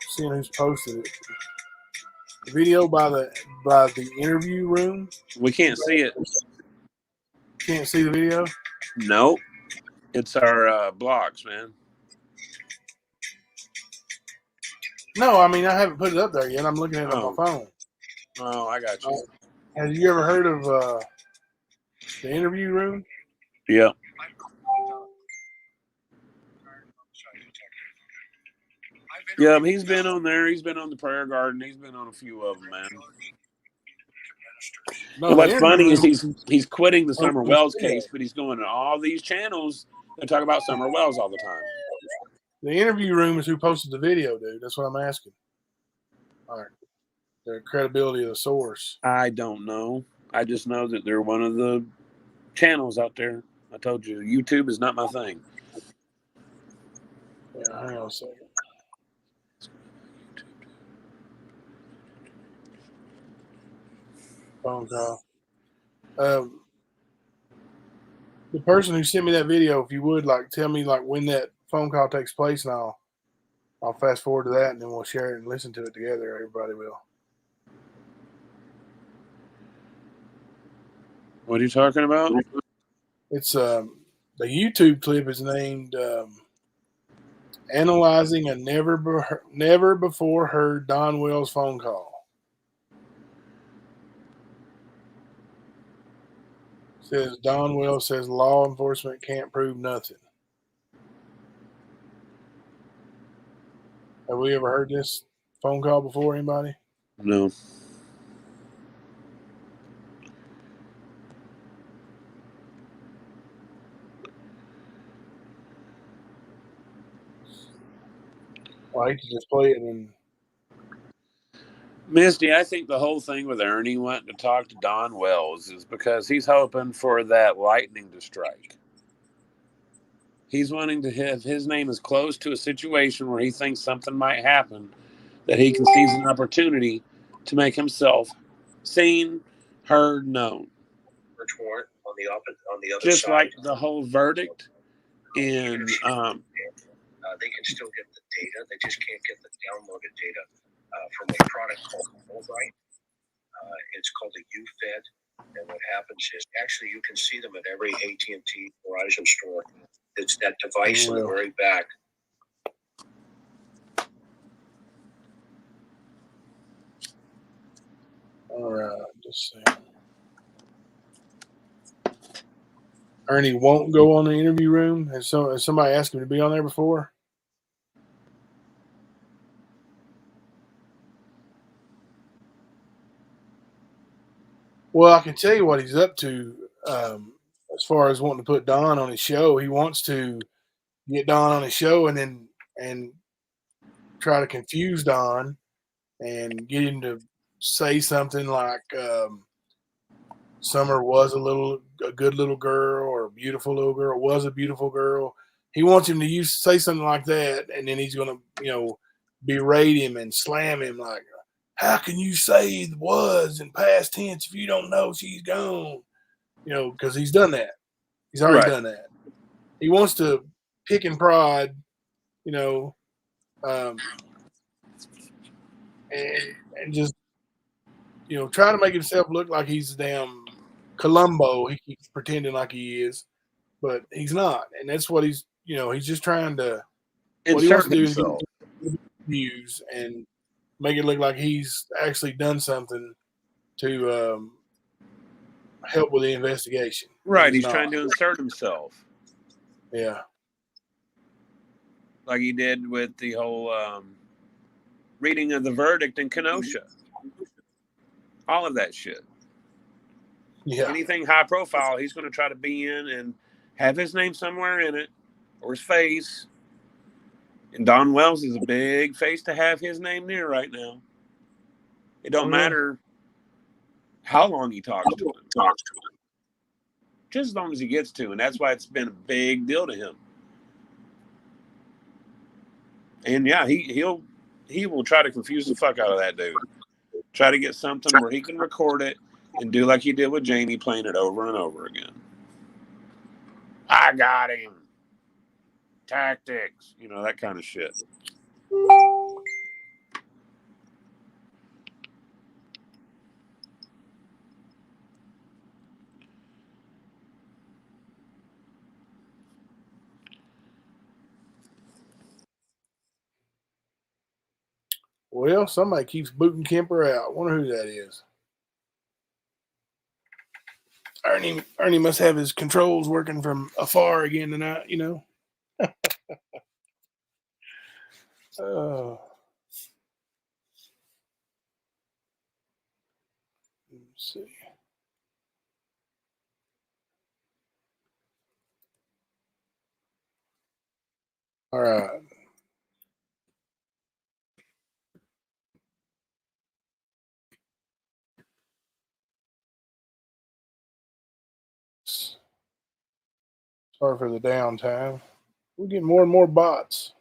Seeing who's posted it. The video by the interview room. We can't see it. Can't see the video. Nope. It's our blogs, man. No, I mean I haven't put it up there yet. I'm looking at it on my phone. Oh, I got you. Have you ever heard of the interview room? Yeah. Yeah, he's been on there. He's been on the Prayer Garden. He's been on a few of them, man. No, And what's the funny interview is he's quitting the Summer Wells case, but he's going to all these channels that talk about Summer Wells all the time. The interview room is who posted the video, dude. That's what I'm asking. All right. The credibility of the source. I don't know. I just know that they're one of the channels out there. I told you, YouTube is not my thing. Yeah, hang on a second. Phone call. The person who sent me that video, if you would, tell me when that phone call takes place, and I'll fast forward to that, and then we'll share it and listen to it together. Everybody will. What are you talking about? It's the YouTube clip is named "Analyzing a Never Before Heard Don Wells Phone Call." Says Don Wells says law enforcement can't prove nothing. Have we ever heard this phone call before, anybody? No. Well, I hate to just play it and. Misty, I think the whole thing with Ernie wanting to talk to Don Wells is because he's hoping for that lightning to strike. He's wanting to have his name as close to a situation where he thinks something might happen, that he can seize an opportunity to make himself seen, heard, known. Search warrant on the other Just side. like the whole verdict in they can still get the data. They just can't get the downloaded data from a product called Fulbright. It's called a UFED. And what happens is, actually, you can see them at every AT&T Verizon store. It's that device in the very back. All right, just saying. Ernie won't go on the interview room. Has somebody asked him to be on there before? Well, I can tell you what he's up to as far as wanting to put Don on his show. He wants to get Don on his show and try to confuse Don and get him to say something like Summer was a good little girl or a beautiful little girl, was a beautiful girl. He wants him to say something like that, and then he's going to, berate him and slam him like, how can you say was in past tense if you don't know she's gone? Because he's done that. He's already done that. He wants to pick and prod, and just, try to make himself look like he's a damn Columbo. He keeps pretending like he is, but he's not. And that's what he's just trying to. What he wants Insert to do is himself. get views and make it look like he's actually done something to help with the investigation. Right, he's not. trying to insert himself. Yeah. Like he did with the whole reading of the verdict in Kenosha. All of that shit. Yeah. Anything high profile, he's going to try to be in and have his name somewhere in it or his face. And Don Wells is a big face to have his name near right now. It don't matter how long he talks to him. Just as long as he gets to, and that's why it's been a big deal to him. And yeah, he will try to confuse the fuck out of that dude. Try to get something where he can record it and do like he did with Jamie, playing it over and over again. I got him. Tactics, that kind of shit. Well, somebody keeps booting Kemper out. Wonder who that is. Ernie must have his controls working from afar again tonight, Let's see. All right. Sorry for the downtime. We're getting more and more bots.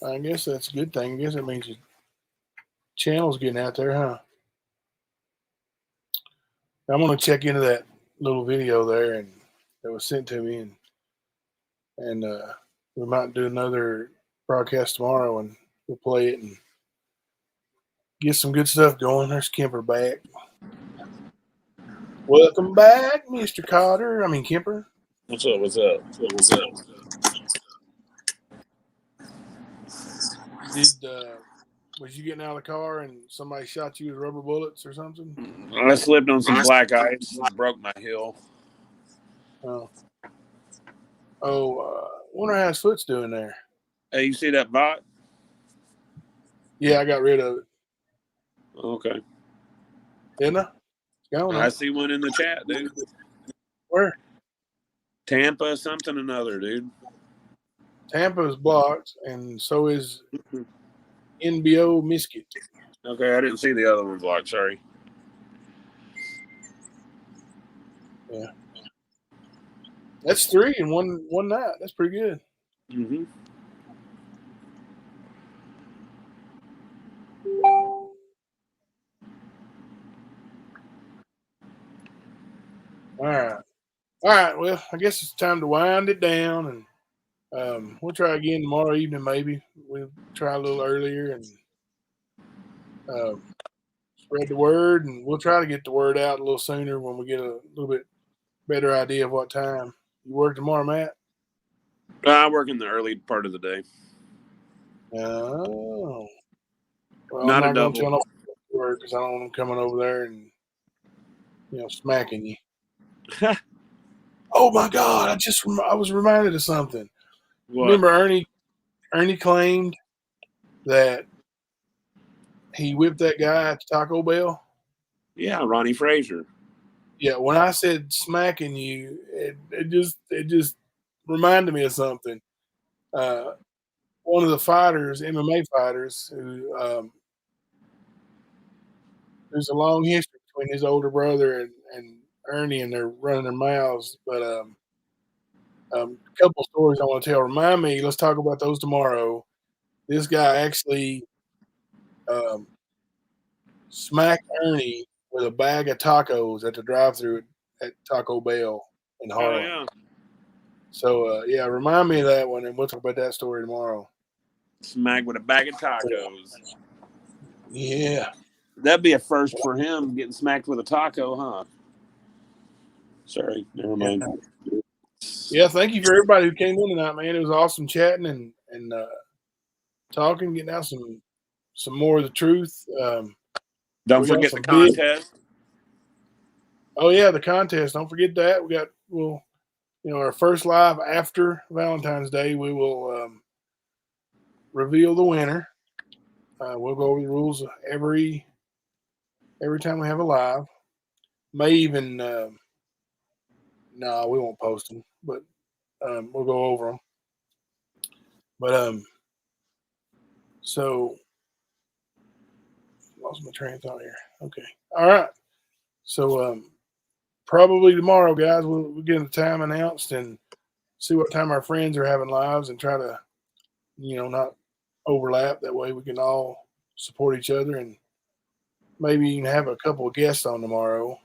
I guess that's a good thing. I guess it means your channel's getting out there, huh? I'm going to check into that little video there and that was sent to me, and we might do another broadcast tomorrow, and we'll play it and get some good stuff going. There's Kemper back. Welcome back, Mr. Cotter. I mean, Kemper. What's up? Was you getting out of the car and somebody shot you with rubber bullets or something? I slipped on some black ice and broke my heel. Wonder how his foot's doing there. Hey, you see that bot? Yeah, I got rid of it. Okay. Didn't I? I see one in the chat, dude. Where? Tampa something another, dude. Tampa is blocked, and so is NBO Misket. Okay, I didn't see the other one blocked. Sorry. Yeah. That's 3 in one night. That's pretty good. Mm-hmm. All right. Well, I guess it's time to wind it down, and we'll try again tomorrow evening. Maybe we'll try a little earlier and spread the word, and we'll try to get the word out a little sooner when we get a little bit better idea of what time. You work tomorrow, Matt? I work in the early part of the day. Oh. Well, Not I'm a not going to double. tell them word because I don't want them coming over there and smacking you. Oh my God! I was reminded of something. What? Remember Ernie claimed that he whipped that guy at the Taco Bell? Yeah, Ronnie Frazier. Yeah, when I said smacking you, it just reminded me of something. One of the fighters, MMA fighters, who there's a long history between his older brother and Ernie, and they're running their mouths. But a couple stories I want to tell. Remind me. Let's talk about those tomorrow. This guy actually smacked Ernie with a bag of tacos at the drive-thru at Taco Bell in Harlem. Oh, yeah. So yeah, remind me of that one, and we'll talk about that story tomorrow. Smack with a bag of tacos. Yeah. That'd be a first for him, getting smacked with a taco, huh? Sorry, never mind. Yeah, thank you for everybody who came in tonight, man. It was awesome chatting and talking, getting out some more of the truth. Don't we got forget some the big- contest. Oh yeah, the contest. Don't forget that. Our first live after Valentine's Day, we will reveal the winner. We'll go over the rules every time we have a live. May even no, we won't post them, but we'll go over them. But so lost my train of thought here. Okay, all right. So probably tomorrow, guys, we'll get the time announced and see what time our friends are having lives and try to, not overlap. That way we can all support each other and maybe you can have a couple of guests on tomorrow.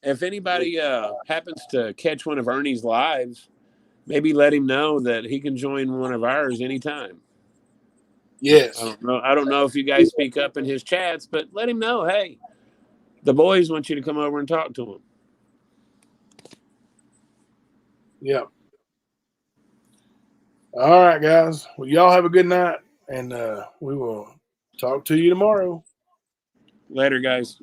If anybody happens to catch one of Ernie's lives, maybe let him know that he can join one of ours anytime. Yes. I don't know if you guys speak up in his chats, but let him know, hey, the boys want you to come over and talk to him. Yep. All right, guys. Well, y'all have a good night, and we will talk to you tomorrow. Later, guys.